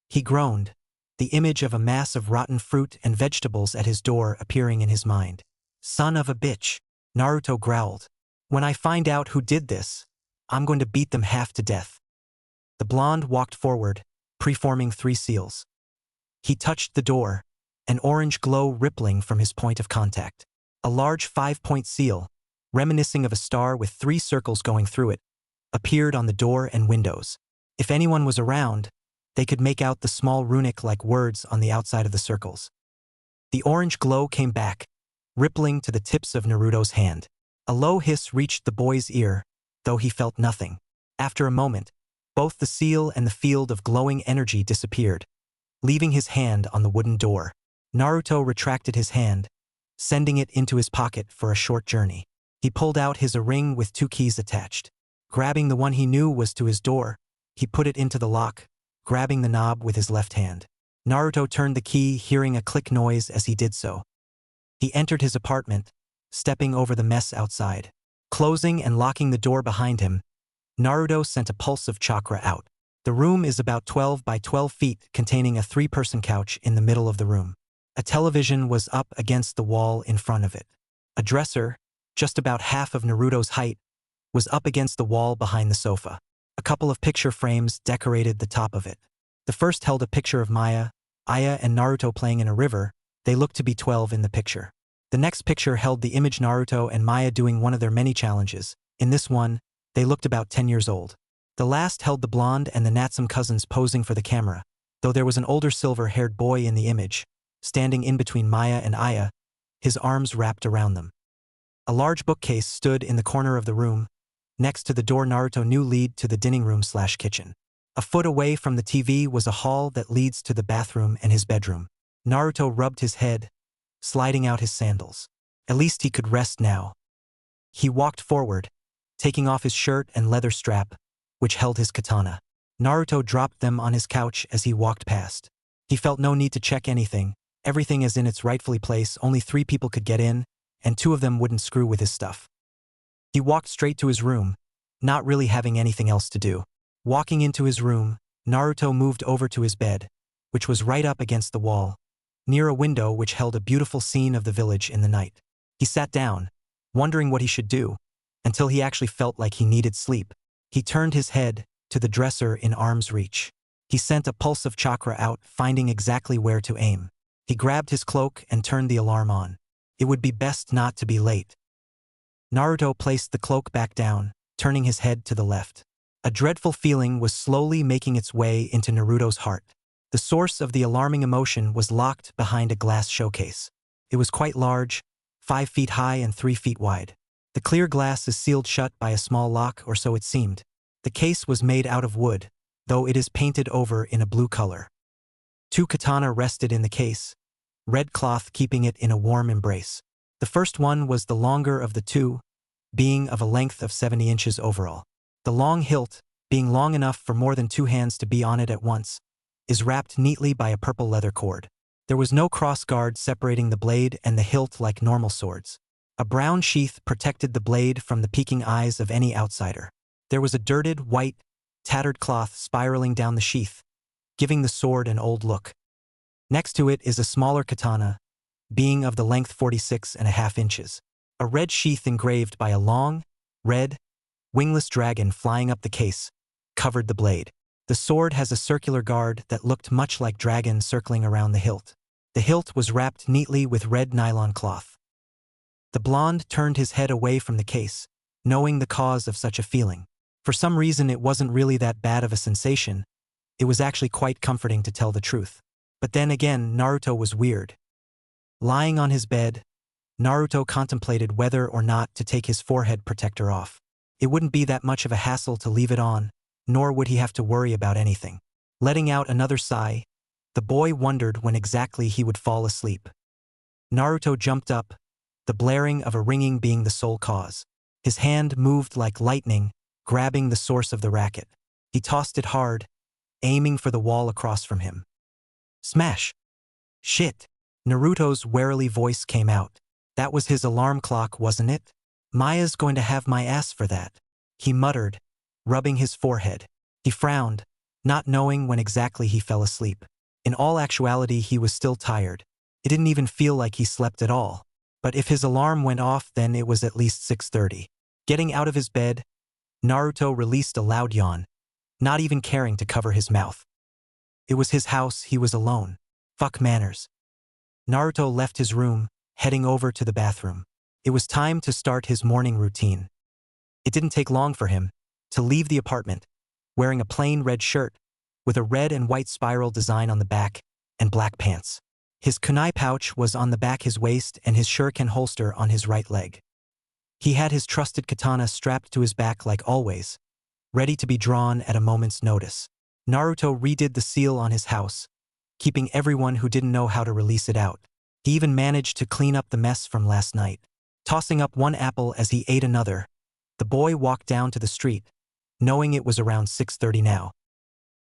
He groaned, the image of a mass of rotten fruit and vegetables at his door appearing in his mind. Son of a bitch, Naruto growled. When I find out who did this, I'm going to beat them half to death. The blonde walked forward, preforming 3 seals. He touched the door, an orange glow rippling from his point of contact. A large 5-point seal, reminiscing of a star with 3 circles going through it, appeared on the door and windows. If anyone was around, they could make out the small runic-like words on the outside of the circles. The orange glow came back, rippling to the tips of Naruto's hand. A low hiss reached the boy's ear, though he felt nothing. After a moment, both the seal and the field of glowing energy disappeared, leaving his hand on the wooden door. Naruto retracted his hand, sending it into his pocket for a short journey. He pulled out his ring with 2 keys attached. Grabbing the one he knew was to his door, he put it into the lock, grabbing the knob with his left hand. Naruto turned the key, hearing a click noise as he did so. He entered his apartment, stepping over the mess outside. Closing and locking the door behind him, Naruto sent a pulse of chakra out. The room is about 12 by 12 feet, containing a 3-person couch in the middle of the room. A television was up against the wall in front of it. A dresser, just about half of Naruto's height, was up against the wall behind the sofa. A couple of picture frames decorated the top of it. The first held a picture of Aya, and Naruto playing in a river. They looked to be 12 in the picture. The next picture held the image Naruto and Maya doing one of their many challenges. In this one, they looked about 10 years old. The last held the blonde and the Natsume cousins posing for the camera, though there was an older silver-haired boy in the image, standing in between Maya and Aya, his arms wrapped around them. A large bookcase stood in the corner of the room, next to the door Naruto knew lead to the dining room/kitchen. A foot away from the TV was a hall that leads to the bathroom and his bedroom. Naruto rubbed his head, sliding out his sandals. At least he could rest now. He walked forward, taking off his shirt and leather strap, which held his katana. Naruto dropped them on his couch as he walked past. He felt no need to check anything. Everything is in its rightfully place. Only 3 people could get in, and 2 of them wouldn't screw with his stuff. He walked straight to his room, not really having anything else to do. Walking into his room, Naruto moved over to his bed, which was right up against the wall, near a window which held a beautiful scene of the village in the night. He sat down, wondering what he should do, until he actually felt like he needed sleep. He turned his head to the dresser in arm's reach. He sent a pulse of chakra out, finding exactly where to aim. He grabbed his cloak and turned the alarm on. It would be best not to be late. Naruto placed the cloak back down, turning his head to the left. A dreadful feeling was slowly making its way into Naruto's heart. The source of the alarming emotion was locked behind a glass showcase. It was quite large, 5 feet high and 3 feet wide. The clear glass is sealed shut by a small lock, or so it seemed. The case was made out of wood, though it is painted over in a blue color. 2 katana rested in the case, red cloth keeping it in a warm embrace. The first one was the longer of the 2, being of a length of 70 inches overall. The long hilt, being long enough for more than 2 hands to be on it at once, is wrapped neatly by a purple leather cord. There was no cross guard separating the blade and the hilt like normal swords. A brown sheath protected the blade from the peeking eyes of any outsider. There was a dirted, white, tattered cloth spiraling down the sheath, giving the sword an old look. Next to it is a smaller katana, being of the length 46.5 inches. A red sheath engraved by a long, red, wingless dragon flying up the case covered the blade. The sword has a circular guard that looked much like dragons circling around the hilt. The hilt was wrapped neatly with red nylon cloth. The blonde turned his head away from the case, knowing the cause of such a feeling. For some reason it wasn't really that bad of a sensation. It was actually quite comforting to tell the truth. But then again, Naruto was weird. Lying on his bed, Naruto contemplated whether or not to take his forehead protector off. It wouldn't be that much of a hassle to leave it on, nor would he have to worry about anything. Letting out another sigh, the boy wondered when exactly he would fall asleep. Naruto jumped up, the blaring of a ringing being the sole cause. His hand moved like lightning, grabbing the source of the racket. He tossed it hard, aiming for the wall across from him. Smash! Shit! Naruto's warily voice came out. That was his alarm clock, wasn't it? Maya's going to have my ass for that, he muttered, rubbing his forehead. He frowned, not knowing when exactly he fell asleep. In all actuality, he was still tired. It didn't even feel like he slept at all. But if his alarm went off, then it was at least 6:30. Getting out of his bed, Naruto released a loud yawn, not even caring to cover his mouth. It was his house, he was alone. Fuck manners. Naruto left his room, heading over to the bathroom. It was time to start his morning routine. It didn't take long for him to leave the apartment, wearing a plain red shirt, with a red and white spiral design on the back, and black pants. His kunai pouch was on the back his waist and his shuriken holster on his right leg. He had his trusted katana strapped to his back like always, ready to be drawn at a moment's notice. Naruto redid the seal on his house, keeping everyone who didn't know how to release it out. He even managed to clean up the mess from last night. Tossing up one apple as he ate another, the boy walked down to the street, knowing it was around 6:30 now.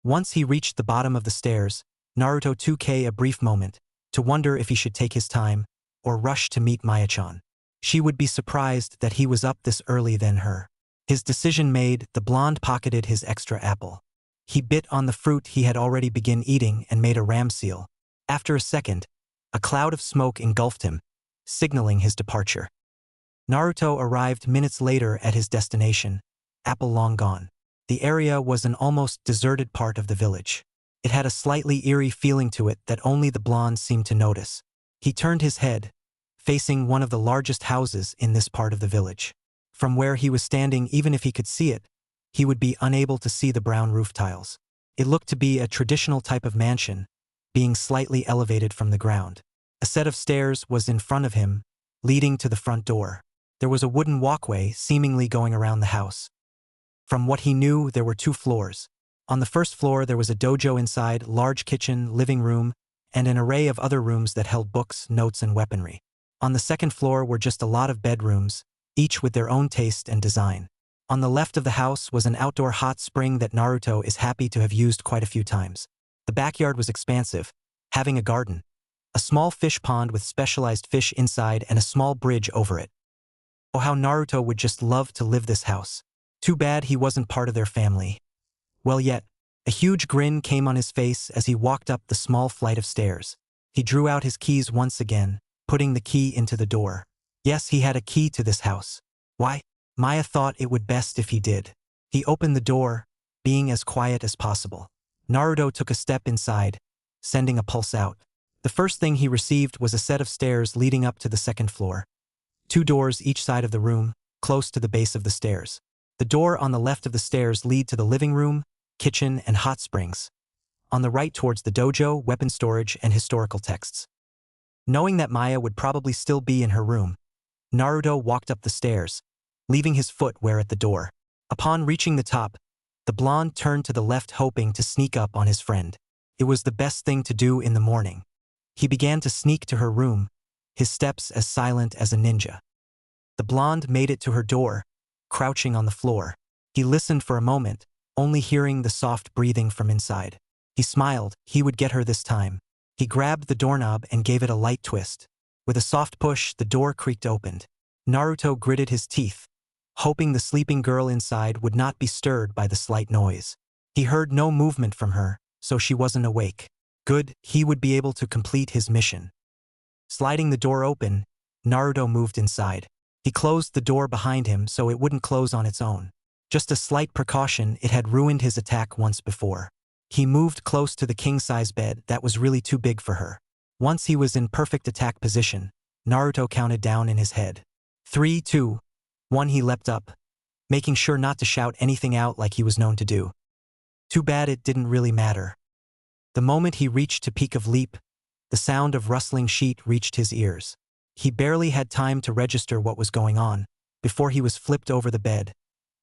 Once he reached the bottom of the stairs, Naruto took a brief moment to wonder if he should take his time or rush to meet Maya-chan. She would be surprised that he was up this early than her. His decision made, the blonde pocketed his extra apple. He bit on the fruit he had already begun eating and made a ram seal. After a second, a cloud of smoke engulfed him, signaling his departure. Naruto arrived minutes later at his destination, apple long gone. The area was an almost deserted part of the village. It had a slightly eerie feeling to it that only the blonde seemed to notice. He turned his head, facing one of the largest houses in this part of the village. From where he was standing, even if he could see it, he would be unable to see the brown roof tiles. It looked to be a traditional type of mansion, being slightly elevated from the ground. A set of stairs was in front of him, leading to the front door. There was a wooden walkway seemingly going around the house. From what he knew, there were 2 floors. On the first floor there was a dojo inside, large kitchen, living room, and an array of other rooms that held books, notes, and weaponry. On the second floor were just a lot of bedrooms, each with their own taste and design. On the left of the house was an outdoor hot spring that Naruto is happy to have used quite a few times. The backyard was expansive, having a garden, a small fish pond with specialized fish inside, and a small bridge over it. Oh, how Naruto would just love to live this house. Too bad he wasn't part of their family. Well, yet, a huge grin came on his face as he walked up the small flight of stairs. He drew out his keys once again, putting the key into the door. Yes, he had a key to this house. Why? Maya thought it would best if he did. He opened the door, being as quiet as possible. Naruto took a step inside, sending a pulse out. The first thing he received was a set of stairs leading up to the second floor. 2 doors each side of the room, close to the base of the stairs. The door on the left of the stairs lead to the living room, kitchen, and hot springs. On the right towards the dojo, weapon storage, and historical texts. Knowing that Maya would probably still be in her room, Naruto walked up the stairs, leaving his footwear at the door. Upon reaching the top, the blonde turned to the left, hoping to sneak up on his friend. It was the best thing to do in the morning. He began to sneak to her room, his steps as silent as a ninja. The blonde made it to her door, crouching on the floor. He listened for a moment, only hearing the soft breathing from inside. He smiled, he would get her this time. He grabbed the doorknob and gave it a light twist. With a soft push, the door creaked open. Naruto gritted his teeth, hoping the sleeping girl inside would not be stirred by the slight noise. He heard no movement from her, so she wasn't awake. Good, he would be able to complete his mission. Sliding the door open, Naruto moved inside. He closed the door behind him so it wouldn't close on its own. Just a slight precaution, it had ruined his attack once before. He moved close to the king-size bed that was really too big for her. Once he was in perfect attack position, Naruto counted down in his head. 3, 2, 1. He leapt up, making sure not to shout anything out like he was known to do. Too bad it didn't really matter. The moment he reached to peak of leap, the sound of rustling sheet reached his ears. He barely had time to register what was going on before he was flipped over the bed,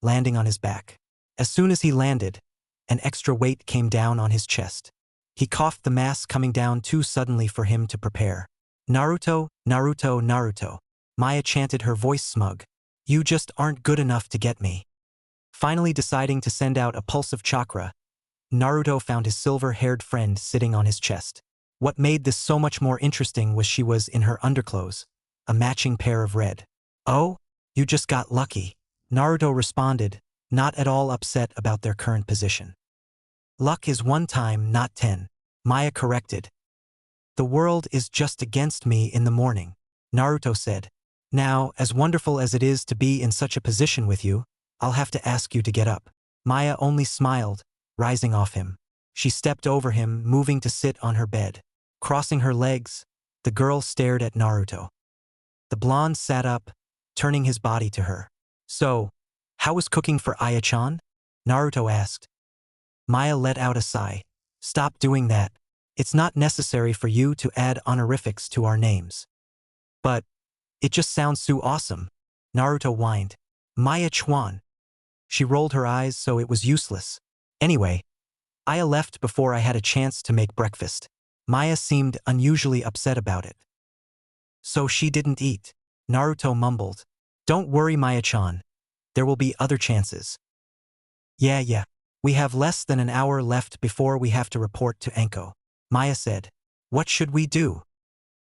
landing on his back. As soon as he landed, an extra weight came down on his chest. He coughed, the mass coming down too suddenly for him to prepare. Naruto, Naruto, Naruto. Maya chanted, her voice smug. You just aren't good enough to get me. Finally deciding to send out a pulse of chakra, Naruto found his silver-haired friend sitting on his chest. What made this so much more interesting was she was in her underclothes, a matching pair of red. Oh, you just got lucky. Naruto responded, not at all upset about their current position. Luck is 1 time, not 10. Maya corrected. The world is just against me in the morning, Naruto said. Now, as wonderful as it is to be in such a position with you, I'll have to ask you to get up. Maya only smiled, rising off him. She stepped over him, moving to sit on her bed. Crossing her legs, the girl stared at Naruto. The blonde sat up, turning his body to her. So, how was cooking for Aya-chan? Naruto asked. Maya let out a sigh. Stop doing that. It's not necessary for you to add honorifics to our names. But, it just sounds so awesome. Naruto whined. Maya-chan. She rolled her eyes so it was useless. Anyway, Aya left before I had a chance to make breakfast. Maya seemed unusually upset about it. So she didn't eat. Naruto mumbled. Don't worry, Maya-chan. There will be other chances. Yeah. We have less than an hour left before we have to report to Anko. Maya said. What should we do?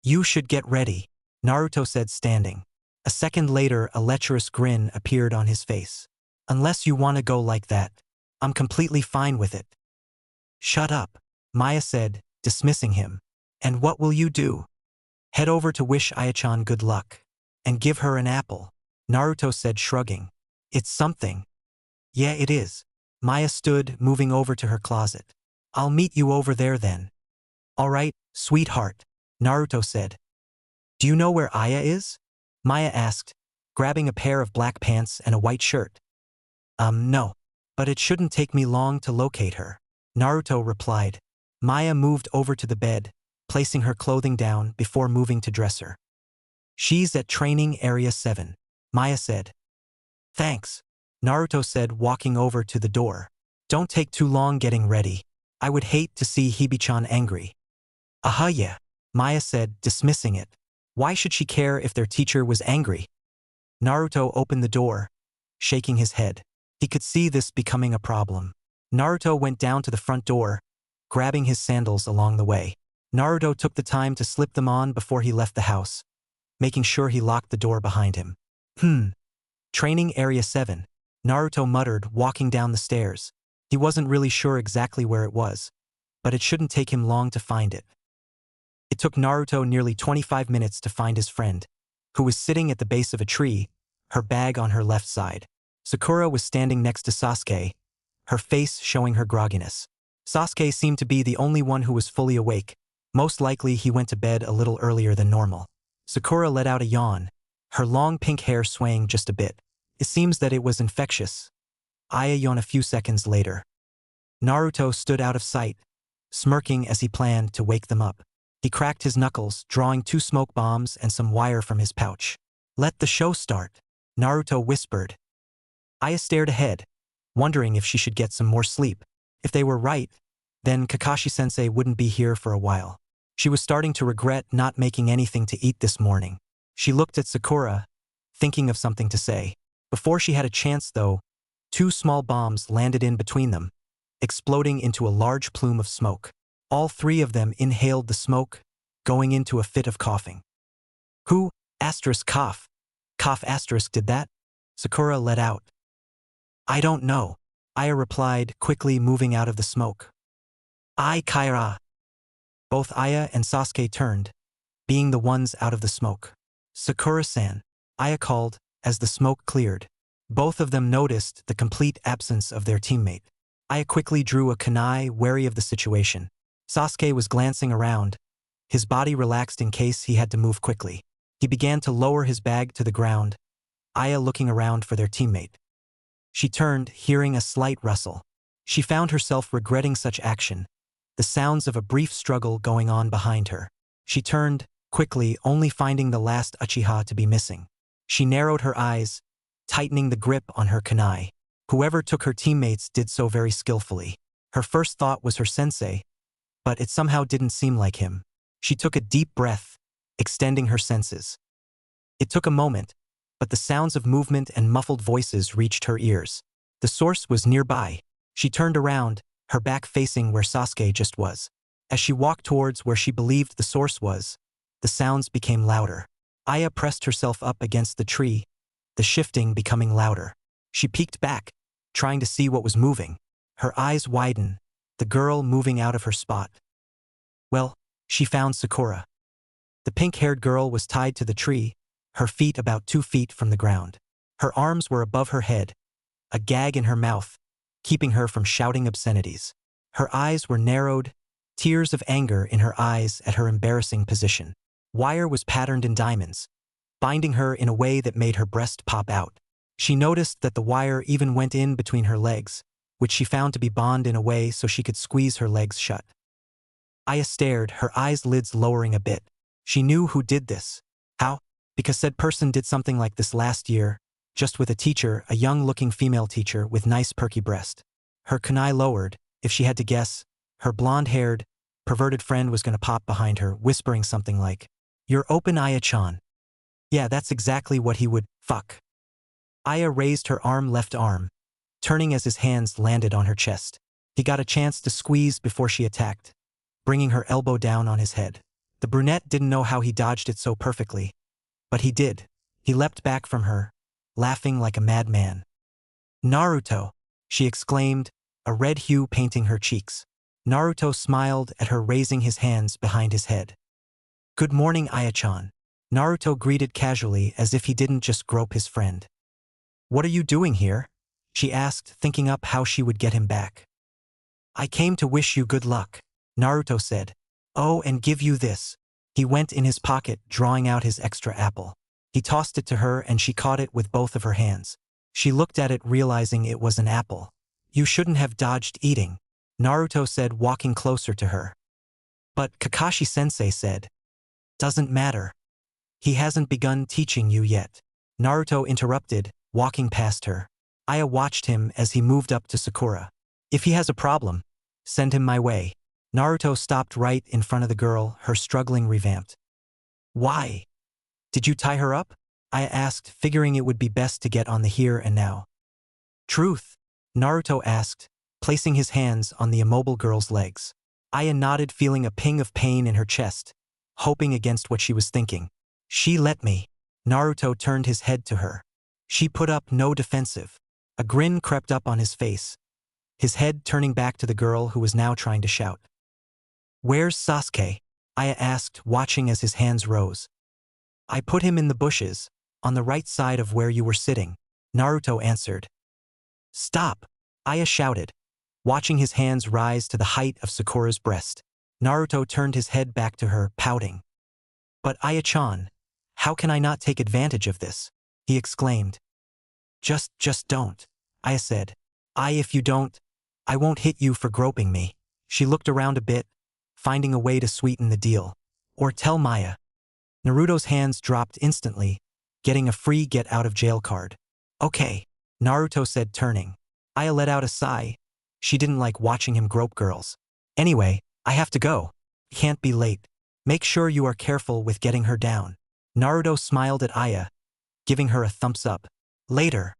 You should get ready, Naruto said, standing. A second later, a lecherous grin appeared on his face. Unless you want to go like that, I'm completely fine with it. Shut up, Maya said, dismissing him. And what will you do? Head over to wish Aya-chan good luck. And give her an apple, Naruto said, shrugging. It's something. Yeah, it is. Maya stood, moving over to her closet. I'll meet you over there then. All right, sweetheart, Naruto said. Do you know where Aya is? Maya asked, grabbing a pair of black pants and a white shirt. No. But it shouldn't take me long to locate her, Naruto replied. Maya moved over to the bed, placing her clothing down before moving to dress her. She's at training area 7, Maya said. Thanks, Naruto said, walking over to the door. Don't take too long getting ready. I would hate to see Hibichan angry. Yeah, Maya said, dismissing it. Why should she care if their teacher was angry? Naruto opened the door, shaking his head. He could see this becoming a problem. Naruto went down to the front door, grabbing his sandals along the way. Naruto took the time to slip them on before he left the house, making sure he locked the door behind him. Training area 7, Naruto muttered, walking down the stairs. He wasn't really sure exactly where it was, but it shouldn't take him long to find it. It took Naruto nearly 25 minutes to find his friend, who was sitting at the base of a tree, her bag on her left side. Sakura was standing next to Sasuke, her face showing her grogginess. Sasuke seemed to be the only one who was fully awake. Most likely he went to bed a little earlier than normal. Sakura let out a yawn, her long pink hair swaying just a bit. It seems that it was infectious. Aya yawned a few seconds later. Naruto stood out of sight, smirking as he planned to wake them up. He cracked his knuckles, drawing 2 smoke bombs and some wire from his pouch. Let the show start, Naruto whispered. Aya stared ahead, wondering if she should get some more sleep. If they were right, then Kakashi-sensei wouldn't be here for a while. She was starting to regret not making anything to eat this morning. She looked at Sakura, thinking of something to say. Before she had a chance, though, 2 small bombs landed in between them, exploding into a large plume of smoke. All 3 of them inhaled the smoke, going into a fit of coughing. Who, cough did that? Sakura let out. I don't know, Aya replied, quickly moving out of the smoke. Kaira. Both Aya and Sasuke turned, being the ones out of the smoke. Sakura-san, Aya called, as the smoke cleared. Both of them noticed the complete absence of their teammate. Aya quickly drew a kunai, wary of the situation. Sasuke was glancing around, his body relaxed in case he had to move quickly. He began to lower his bag to the ground, Aya looking around for their teammate. She turned, hearing a slight rustle. She found herself regretting such action, the sounds of a brief struggle going on behind her. She turned, quickly, only finding the last Uchiha to be missing. She narrowed her eyes, tightening the grip on her kunai. Whoever took her teammates did so very skillfully. Her first thought was her sensei, but it somehow didn't seem like him. She took a deep breath, extending her senses. It took a moment, but the sounds of movement and muffled voices reached her ears. The source was nearby. She turned around, her back facing where Sasuke just was. As she walked towards where she believed the source was, the sounds became louder. Aya pressed herself up against the tree, the shifting becoming louder. She peeked back, trying to see what was moving. Her eyes widened, the girl moving out of her spot. Well, she found Sakura. The pink-haired girl was tied to the tree, her feet about 2 feet from the ground. Her arms were above her head, a gag in her mouth, keeping her from shouting obscenities. Her eyes were narrowed, tears of anger in her eyes at her embarrassing position. Wire was patterned in diamonds, binding her in a way that made her breast pop out. She noticed that the wire even went in between her legs, which she found to be bound in a way so she could squeeze her legs shut. Aya stared, her eyes lids lowering a bit. She knew who did this. How? Because said person did something like this last year, just with a teacher, a young-looking female teacher with nice perky breast. Her kunai lowered. If she had to guess, her blonde-haired, perverted friend was going to pop behind her, whispering something like, "You're open, Aya-chan." Yeah, that's exactly what he would, fuck. Aya raised her left arm, turning as his hands landed on her chest. He got a chance to squeeze before she attacked, bringing her elbow down on his head. The brunette didn't know how he dodged it so perfectly, but he did. He leapt back from her, laughing like a madman. "Naruto," she exclaimed, a red hue painting her cheeks. Naruto smiled at her, raising his hands behind his head. "Good morning, Aya-chan." Naruto greeted casually as if he didn't just grope his friend. "What are you doing here?" she asked, thinking up how she would get him back. "I came to wish you good luck," Naruto said. "Oh, and give you this." He went in his pocket, drawing out his extra apple. He tossed it to her and she caught it with both of her hands. She looked at it, realizing it was an apple. "You shouldn't have dodged eating," Naruto said, walking closer to her. "But Kakashi-sensei said." "Doesn't matter. He hasn't begun teaching you yet," Naruto interrupted, walking past her. Aya watched him as he moved up to Sakura. "If he has a problem, send him my way." Naruto stopped right in front of the girl, her struggling revamped. "Why? Did you tie her up?" Aya asked, figuring it would be best to get on the here and now. "Truth?" Naruto asked, placing his hands on the immobile girl's legs. Aya nodded, feeling a ping of pain in her chest, hoping against what she was thinking. "She let me." Naruto turned his head to her. She put up no defensive. A grin crept up on his face, his head turning back to the girl who was now trying to shout. "Where's Sasuke?" Aya asked, watching as his hands rose. "I put him in the bushes, on the right side of where you were sitting," Naruto answered. "Stop!" Aya shouted, watching his hands rise to the height of Sakura's breast. Naruto turned his head back to her, pouting. "But Aya-chan, how can I not take advantage of this?" he exclaimed. Just don't," Aya said. If you don't, I won't hit you for groping me." She looked around a bit, finding a way to sweeten the deal. "Or tell Maya." Naruto's hands dropped instantly, getting a free get-out-of-jail card. "Okay," Naruto said, turning. Aya let out a sigh. She didn't like watching him grope girls. "Anyway, I have to go. Can't be late. Make sure you are careful with getting her down." Naruto smiled at Aya, giving her a thumbs up. Later,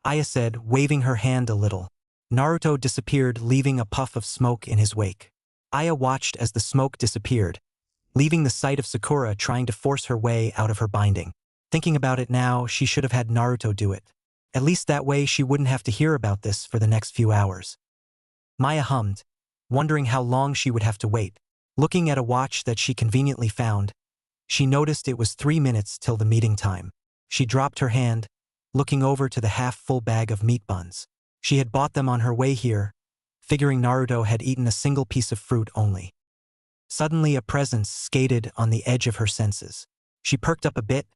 Aya said, waving her hand a little. Naruto disappeared, leaving a puff of smoke in his wake. Aya watched as the smoke disappeared, leaving the sight of Sakura trying to force her way out of her binding. Thinking about it now, she should have had Naruto do it. At least that way she wouldn't have to hear about this for the next few hours. Maya hummed, wondering how long she would have to wait. Looking at a watch that she conveniently found, she noticed it was 3 minutes till the meeting time. She dropped her hand, looking over to the half-full bag of meat buns. She had bought them on her way here, figuring Naruto had eaten a single piece of fruit only. Suddenly a presence skated on the edge of her senses. She perked up a bit,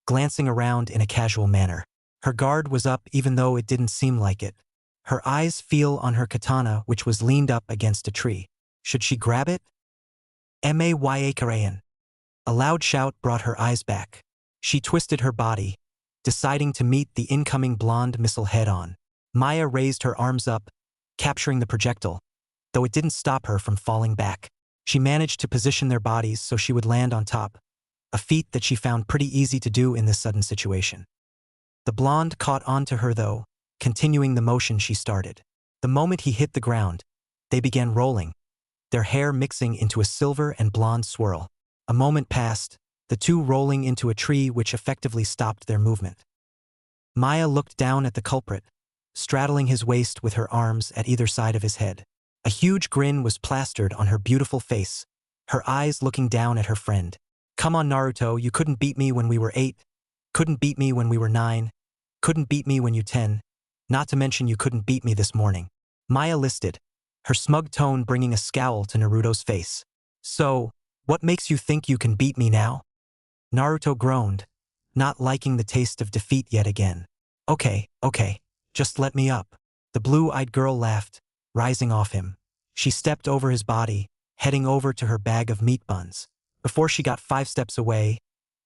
glancing around in a casual manner. Her guard was up even though it didn't seem like it. Her eyes fell on her katana, which was leaned up against a tree. Should she grab it? "Maya Korean." A loud shout brought her eyes back. She twisted her body, deciding to meet the incoming blonde missile head-on. Maya raised her arms up, capturing the projectile, though it didn't stop her from falling back. She managed to position their bodies so she would land on top, a feat that she found pretty easy to do in this sudden situation. The blonde caught on to her though, continuing the motion she started. The moment he hit the ground, they began rolling, their hair mixing into a silver and blonde swirl. A moment passed, the two rolling into a tree which effectively stopped their movement. Maya looked down at the culprit, straddling his waist with her arms at either side of his head. A huge grin was plastered on her beautiful face, her eyes looking down at her friend. Come on Naruto, you couldn't beat me when we were 8, couldn't beat me when we were 9, couldn't beat me when you 10, not to mention you couldn't beat me this morning. Maya listed, her smug tone bringing a scowl to Naruto's face. So, what makes you think you can beat me now? Naruto groaned, not liking the taste of defeat yet again. Okay, just let me up. The blue-eyed girl laughed, rising off him. She stepped over his body, heading over to her bag of meat buns. Before she got 5 steps away,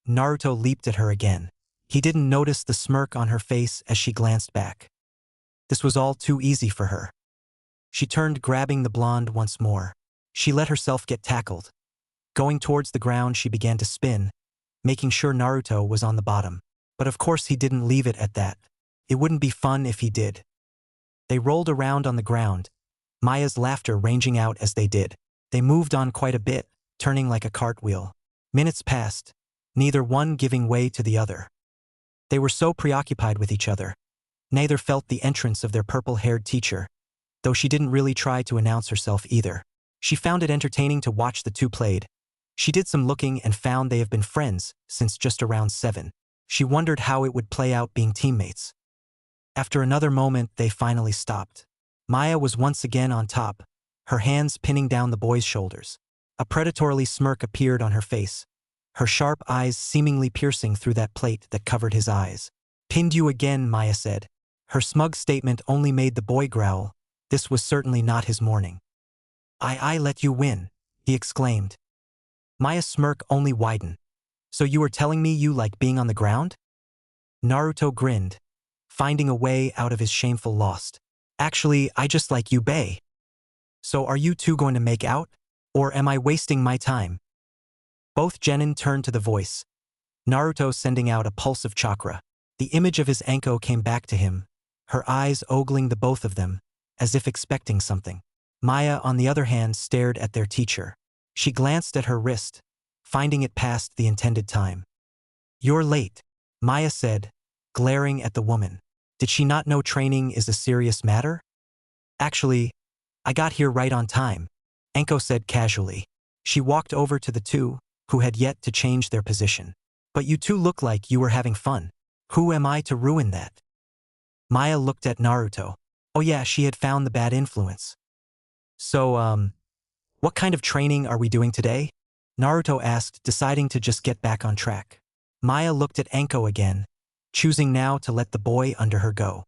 Naruto leaped at her again. He didn't notice the smirk on her face as she glanced back. This was all too easy for her. She turned, grabbing the blonde once more. She let herself get tackled. Going towards the ground, she began to spin, making sure Naruto was on the bottom. But of course he didn't leave it at that. It wouldn't be fun if he did. They rolled around on the ground, Maya's laughter ranging out as they did. They moved on quite a bit, turning like a cartwheel. Minutes passed, neither one giving way to the other. They were so preoccupied with each other. Neither felt the entrance of their purple-haired teacher, though she didn't really try to announce herself either. She found it entertaining to watch the two played. She did some looking and found they have been friends since just around 7. She wondered how it would play out being teammates. After another moment, they finally stopped. Maya was once again on top, her hands pinning down the boy's shoulders. A predatory smirk appeared on her face, her sharp eyes seemingly piercing through that plate that covered his eyes. Pinned you again, Maya said. Her smug statement only made the boy growl. This was certainly not his morning. I let you win, he exclaimed. Maya's smirk only widened. So you were telling me you like being on the ground? Naruto grinned, finding a way out of his shameful loss. Actually, I just like you, bae. So are you two going to make out? Or am I wasting my time? Both genin turned to the voice, Naruto sending out a pulse of chakra. The image of his Anko came back to him, her eyes ogling the both of them, as if expecting something. Maya, on the other hand, stared at their teacher. She glanced at her wrist, finding it past the intended time. You're late, Maya said, glaring at the woman. Did she not know training is a serious matter? Actually, I got here right on time, Anko said casually. She walked over to the two, who had yet to change their position. But you two look like you were having fun. Who am I to ruin that? Maya looked at Naruto. Oh yeah, she had found the bad influence. So, what kind of training are we doing today? Naruto asked, deciding to just get back on track. Maya looked at Anko again, choosing now to let the boy under her go.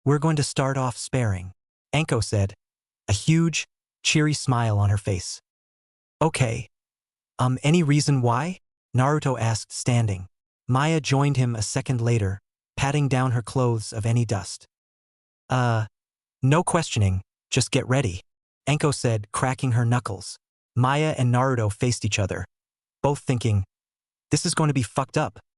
We're going to start off sparring, Anko said, a huge, cheery smile on her face. Okay. Any reason why? Naruto asked, standing. Maya joined him a second later, patting down her clothes of any dust. No questioning, just get ready, Anko said, cracking her knuckles. Maya and Naruto faced each other, both thinking, this is going to be fucked up.